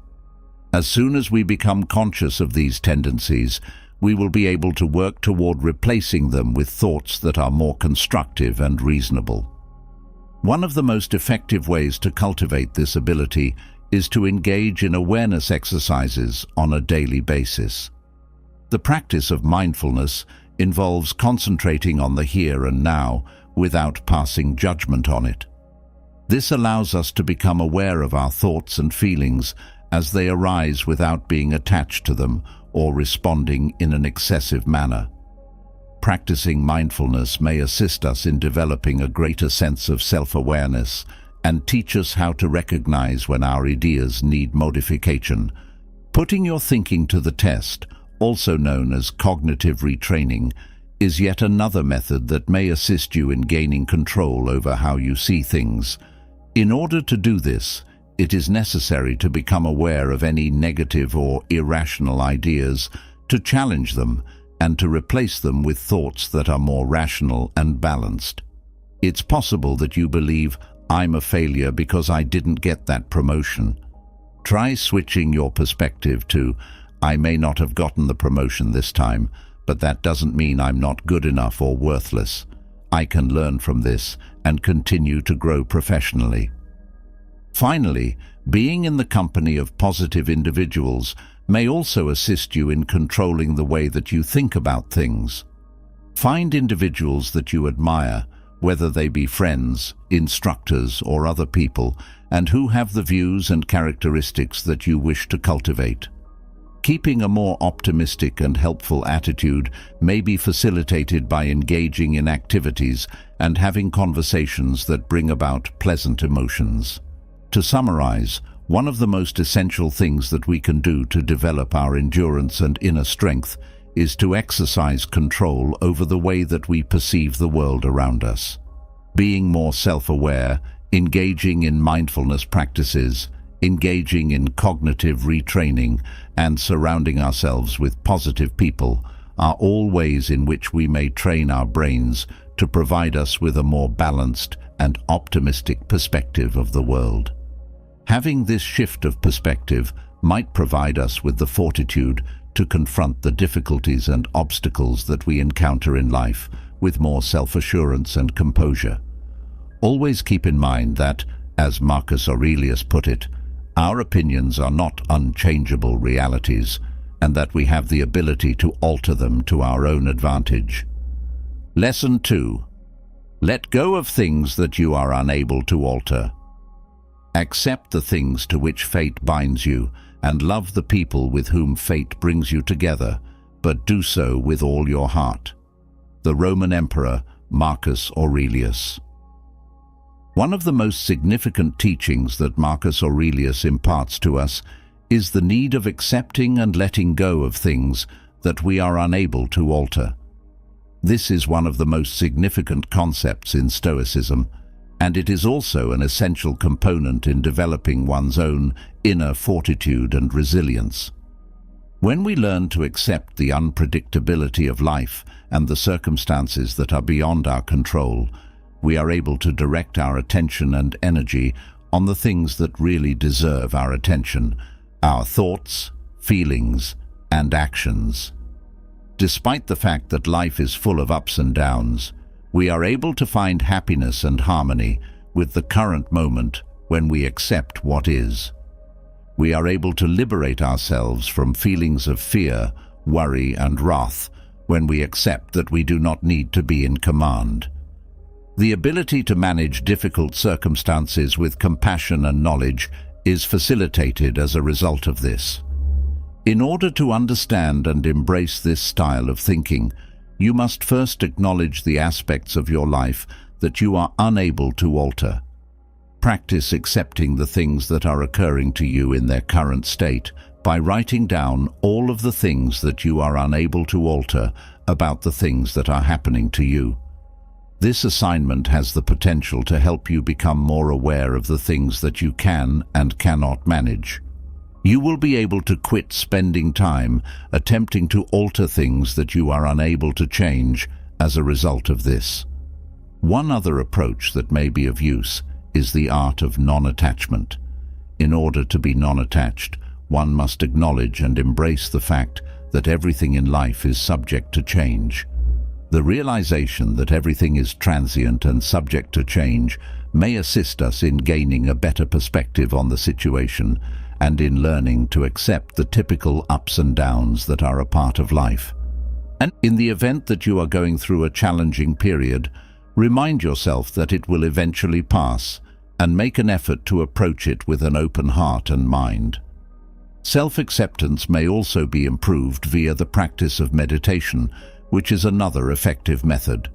As soon as we become conscious of these tendencies, we will be able to work toward replacing them with thoughts that are more constructive and reasonable. One of the most effective ways to cultivate this ability is to engage in awareness exercises on a daily basis. The practice of mindfulness involves concentrating on the here and now without passing judgment on it. This allows us to become aware of our thoughts and feelings as they arise without being attached to them or responding in an excessive manner. Practicing mindfulness may assist us in developing a greater sense of self-awareness and teach us how to recognize when our ideas need modification. Putting your thinking to the test, also known as cognitive retraining, is yet another method that may assist you in gaining control over how you see things. In order to do this, it is necessary to become aware of any negative or irrational ideas, to challenge them, and to replace them with thoughts that are more rational and balanced. It's possible that you believe, "I'm a failure because I didn't get that promotion." Try switching your perspective to, "I may not have gotten the promotion this time, but that doesn't mean I'm not good enough or worthless. I can learn from this and continue to grow professionally." Finally, being in the company of positive individuals may also assist you in controlling the way that you think about things. Find individuals that you admire, whether they be friends, instructors, or other people, and who have the views and characteristics that you wish to cultivate. Keeping a more optimistic and helpful attitude may be facilitated by engaging in activities and having conversations that bring about pleasant emotions. To summarize, one of the most essential things that we can do to develop our endurance and inner strength is to exercise control over the way that we perceive the world around us. Being more self-aware, engaging in mindfulness practices, engaging in cognitive retraining, and surrounding ourselves with positive people are all ways in which we may train our brains to provide us with a more balanced and optimistic perspective of the world. Having this shift of perspective might provide us with the fortitude to confront the difficulties and obstacles that we encounter in life with more self-assurance and composure. Always keep in mind that, as Marcus Aurelius put it, our opinions are not unchangeable realities, and that we have the ability to alter them to our own advantage. Lesson 2. Let go of things that you are unable to alter. Accept the things to which fate binds you, and love the people with whom fate brings you together, but do so with all your heart. The Roman Emperor Marcus Aurelius. One of the most significant teachings that Marcus Aurelius imparts to us is the need of accepting and letting go of things that we are unable to alter. This is one of the most significant concepts in Stoicism, and it is also an essential component in developing one's own inner fortitude and resilience. When we learn to accept the unpredictability of life and the circumstances that are beyond our control, we are able to direct our attention and energy on the things that really deserve our attention, our thoughts, feelings, and actions. Despite the fact that life is full of ups and downs, we are able to find happiness and harmony with the current moment when we accept what is. We are able to liberate ourselves from feelings of fear, worry, and wrath when we accept that we do not need to be in command. The ability to manage difficult circumstances with compassion and knowledge is facilitated as a result of this. In order to understand and embrace this style of thinking, you must first acknowledge the aspects of your life that you are unable to alter. Practice accepting the things that are occurring to you in their current state by writing down all of the things that you are unable to alter about the things that are happening to you. This assignment has the potential to help you become more aware of the things that you can and cannot manage. You will be able to quit spending time attempting to alter things that you are unable to change as a result of this. One other approach that may be of use is the art of non-attachment. In order to be non-attached, one must acknowledge and embrace the fact that everything in life is subject to change. The realization that everything is transient and subject to change may assist us in gaining a better perspective on the situation and in learning to accept the typical ups and downs that are a part of life. And in the event that you are going through a challenging period, remind yourself that it will eventually pass and make an effort to approach it with an open heart and mind. Self-acceptance may also be improved via the practice of meditation, which is another effective method.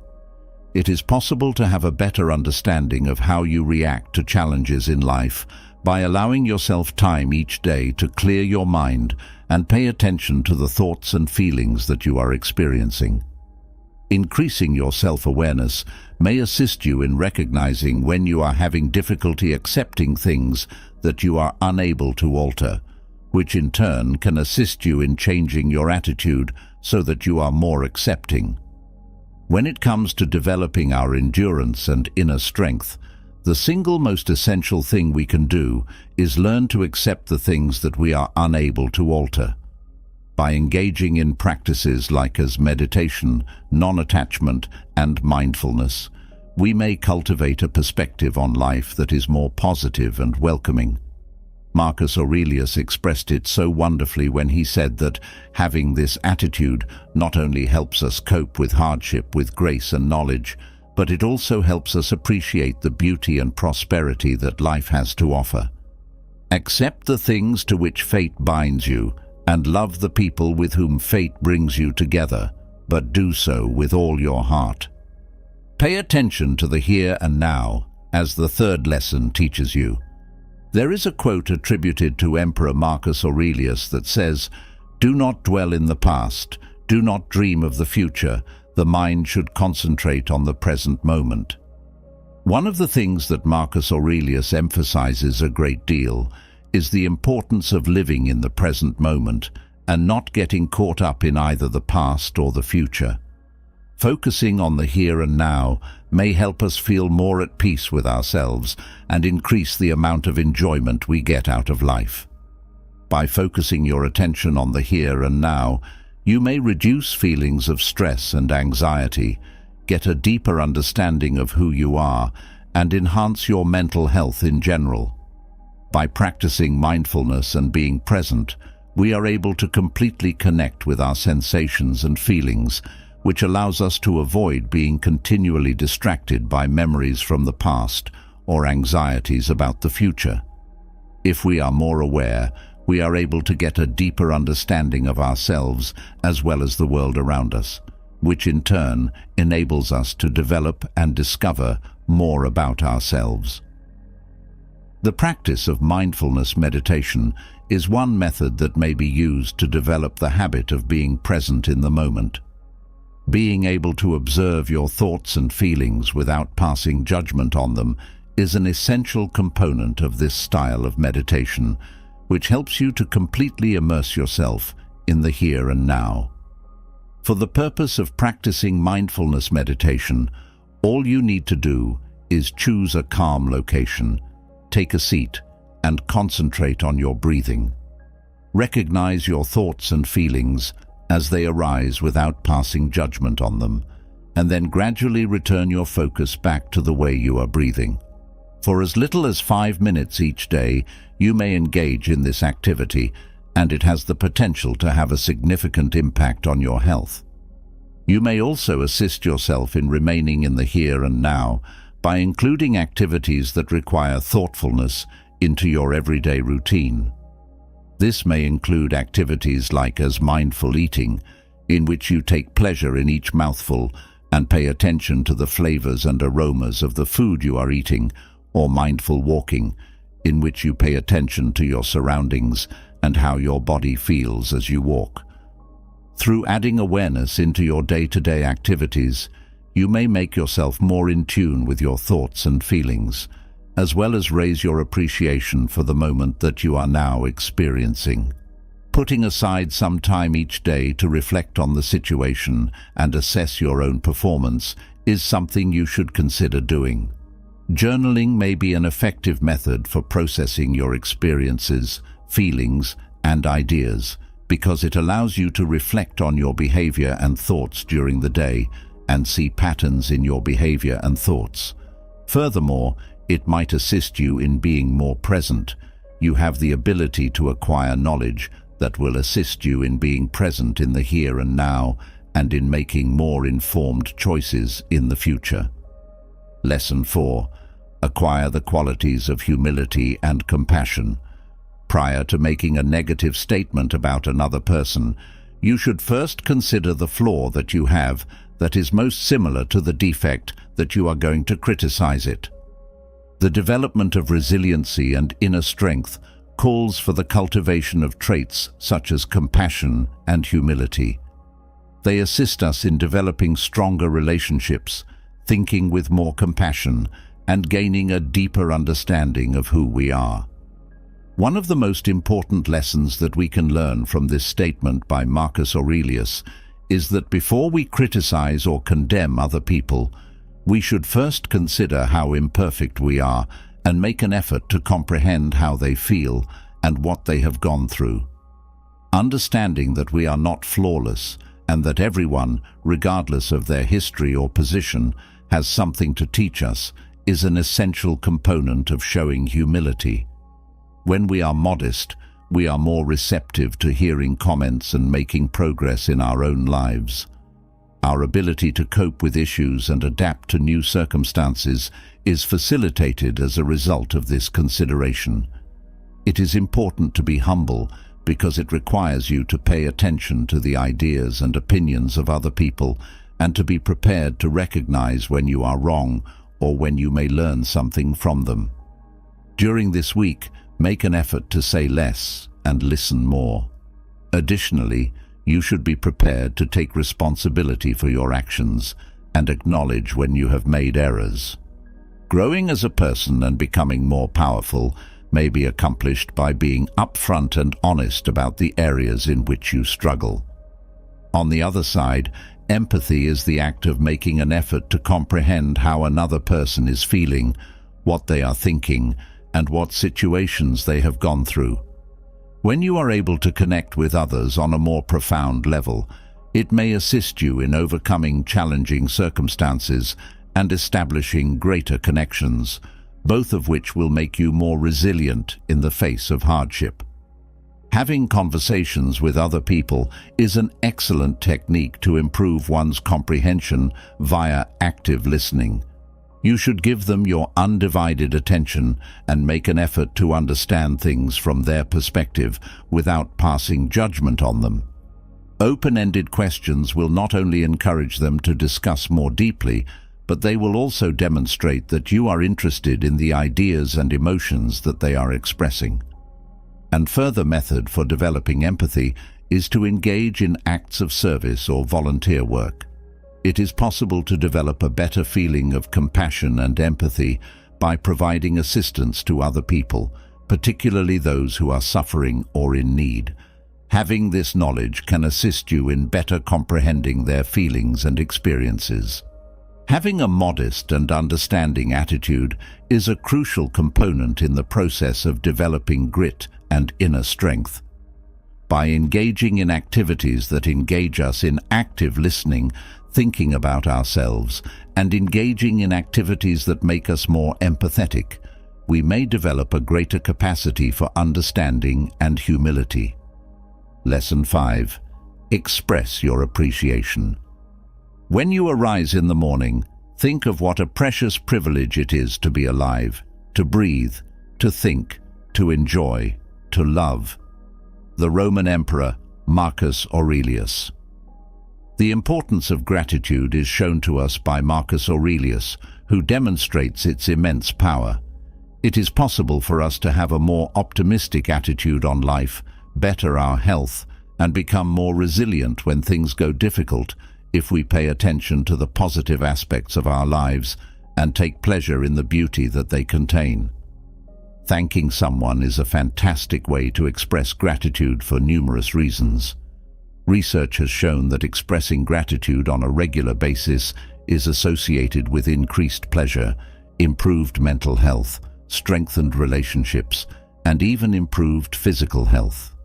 It is possible to have a better understanding of how you react to challenges in life by allowing yourself time each day to clear your mind and pay attention to the thoughts and feelings that you are experiencing. Increasing your self-awareness may assist you in recognizing when you are having difficulty accepting things that you are unable to alter, which in turn can assist you in changing your attitude so that you are more accepting. When it comes to developing our endurance and inner strength, the single most essential thing we can do is learn to accept the things that we are unable to alter. By engaging in practices like as meditation, non-attachment, and mindfulness, we may cultivate a perspective on life that is more positive and welcoming. Marcus Aurelius expressed it so wonderfully when he said that having this attitude not only helps us cope with hardship with grace and knowledge, but it also helps us appreciate the beauty and prosperity that life has to offer. Accept the things to which fate binds you, and love the people with whom fate brings you together, but do so with all your heart. Pay attention to the here and now, as the third lesson teaches you. There is a quote attributed to Emperor Marcus Aurelius that says, "Do not dwell in the past, do not dream of the future, the mind should concentrate on the present moment." One of the things that Marcus Aurelius emphasizes a great deal is the importance of living in the present moment and not getting caught up in either the past or the future. Focusing on the here and now may help us feel more at peace with ourselves and increase the amount of enjoyment we get out of life. By focusing your attention on the here and now, you may reduce feelings of stress and anxiety, get a deeper understanding of who you are, and enhance your mental health in general. By practicing mindfulness and being present, we are able to completely connect with our sensations and feelings, which allows us to avoid being continually distracted by memories from the past or anxieties about the future. If we are more aware, we are able to get a deeper understanding of ourselves as well as the world around us, which in turn enables us to develop and discover more about ourselves. The practice of mindfulness meditation is one method that may be used to develop the habit of being present in the moment. Being able to observe your thoughts and feelings without passing judgment on them is an essential component of this style of meditation, which helps you to completely immerse yourself in the here and now. For the purpose of practicing mindfulness meditation, all you need to do is choose a calm location, take a seat, and concentrate on your breathing. Recognize your thoughts and feelings as they arise without passing judgment on them, and then gradually return your focus back to the way you are breathing. For as little as 5 minutes each day, you may engage in this activity, and it has the potential to have a significant impact on your health. You may also assist yourself in remaining in the here and now by including activities that require thoughtfulness into your everyday routine. This may include activities like as mindful eating, in which you take pleasure in each mouthful and pay attention to the flavors and aromas of the food you are eating, or mindful walking, in which you pay attention to your surroundings and how your body feels as you walk. Through adding awareness into your day-to-day activities, you may make yourself more in tune with your thoughts and feelings, as well as raise your appreciation for the moment that you are now experiencing. Putting aside some time each day to reflect on the situation and assess your own performance is something you should consider doing. Journaling may be an effective method for processing your experiences, feelings, and ideas, because it allows you to reflect on your behavior and thoughts during the day and see patterns in your behavior and thoughts. Furthermore, it might assist you in being more present. You have the ability to acquire knowledge that will assist you in being present in the here and now and in making more informed choices in the future. Lesson 4. Acquire the qualities of humility and compassion. Prior to making a negative statement about another person, you should first consider the flaw that you have that is most similar to the defect that you are going to criticize it. The development of resiliency and inner strength calls for the cultivation of traits such as compassion and humility. They assist us in developing stronger relationships, thinking with more compassion, and gaining a deeper understanding of who we are. One of the most important lessons that we can learn from this statement by Marcus Aurelius is that before we criticize or condemn other people, we should first consider how imperfect we are and make an effort to comprehend how they feel and what they have gone through. Understanding that we are not flawless and that everyone, regardless of their history or position, has something to teach us is an essential component of showing humility. When we are modest, we are more receptive to hearing comments and making progress in our own lives. Our ability to cope with issues and adapt to new circumstances is facilitated as a result of this consideration. It is important to be humble because it requires you to pay attention to the ideas and opinions of other people and to be prepared to recognize when you are wrong or when you may learn something from them. During this week, make an effort to say less and listen more. Additionally, you should be prepared to take responsibility for your actions and acknowledge when you have made errors. Growing as a person and becoming more powerful may be accomplished by being upfront and honest about the areas in which you struggle. On the other side, empathy is the act of making an effort to comprehend how another person is feeling, what they are thinking, and what situations they have gone through. When you are able to connect with others on a more profound level, it may assist you in overcoming challenging circumstances and establishing greater connections, both of which will make you more resilient in the face of hardship. Having conversations with other people is an excellent technique to improve one's comprehension via active listening. You should give them your undivided attention and make an effort to understand things from their perspective without passing judgment on them. Open-ended questions will not only encourage them to discuss more deeply, but they will also demonstrate that you are interested in the ideas and emotions that they are expressing. And further method for developing empathy is to engage in acts of service or volunteer work. It is possible to develop a better feeling of compassion and empathy by providing assistance to other people, particularly those who are suffering or in need. Having this knowledge can assist you in better comprehending their feelings and experiences. Having a modest and understanding attitude is a crucial component in the process of developing grit and inner strength. By engaging in activities that engage us in active listening, thinking about ourselves, and engaging in activities that make us more empathetic, we may develop a greater capacity for understanding and humility. Lesson 5. Express your appreciation. When you arise in the morning, think of what a precious privilege it is to be alive, to breathe, to think, to enjoy, to love. The Roman Emperor Marcus Aurelius. The importance of gratitude is shown to us by Marcus Aurelius, who demonstrates its immense power. It is possible for us to have a more optimistic attitude on life, better our health, and become more resilient when things go difficult if we pay attention to the positive aspects of our lives and take pleasure in the beauty that they contain. Thanking someone is a fantastic way to express gratitude for numerous reasons. Research has shown that expressing gratitude on a regular basis is associated with increased pleasure, improved mental health, strengthened relationships, and even improved physical health.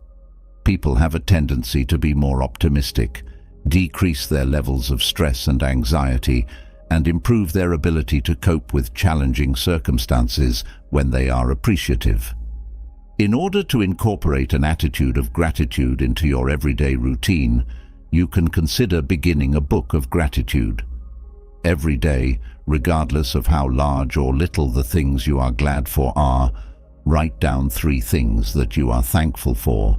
People have a tendency to be more optimistic, decrease their levels of stress and anxiety, and improve their ability to cope with challenging circumstances when they are appreciative. In order to incorporate an attitude of gratitude into your everyday routine, you can consider beginning a book of gratitude. Every day, regardless of how large or little the things you are glad for are, write down 3 things that you are thankful for.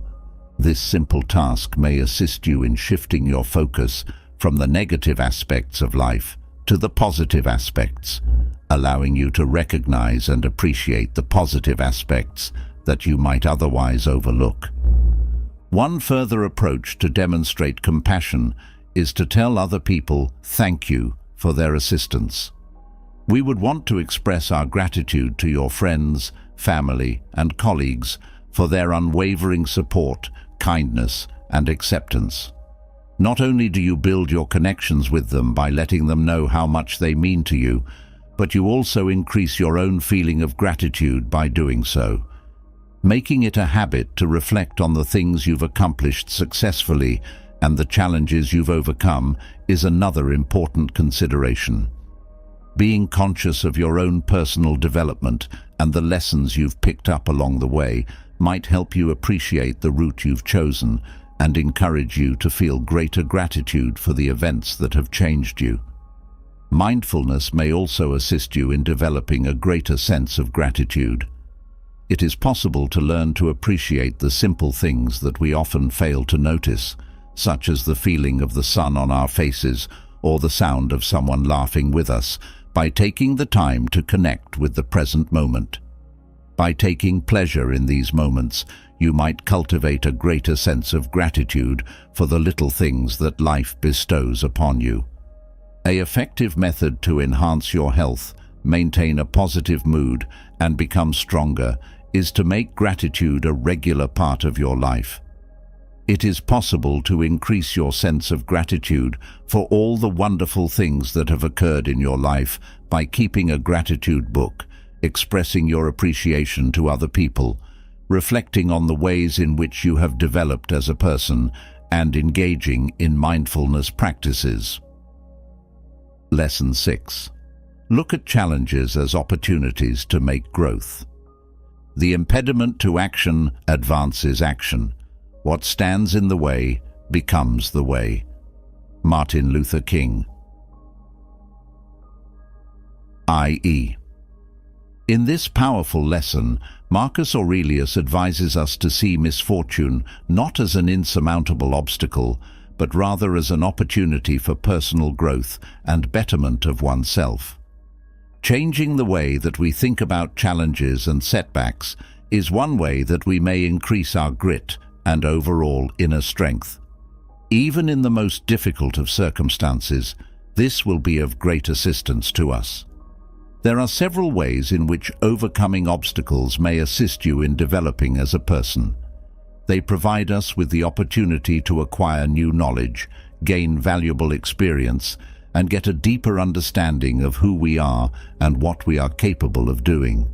This simple task may assist you in shifting your focus from the negative aspects of life to the positive aspects, allowing you to recognize and appreciate the positive aspects that you might otherwise overlook. One further approach to demonstrate compassion is to tell other people thank you for their assistance. We would want to express our gratitude to your friends, family, and colleagues for their unwavering support, kindness, and acceptance. Not only do you build your connections with them by letting them know how much they mean to you, but you also increase your own feeling of gratitude by doing so. Making it a habit to reflect on the things you've accomplished successfully and the challenges you've overcome is another important consideration. Being conscious of your own personal development and the lessons you've picked up along the way might help you appreciate the route you've chosen and encourage you to feel greater gratitude for the events that have changed you. Mindfulness may also assist you in developing a greater sense of gratitude. It is possible to learn to appreciate the simple things that we often fail to notice, such as the feeling of the sun on our faces or the sound of someone laughing with us, by taking the time to connect with the present moment. By taking pleasure in these moments, you might cultivate a greater sense of gratitude for the little things that life bestows upon you. An effective method to enhance your health, maintain a positive mood, and become stronger is to make gratitude a regular part of your life. It is possible to increase your sense of gratitude for all the wonderful things that have occurred in your life by keeping a gratitude book, expressing your appreciation to other people, reflecting on the ways in which you have developed as a person, and engaging in mindfulness practices. Lesson 6. Look at challenges as opportunities to make growth. The impediment to action advances action. What stands in the way becomes the way. Martin Luther King. I.e. In this powerful lesson, Marcus Aurelius advises us to see misfortune not as an insurmountable obstacle, but rather as an opportunity for personal growth and betterment of oneself. Changing the way that we think about challenges and setbacks is one way that we may increase our grit and overall inner strength. Even in the most difficult of circumstances, this will be of great assistance to us. There are several ways in which overcoming obstacles may assist you in developing as a person. They provide us with the opportunity to acquire new knowledge, gain valuable experience, and get a deeper understanding of who we are and what we are capable of doing.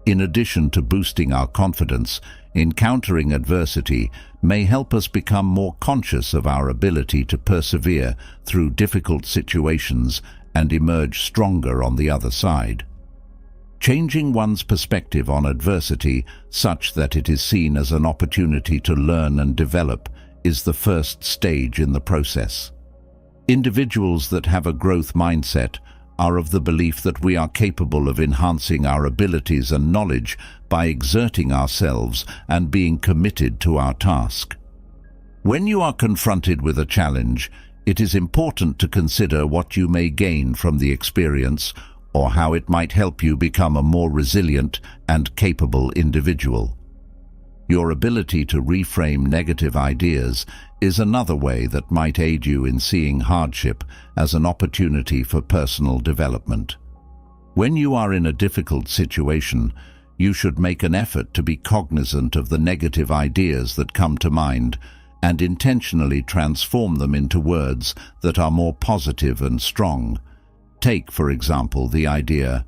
In addition to boosting our confidence, encountering adversity may help us become more conscious of our ability to persevere through difficult situations and emerge stronger on the other side. Changing one's perspective on adversity such that it is seen as an opportunity to learn and develop is the first stage in the process. Individuals that have a growth mindset are of the belief that we are capable of enhancing our abilities and knowledge by exerting ourselves and being committed to our task. When you are confronted with a challenge, it is important to consider what you may gain from the experience or how it might help you become a more resilient and capable individual. Your ability to reframe negative ideas is another way that might aid you in seeing hardship as an opportunity for personal development. When you are in a difficult situation, you should make an effort to be cognizant of the negative ideas that come to mind and intentionally transform them into words that are more positive and strong. Take, for example, the idea,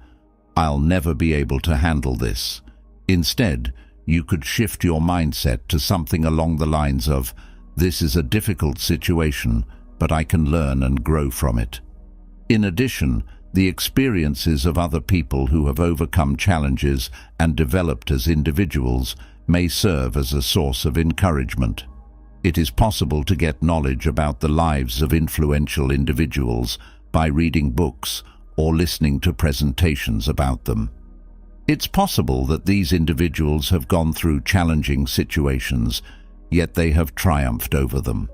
"I'll never be able to handle this." Instead, you could shift your mindset to something along the lines of, "This is a difficult situation, but I can learn and grow from it." In addition, the experiences of other people who have overcome challenges and developed as individuals may serve as a source of encouragement. It is possible to get knowledge about the lives of influential individuals by reading books or listening to presentations about them. It's possible that these individuals have gone through challenging situations, yet they have triumphed over them.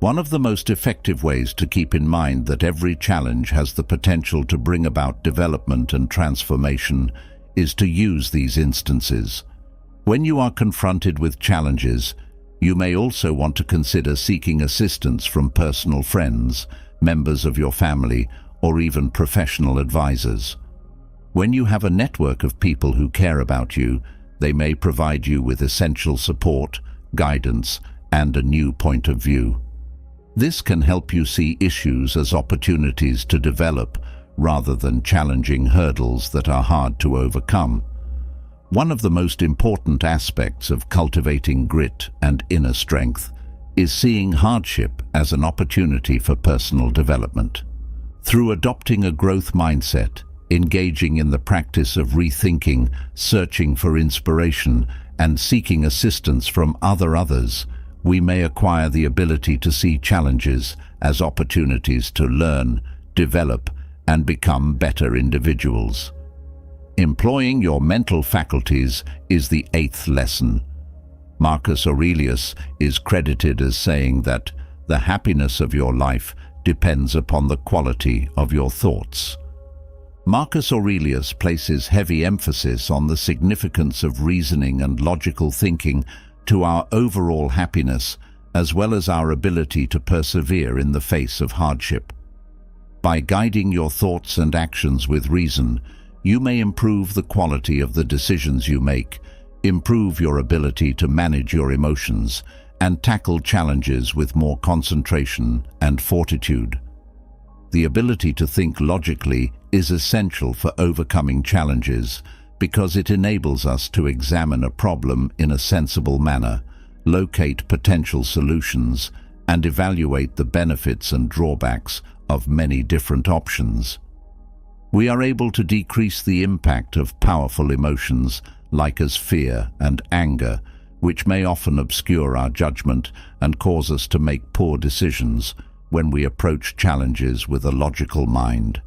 One of the most effective ways to keep in mind that every challenge has the potential to bring about development and transformation is to use these instances. When you are confronted with challenges, You may also want to consider seeking assistance from personal friends, members of your family, or even professional advisors. When you have a network of people who care about you, they may provide you with essential support, guidance, and a new point of view. This can help you see issues as opportunities to develop rather than challenging hurdles that are hard to overcome. One of the most important aspects of cultivating grit and inner strength is seeing hardship as an opportunity for personal development. Through adopting a growth mindset, engaging in the practice of rethinking, searching for inspiration, and seeking assistance from others, we may acquire the ability to see challenges as opportunities to learn, develop, and become better individuals. Employing your mental faculties is the 8th lesson. Marcus Aurelius is credited as saying that the happiness of your life depends upon the quality of your thoughts. Marcus Aurelius places heavy emphasis on the significance of reasoning and logical thinking to our overall happiness, as well as our ability to persevere in the face of hardship. By guiding your thoughts and actions with reason, you may improve the quality of the decisions you make, improve your ability to manage your emotions, and tackle challenges with more concentration and fortitude. The ability to think logically is essential for overcoming challenges because it enables us to examine a problem in a sensible manner, locate potential solutions, and evaluate the benefits and drawbacks of many different options. We are able to decrease the impact of powerful emotions like as fear and anger, which may often obscure our judgment and cause us to make poor decisions when we approach challenges with a logical mind.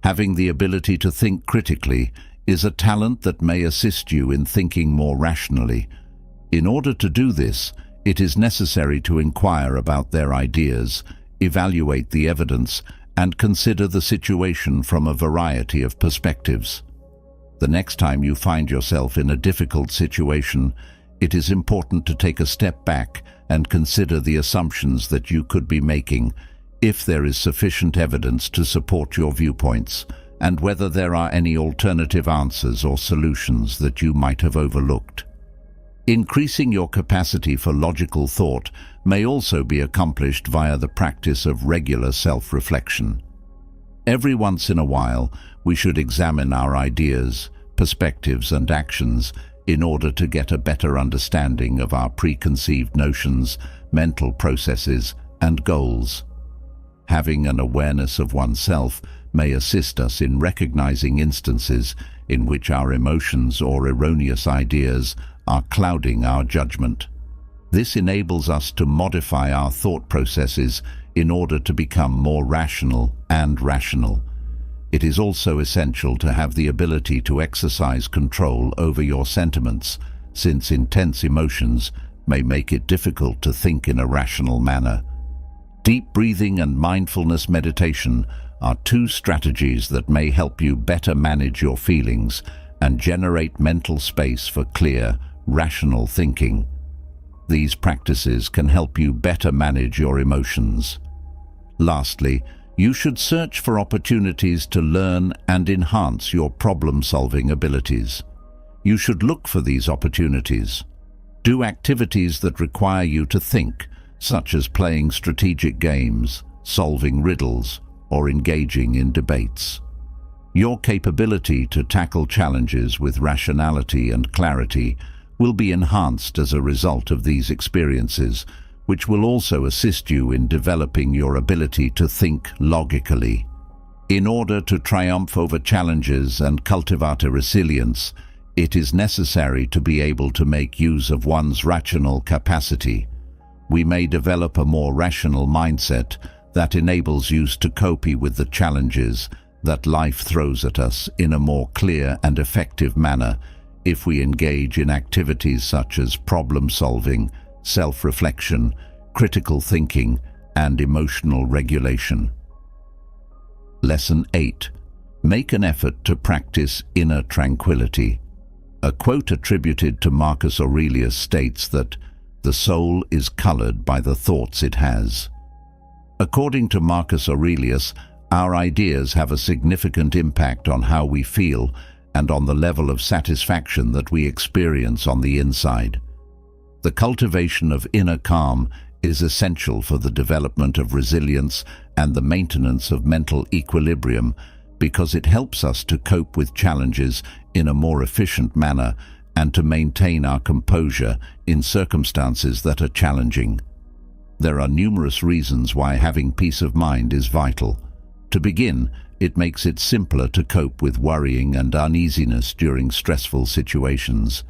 Having the ability to think critically is a talent that may assist you in thinking more rationally. In order to do this, it is necessary to inquire about their ideas, evaluate the evidence, and consider the situation from a variety of perspectives. The next time you find yourself in a difficult situation, it is important to take a step back and consider the assumptions that you could be making, if there is sufficient evidence to support your viewpoints, and whether there are any alternative answers or solutions that you might have overlooked. Increasing your capacity for logical thought may also be accomplished via the practice of regular self-reflection. Every once in a while, we should examine our ideas, perspectives, and actions in order to get a better understanding of our preconceived notions, mental processes, and goals. Having an awareness of oneself may assist us in recognizing instances in which our emotions or erroneous ideas are clouding our judgment. This enables us to modify our thought processes in order to become more rational and rational. It is also essential to have the ability to exercise control over your sentiments, since intense emotions may make it difficult to think in a rational manner. Deep breathing and mindfulness meditation are two strategies that may help you better manage your feelings and generate mental space for clear, rational thinking. These practices can help you better manage your emotions. Lastly, you should search for opportunities to learn and enhance your problem-solving abilities. You should look for these opportunities. Do activities that require you to think, such as playing strategic games, solving riddles, or engaging in debates. Your capability to tackle challenges with rationality and clarity will be enhanced as a result of these experiences, which will also assist you in developing your ability to think logically. In order to triumph over challenges and cultivate a resilience, it is necessary to be able to make use of one's rational capacity. We may develop a more rational mindset that enables us to cope with the challenges that life throws at us in a more clear and effective manner if we engage in activities such as problem-solving, self-reflection, critical thinking, and emotional regulation. Lesson 8. Make an effort to practice inner tranquility. A quote attributed to Marcus Aurelius states that, The soul is colored by the thoughts it has. According to Marcus Aurelius, our ideas have a significant impact on how we feel and on the level of satisfaction that we experience on the inside. The cultivation of inner calm is essential for the development of resilience and the maintenance of mental equilibrium because it helps us to cope with challenges in a more efficient manner and to maintain our composure in circumstances that are challenging. There are numerous reasons why having peace of mind is vital. To begin, it makes it simpler to cope with worrying and uneasiness during stressful situations.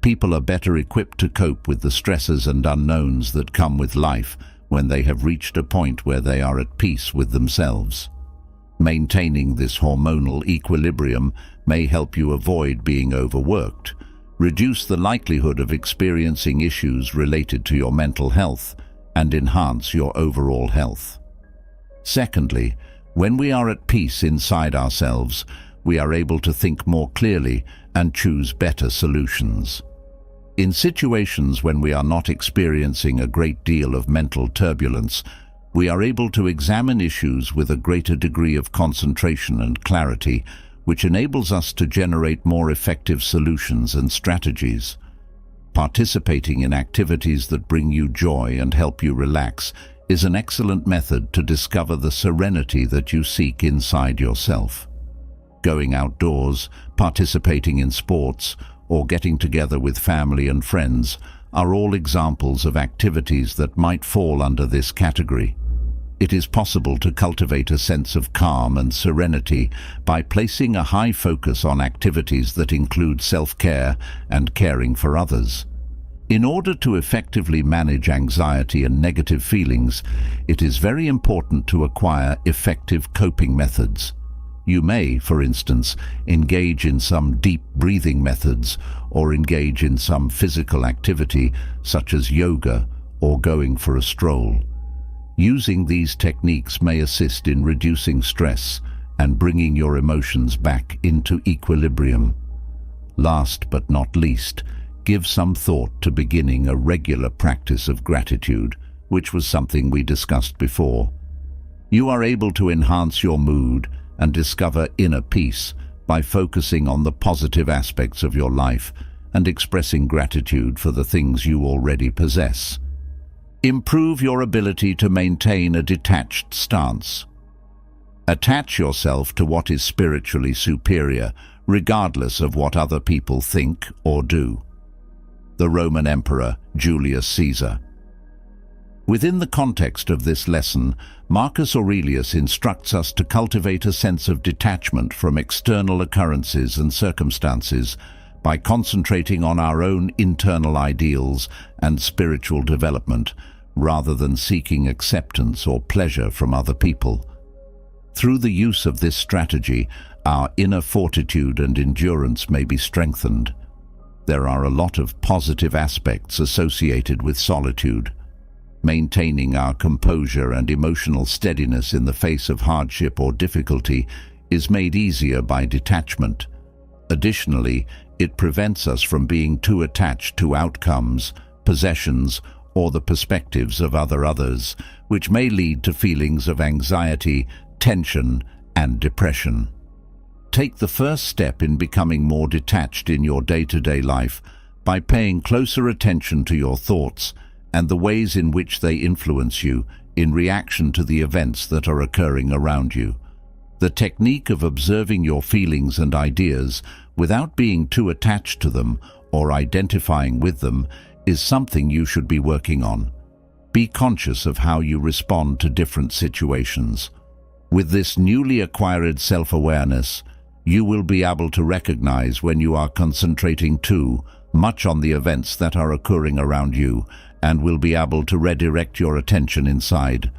People are better equipped to cope with the stresses and unknowns that come with life when they have reached a point where they are at peace with themselves. Maintaining this hormonal equilibrium may help you avoid being overworked, reduce the likelihood of experiencing issues related to your mental health, and enhance your overall health. Secondly, when we are at peace inside ourselves, we are able to think more clearly and choose better solutions. In situations when we are not experiencing a great deal of mental turbulence, we are able to examine issues with a greater degree of concentration and clarity, which enables us to generate more effective solutions and strategies. Participating in activities that bring you joy and help you relax is an excellent method to discover the serenity that you seek inside yourself. Going outdoors, participating in sports, or getting together with family and friends are all examples of activities that might fall under this category. It is possible to cultivate a sense of calm and serenity by placing a high focus on activities that include self-care and caring for others. In order to effectively manage anxiety and negative feelings, it is very important to acquire effective coping methods. You may, for instance, engage in some deep breathing methods or engage in some physical activity such as yoga or going for a stroll. Using these techniques may assist in reducing stress and bringing your emotions back into equilibrium. Last but not least, give some thought to beginning a regular practice of gratitude, which was something we discussed before. You are able to enhance your mood and discover inner peace by focusing on the positive aspects of your life and expressing gratitude for the things you already possess. Improve your ability to maintain a detached stance. Attach yourself to what is spiritually superior, regardless of what other people think or do. The Roman Emperor Julius Caesar. Within the context of this lesson, Marcus Aurelius instructs us to cultivate a sense of detachment from external occurrences and circumstances by concentrating on our own internal ideals and spiritual development, rather than seeking acceptance or pleasure from other people. Through the use of this strategy, our inner fortitude and endurance may be strengthened. There are a lot of positive aspects associated with solitude. Maintaining our composure and emotional steadiness in the face of hardship or difficulty is made easier by detachment. Additionally, it prevents us from being too attached to outcomes, possessions, or the perspectives of others, which may lead to feelings of anxiety, tension, and depression. Take the first step in becoming more detached in your day-to-day life by paying closer attention to your thoughts and the ways in which they influence you in reaction to the events that are occurring around you. The technique of observing your feelings and ideas without being too attached to them or identifying with them is something you should be working on. Be conscious of how you respond to different situations. With this newly acquired self-awareness, you will be able to recognize when you are concentrating too much on the events that are occurring around you and will be able to redirect your attention inside.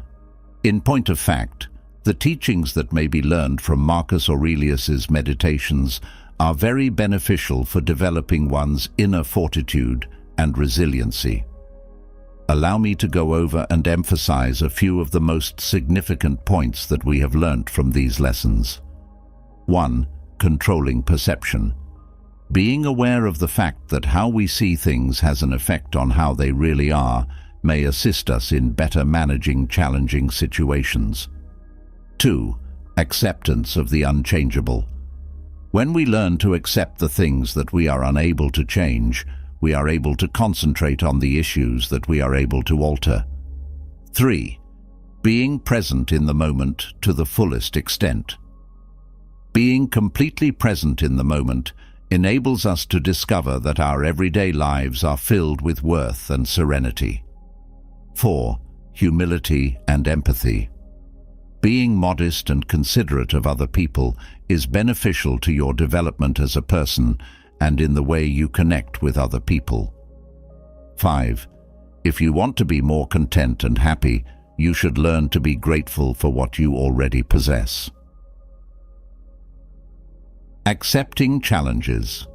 In point of fact, the teachings that may be learned from Marcus Aurelius's meditations are very beneficial for developing one's inner fortitude and resiliency. Allow me to go over and emphasize a few of the most significant points that we have learnt from these lessons. 1. Controlling perception. Being aware of the fact that how we see things has an effect on how they really are may assist us in better managing challenging situations. 2. Acceptance of the unchangeable. When we learn to accept the things that we are unable to change, we are able to concentrate on the issues that we are able to alter. 3. Being present in the moment to the fullest extent. Being completely present in the moment enables us to discover that our everyday lives are filled with worth and serenity. 4. Humility and empathy. Being modest and considerate of other people is beneficial to your development as a person and in the way you connect with other people. 5. If you want to be more content and happy, you should learn to be grateful for what you already possess. Accepting challenges.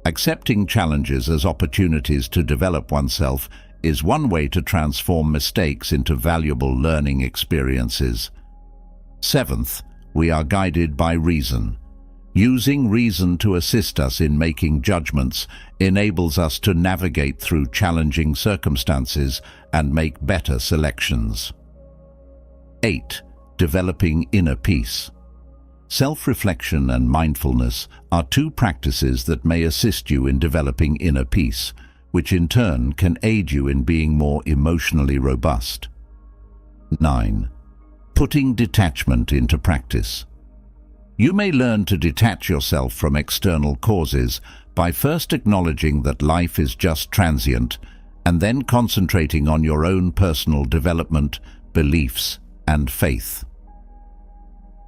Accepting challenges as opportunities to develop oneself is one way to transform mistakes into valuable learning experiences. 7th, we are guided by reason. Using reason to assist us in making judgments enables us to navigate through challenging circumstances and make better selections. 8. Developing inner peace. Self-reflection and mindfulness are two practices that may assist you in developing inner peace, which in turn can aid you in being more emotionally robust. 9. Putting detachment into practice. You may learn to detach yourself from external causes by first acknowledging that life is just transient and then concentrating on your own personal development, beliefs, and faith.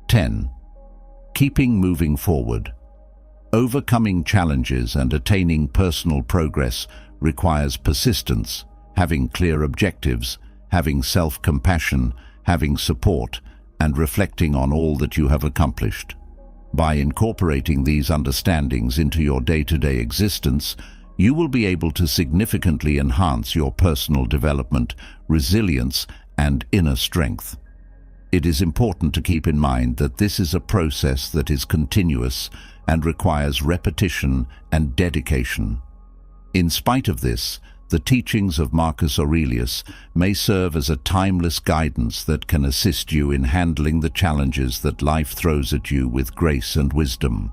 10. Keeping moving forward. Overcoming challenges and attaining personal progress requires persistence, having clear objectives, having self-compassion, having support, and reflecting on all that you have accomplished. By incorporating these understandings into your day-to-day existence, you will be able to significantly enhance your personal development, resilience, and inner strength. It is important to keep in mind that this is a process that is continuous and requires repetition and dedication. In spite of this, the teachings of Marcus Aurelius may serve as a timeless guidance that can assist you in handling the challenges that life throws at you with grace and wisdom.